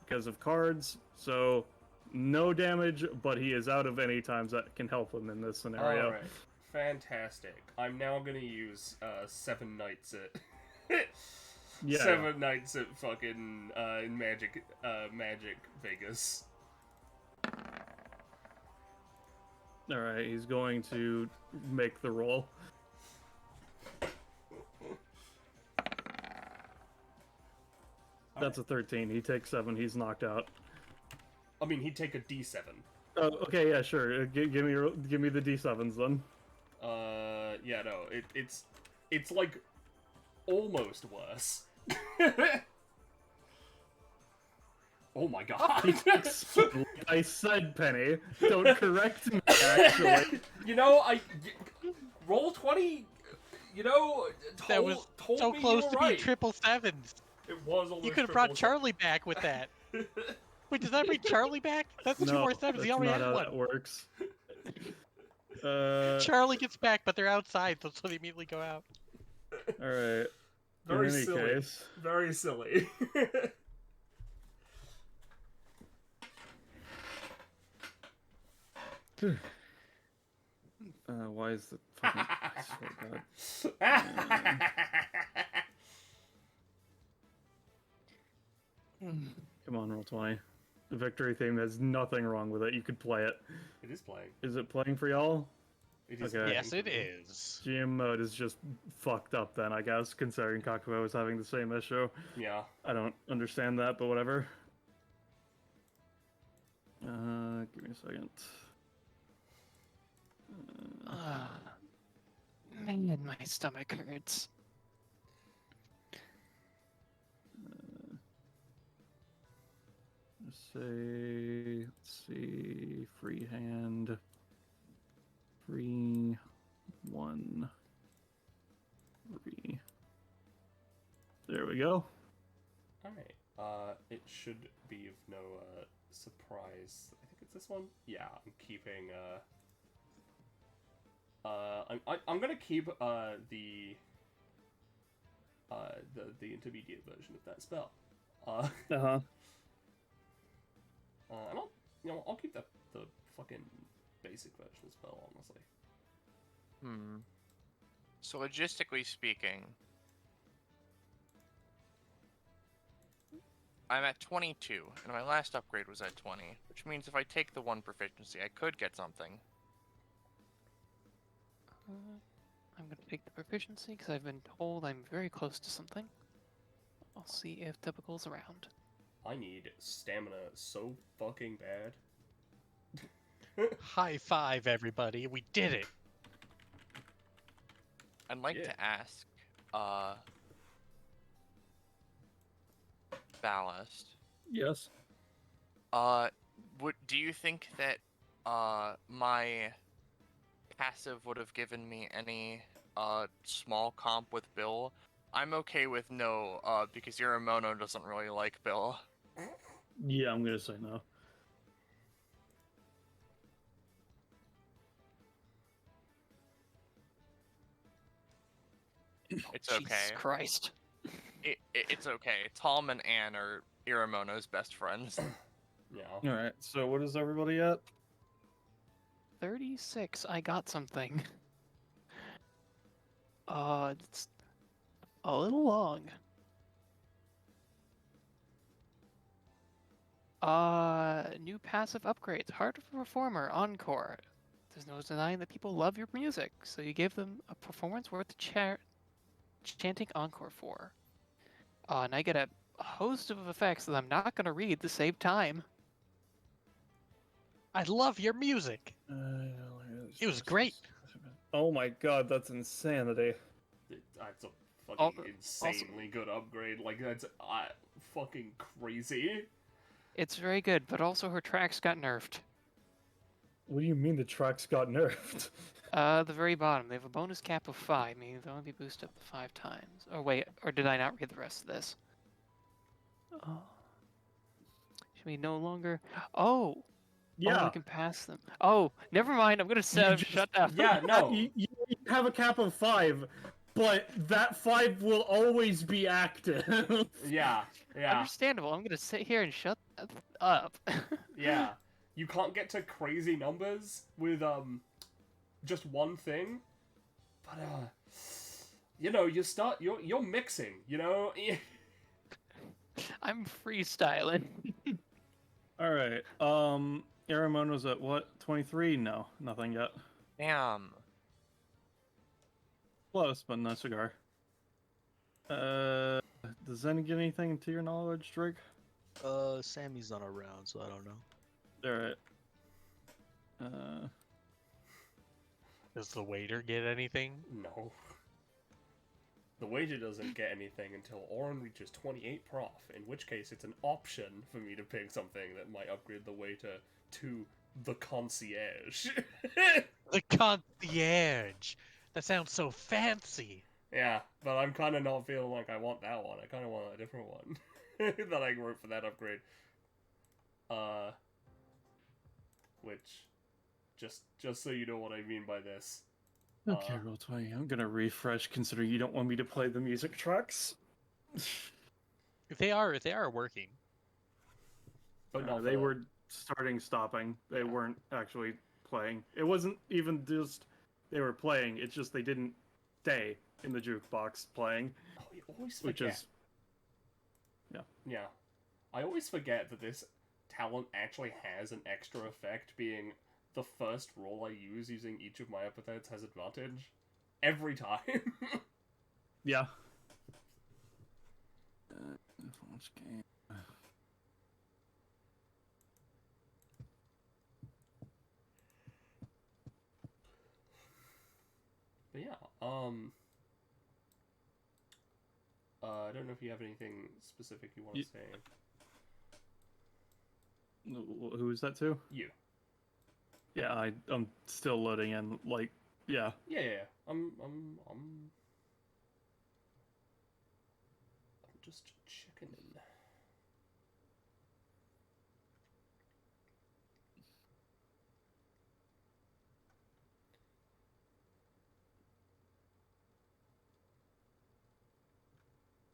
because of cards, so no damage, but he is out of any times that can help him in this scenario. Alright. Fantastic. I'm now gonna use 7 nights at Yeah. 7 nights at fucking in Magic Vegas. Alright, he's going to make the roll. That's a 13. He takes 7. He's knocked out. I mean, he'd take a D7. Oh, okay, yeah, sure. Give me the D7s then. Yeah, no, it's like almost worse. Oh my god. I said, Penny. Don't correct me, actually. You know, roll 20. You know, That was told so me close you were to right. being triple sevens. It was almost. You could have brought Charlie back with that. Wait, does that bring Charlie back? That's two No, more sevens. He that's already not had how one. that works. Charlie gets back, but they're outside, so they immediately go out. All right. Very In any silly. case, Very silly. why is the fucking? I swear to God. Come on, roll 20. The victory theme has nothing wrong with it. You could play it. It is playing. Is it playing for y'all? It is Okay. playing Yes, for it me. is. GM mode is just fucked up then, I guess, considering Kakuo was having the same issue. Yeah. I don't understand that, but whatever. Give me a second. Man, my stomach hurts. Let's see, freehand, free, 1, 3. There we go. Alright, it should be of no, surprise. I think it's this one? Yeah, I'm keeping, I'm gonna keep, the intermediate version of that spell. Uh-huh. And I'll keep the fucking basic version as well, honestly. So logistically speaking, I'm at 22, and my last upgrade was at 20, which means if I take the 1 proficiency, I could get something. I'm gonna take the proficiency because I've been told I'm very close to something. I'll see if typical's around. I need stamina so fucking bad. High five, everybody. We did it. I'd like Yeah. to ask, Ballast, Yes. do you think that, my passive would have given me any, small comp with Bill? I'm okay with no, because Iremono doesn't really like Bill. Yeah, I'm gonna say no. It's Jesus okay. Christ. It's okay. Tom and Anne are Iremono's best friends. Yeah. Alright, so what is everybody at? 36. I got something. It's a little long. New passive upgrades. Heart of a Performer, Encore. There's no denying that people love your music, so you give them a performance worth chanting Encore for. And I get a host of effects that I'm not going to read to save time. I love your music. It was great. Oh my god, that's insanity. That's a fucking insanely good upgrade. Like, that's fucking crazy. It's very good, but also her tracks got nerfed. What do you mean the tracks got nerfed? The very bottom, they have a bonus cap of 5, meaning they'll only be boosted up to 5 times. Or wait, or did I not read the rest of this? Oh. Should we no longer... Oh! Yeah. Oh, we can pass them. Oh, never mind, I'm gonna shut down. Yeah, no. You have a cap of 5, but that 5 will always be active. Yeah. Understandable, I'm gonna sit here and shut up. Yeah. You can't get to crazy numbers with, just one thing. But, you know, you're mixing, you know? I'm freestyling. Alright, Iremono's at what? 23? No, nothing yet. Damn. Close, but no cigar. Does Zen get anything to your knowledge, Drake? Sammy's not around, so I don't know. Alright. Does the waiter get anything? No. The wager doesn't get anything until Orin reaches 28 prof, in which case it's an option for me to pick something that might upgrade the waiter to the concierge. The concierge. That sounds so fancy. Yeah, but I'm kind of not feeling like I want that one. I kind of want a different one that I wrote for that upgrade. Which, just so you know what I mean by this. Okay, Roll20. I'm gonna refresh, considering you don't want me to play the music tracks. If they are working. But not they were starting, stopping. They weren't actually playing. It wasn't even just they were playing. It's just they didn't stay in the jukebox playing. Oh, you always forget. Which is, yeah. Yeah, I always forget that this talent actually has an extra effect, being the first roll I use using each of my epithets has advantage. Every time. Yeah. Launch game. But yeah, I don't know if you have anything specific you want to say. Who is that to? You. Yeah, I'm still loading in. Like, yeah. Yeah. I'm just checking in.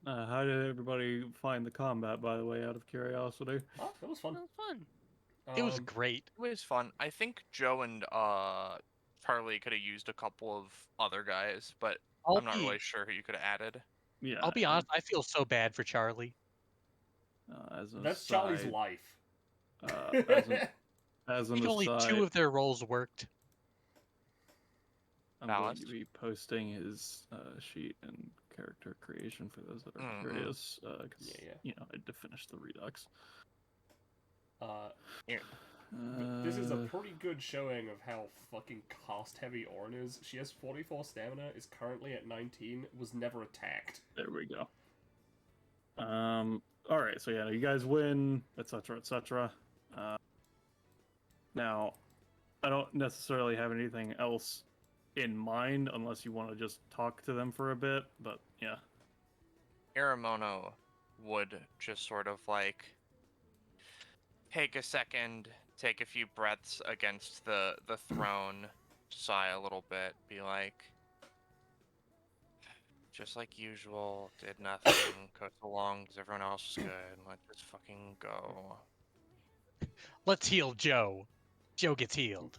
How did everybody find the combat, by the way, out of curiosity? Oh, that was fun. That was fun. It was great. It was fun. I think Joe and Charlie could have used a couple of other guys, but I'm not really sure who you could have added. Yeah. I'll be honest, I feel so bad for Charlie. That's Charlie's life. As an Only aside, 2 of their roles worked. I'm going to be posting his sheet and character creation for those that are curious, because you know I had to finish the Redux. This is a pretty good showing of how fucking cast heavy Orin is. She has 44 stamina, is currently at 19, was never attacked. There we go. Alright, so yeah, you guys win, etc., etc. Now, I don't necessarily have anything else in mind, unless you want to just talk to them for a bit, but yeah. Iremono would just sort of like take a second, take a few breaths against the throne, sigh a little bit, be like, just like usual, did nothing, coast along because everyone else is good, let's just fucking go. Let's heal Joe. Joe gets healed.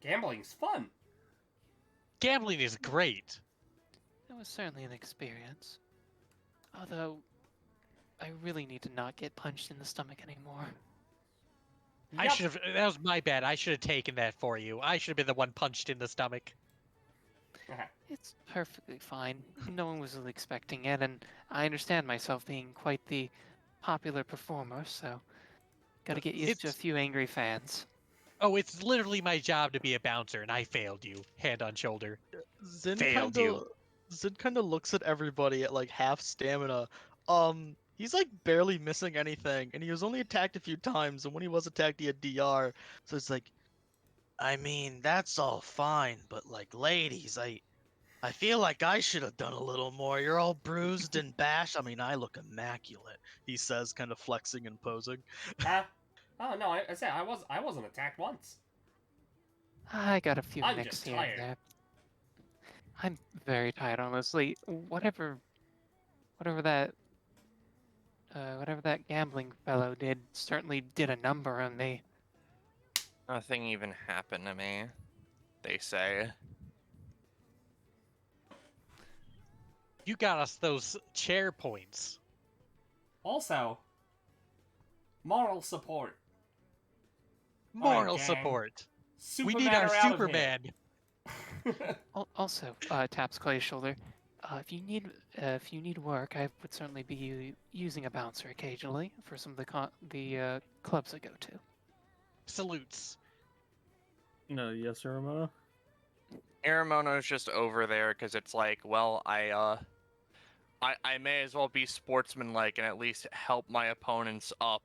Gambling's fun! Gambling is great. That was certainly an experience. Although, I really need to not get punched in the stomach anymore. I should have. That was my bad. I should have taken that for you. I should have been the one punched in the stomach. It's perfectly fine. No one was really expecting it, and I understand myself being quite the popular performer, so gotta get used to a few angry fans. Oh, it's literally my job to be a bouncer, and I failed you. Hand on shoulder. Zin Failed you. Zin kind of looks at everybody at like half stamina. He's like barely missing anything, and he was only attacked a few times, and when he was attacked, he had DR. So it's like, I mean, that's all fine, but like, ladies, I feel like I should have done a little more. You're all bruised and bashed. I mean, I look immaculate, he says, kind of flexing and posing. Oh no, I said I wasn't attacked once. I got a few I'm nicks just here tired. and there. I'm very tired, honestly. Whatever that gambling fellow did certainly did a number on me. Nothing even happened to me, they say. You got us those chair points. Also, moral support. Moral gang. support. Superman We need our are out of Superman. here. Also, taps Clay's shoulder. If you need work, I would certainly be using a bouncer occasionally for some of the clubs I go to. Salutes. No, yes, Iremono? Iremono's just over there because it's like, well, I may as well be sportsmanlike and at least help my opponents up,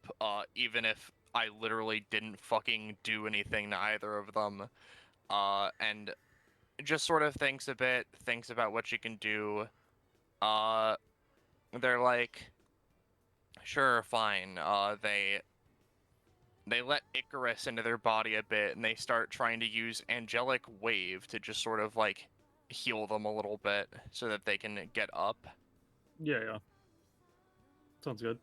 even if I literally didn't fucking do anything to either of them. And just sort of thinks about what she can do. They're like, sure, fine. They let Icarus into their body a bit, and they start trying to use Angelic Wave to just sort of like heal them a little bit so that they can get up. Yeah. Sounds good.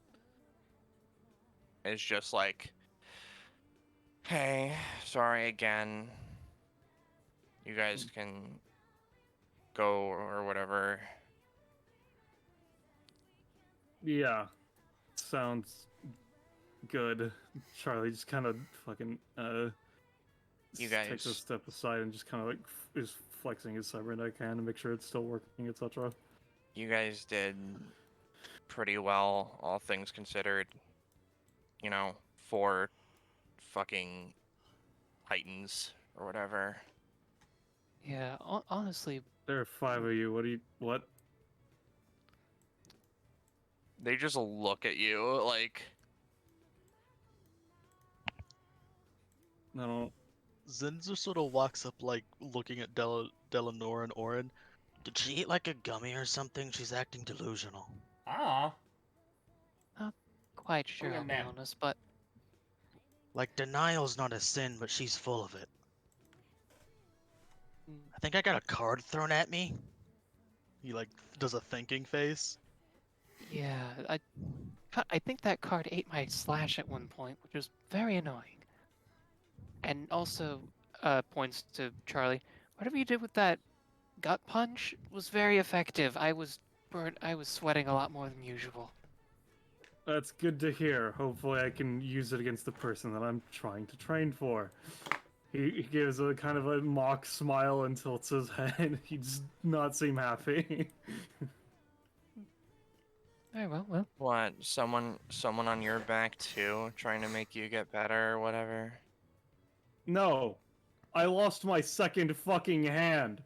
It's just like, hey, sorry again. You guys can go or whatever. Yeah. Sounds good. Charlie just kind of fucking You takes a guys- step aside and just kind of like is flexing his cybernetic hand to make sure it's still working, etc. You guys did pretty well, all things considered. You know, for fucking Titans or whatever. Yeah, honestly, There are 5 of you. What? They just look at you like, I don't. Zinzer sort of walks up, like, looking at Delanora and Orin. Did she eat like a gummy or something? She's acting delusional. Ah. not quite sure, Bring I'll him be down. honest, but Like, denial's not a sin, but she's full of it. mm, I think I got a card thrown at me. He, like, does a thinking face. yeah, I think that card ate my slash at one point, which was very annoying. And also, points to Charlie. Whatever you did with that gut punch was very effective. I was sweating a lot more than usual. That's good to hear. Hopefully, I can use it against the person that I'm trying to train for. He gives a kind of a mock smile and tilts his head. He does not seem happy. Very well. what? Someone on your back too, trying to make you get better or whatever. No, I lost my second fucking hand.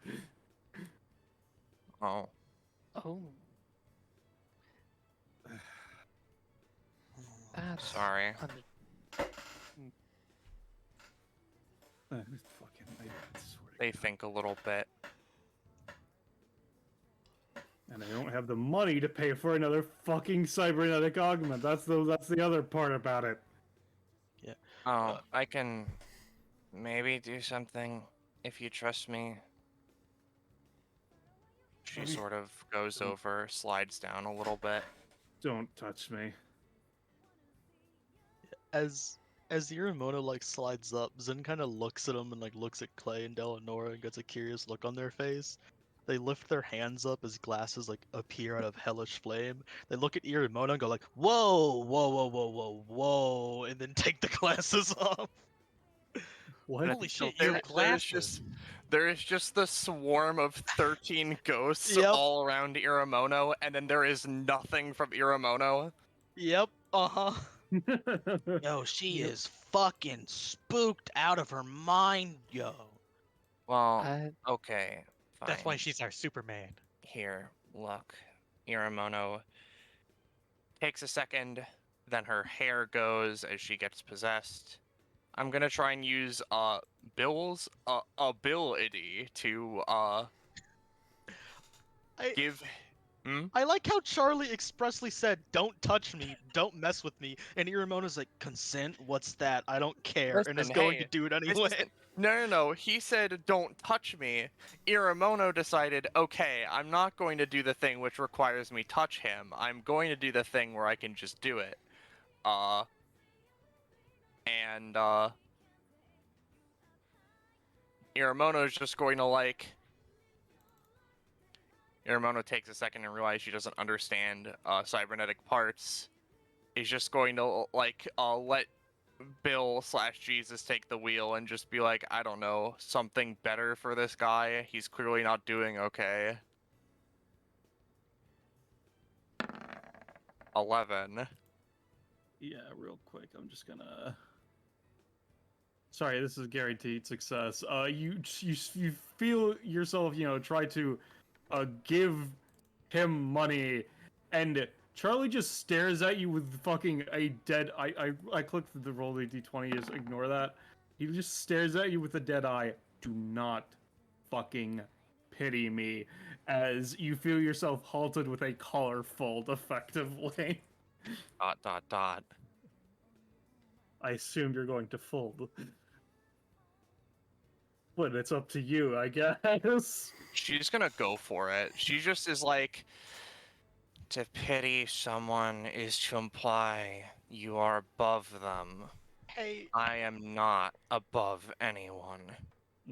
Oh, Oh, that's sorry. Fucking, I swear to They God. think a little bit. And I don't have the money to pay for another fucking cybernetic augment. That's the other part about it. Oh, I can maybe do something if you trust me. She Maybe- sort of goes over, slides down a little bit. Don't touch me. As Iremono, like, slides up, Zin kind of looks at him and, like, looks at Clay and Delanora and gets a curious look on their face. They lift their hands up as glasses, like, appear out of hellish flame. They look at Iremono and go like, whoa, whoa, whoa, whoa, whoa, whoa, and then take the glasses off. What? Holy shit, There- your there is glasses. There is just the swarm of 13 ghosts Yep. all around Iremono, and then there is nothing from Iremono. Yep, uh-huh. Yo, she Yep. is fucking spooked out of her mind, yo. Well, okay, fine. That's why she's our Superman. Here, look. Iremono takes a second, then her hair goes as she gets possessed. I'm gonna try and use Bill's ability to I- give. I like how Charlie expressly said, "Don't touch me, don't mess with me," and Iremono's like, "Consent? What's that? I don't care," and is Listen, going hey, to do it This anyway. isn't- No. He said, "Don't touch me." Iremono decided, okay, I'm not going to do the thing which requires me touch him. I'm going to do the thing where I can just do it. And Iremono's just going to like. Iremono takes a second and realizes she doesn't understand cybernetic parts. Is just going to like let Bill/Jesus take the wheel and just be like, I don't know, something better for this guy. He's clearly not doing okay. 11. Yeah, real quick. I'm just gonna. Sorry, this is guaranteed success. You feel yourself, try to, give him money, and Charlie just stares at you with fucking a dead. I clicked the roll the d20. Just ignore that. He just stares at you with a dead eye. Do not fucking pity me, as you feel yourself halted with a collar fold, effectively. ... I assumed you're going to fold. But it's up to you, I guess. She's gonna go for it. She just is like, to pity someone is to imply you are above them. Hey, I am not above anyone.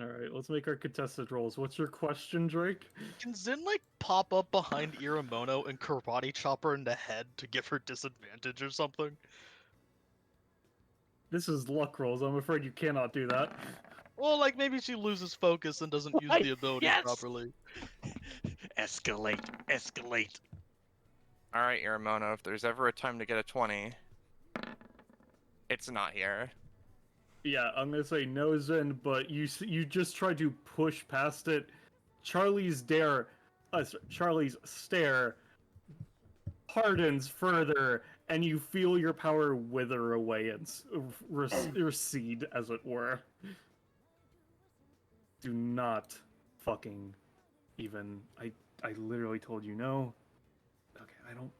Alright, let's make our contested rolls. What's your question, Drake? can Zin like pop up behind Iremono and karate chop her in the head to give her disadvantage or something? This is luck rolls. I'm afraid you cannot do that. Well, like maybe she loses focus and doesn't use the ability Yes! properly. Escalate, escalate. Alright, Iremono, if there's ever a time to get a 20, it's not here. Yeah, I'm gonna say no, Zen, but you just try to push past it. Charlie's stare hardens further, and you feel your power wither away and recede, as it were. Do not fucking even. I literally told you no. Okay, I don't.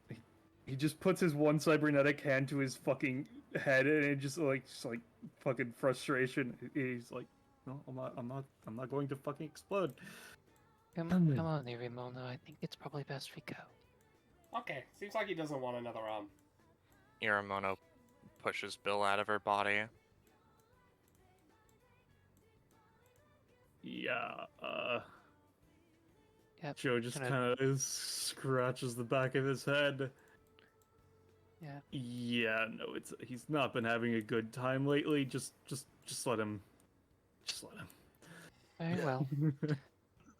He just puts his one cybernetic hand to his fucking head, and it just like fucking frustration. He's like, no, I'm not going to fucking explode. Come on, Iremono. I think it's probably best we go. Okay, seems like he doesn't want another arm. Iremono pushes Bill out of her body. Yeah, Yep. Joe just kind of scratches the back of his head. Yeah. Yeah, no, he's not been having a good time lately. Just let him. Just let him. Very well.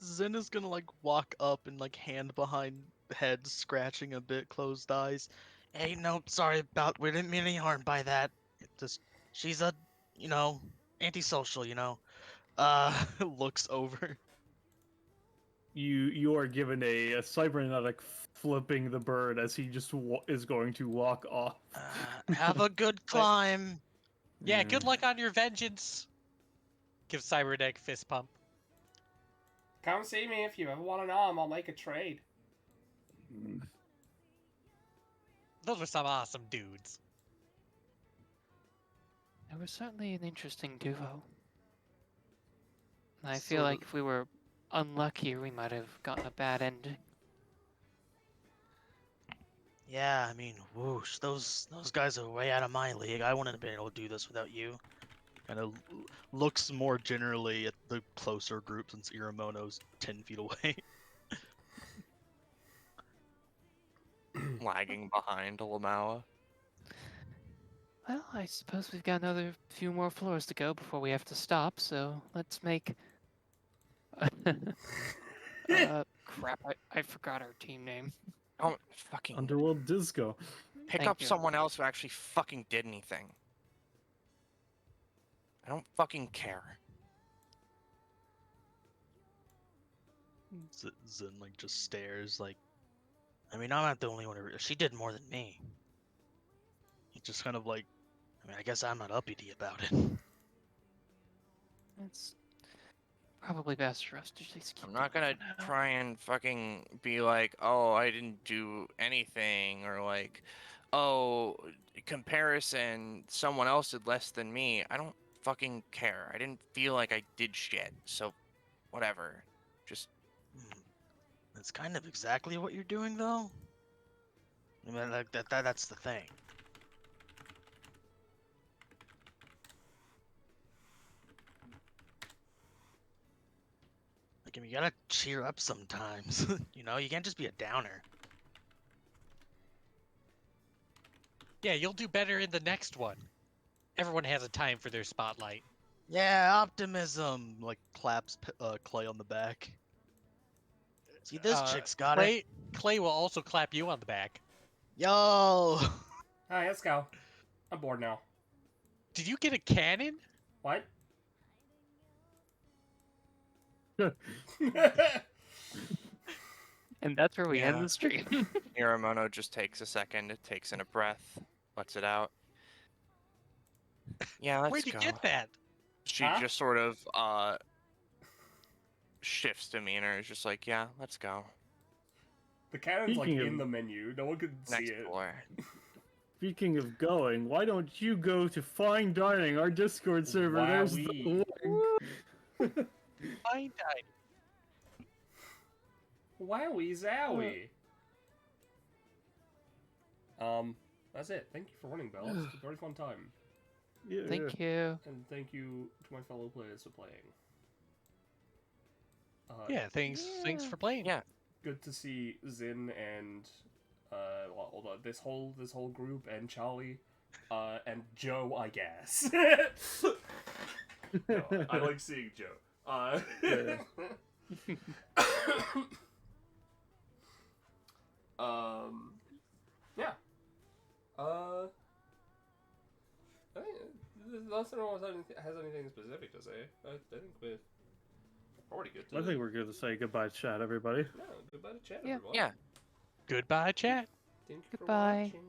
Zin is gonna like walk up and like hand behind head, scratching a bit, closed eyes. Hey, no, sorry about. We didn't mean any harm by that. Just, she's a, antisocial, Looks over. You are given a cybernetic flipping the bird as he just is going to walk off. Have a good climb. Yeah, good luck on your vengeance. Give Cyberneck fist pump. Come see me if you ever want an arm. I'll make a trade. Those are some awesome dudes. They were certainly an interesting duo. I feel like if we were unlucky, we might have gotten a bad ending. Yeah, I mean, whoosh, those guys are way out of my league. I wouldn't have been able to do this without you. Kind of looks more generally at the closer group since Iremono's 10 feet away. Lagging behind Lamawa. Well, I suppose we've got another few more floors to go before we have to stop, so let's make... crap, I forgot our team name. Oh, fucking... Underworld D.I.Z.C.O. Pick Thank up you. someone else who actually fucking did anything. I don't fucking care. Zin like just stares like I mean, I'm not the only one who... She did more than me. he just kind of like I mean, I guess I'm not uppity about it. It's probably best for us to just keep I'm not going gonna for now. try and fucking be like, oh, I didn't do anything, or like, oh, comparison, someone else did less than me. I don't fucking care. I didn't feel like I did shit, so whatever. Just That's kind of exactly what you're doing, though. I mean, like that's the thing. Like, I mean, you gotta cheer up sometimes. You can't just be a downer. Yeah, you'll do better in the next one. Everyone has a time for their spotlight. Yeah, optimism. like claps Clay on the back. See, this chick's got it. Clay will also clap you on the back. Yo! Hi, let's go. I'm bored now. Did you get a cannon? What? And that's where we end Yeah. the stream. Iremono just takes a second, takes in a breath, lets it out. Yeah, let's Where'd you go. get that? She Huh? just sort of shifts demeanor. Is just like, yeah, let's go. The cannon's like Speaking in of- the menu. No one can see Next it. floor. Speaking of going, why don't you go to Fine Dining, our Discord server? There's the Wowee. link. Fine dining. Wowie zowie. That's it. Thank you for running, Bell. It's a very fun time. Yeah, Thank you. And thank you to my fellow players for playing. Yeah, thanks for playing. Yeah. Good to see Zin and this whole group and Charlie, and Joe, I guess. No, I like seeing Joe. Yeah. Yeah. I think unless anyone has anything specific to say, I think we're already good. I think we're good to say goodbye, chat, everybody. No, goodbye to chat, Yeah. everyone. Yeah. Goodbye, chat. Thank you for Goodbye. watching.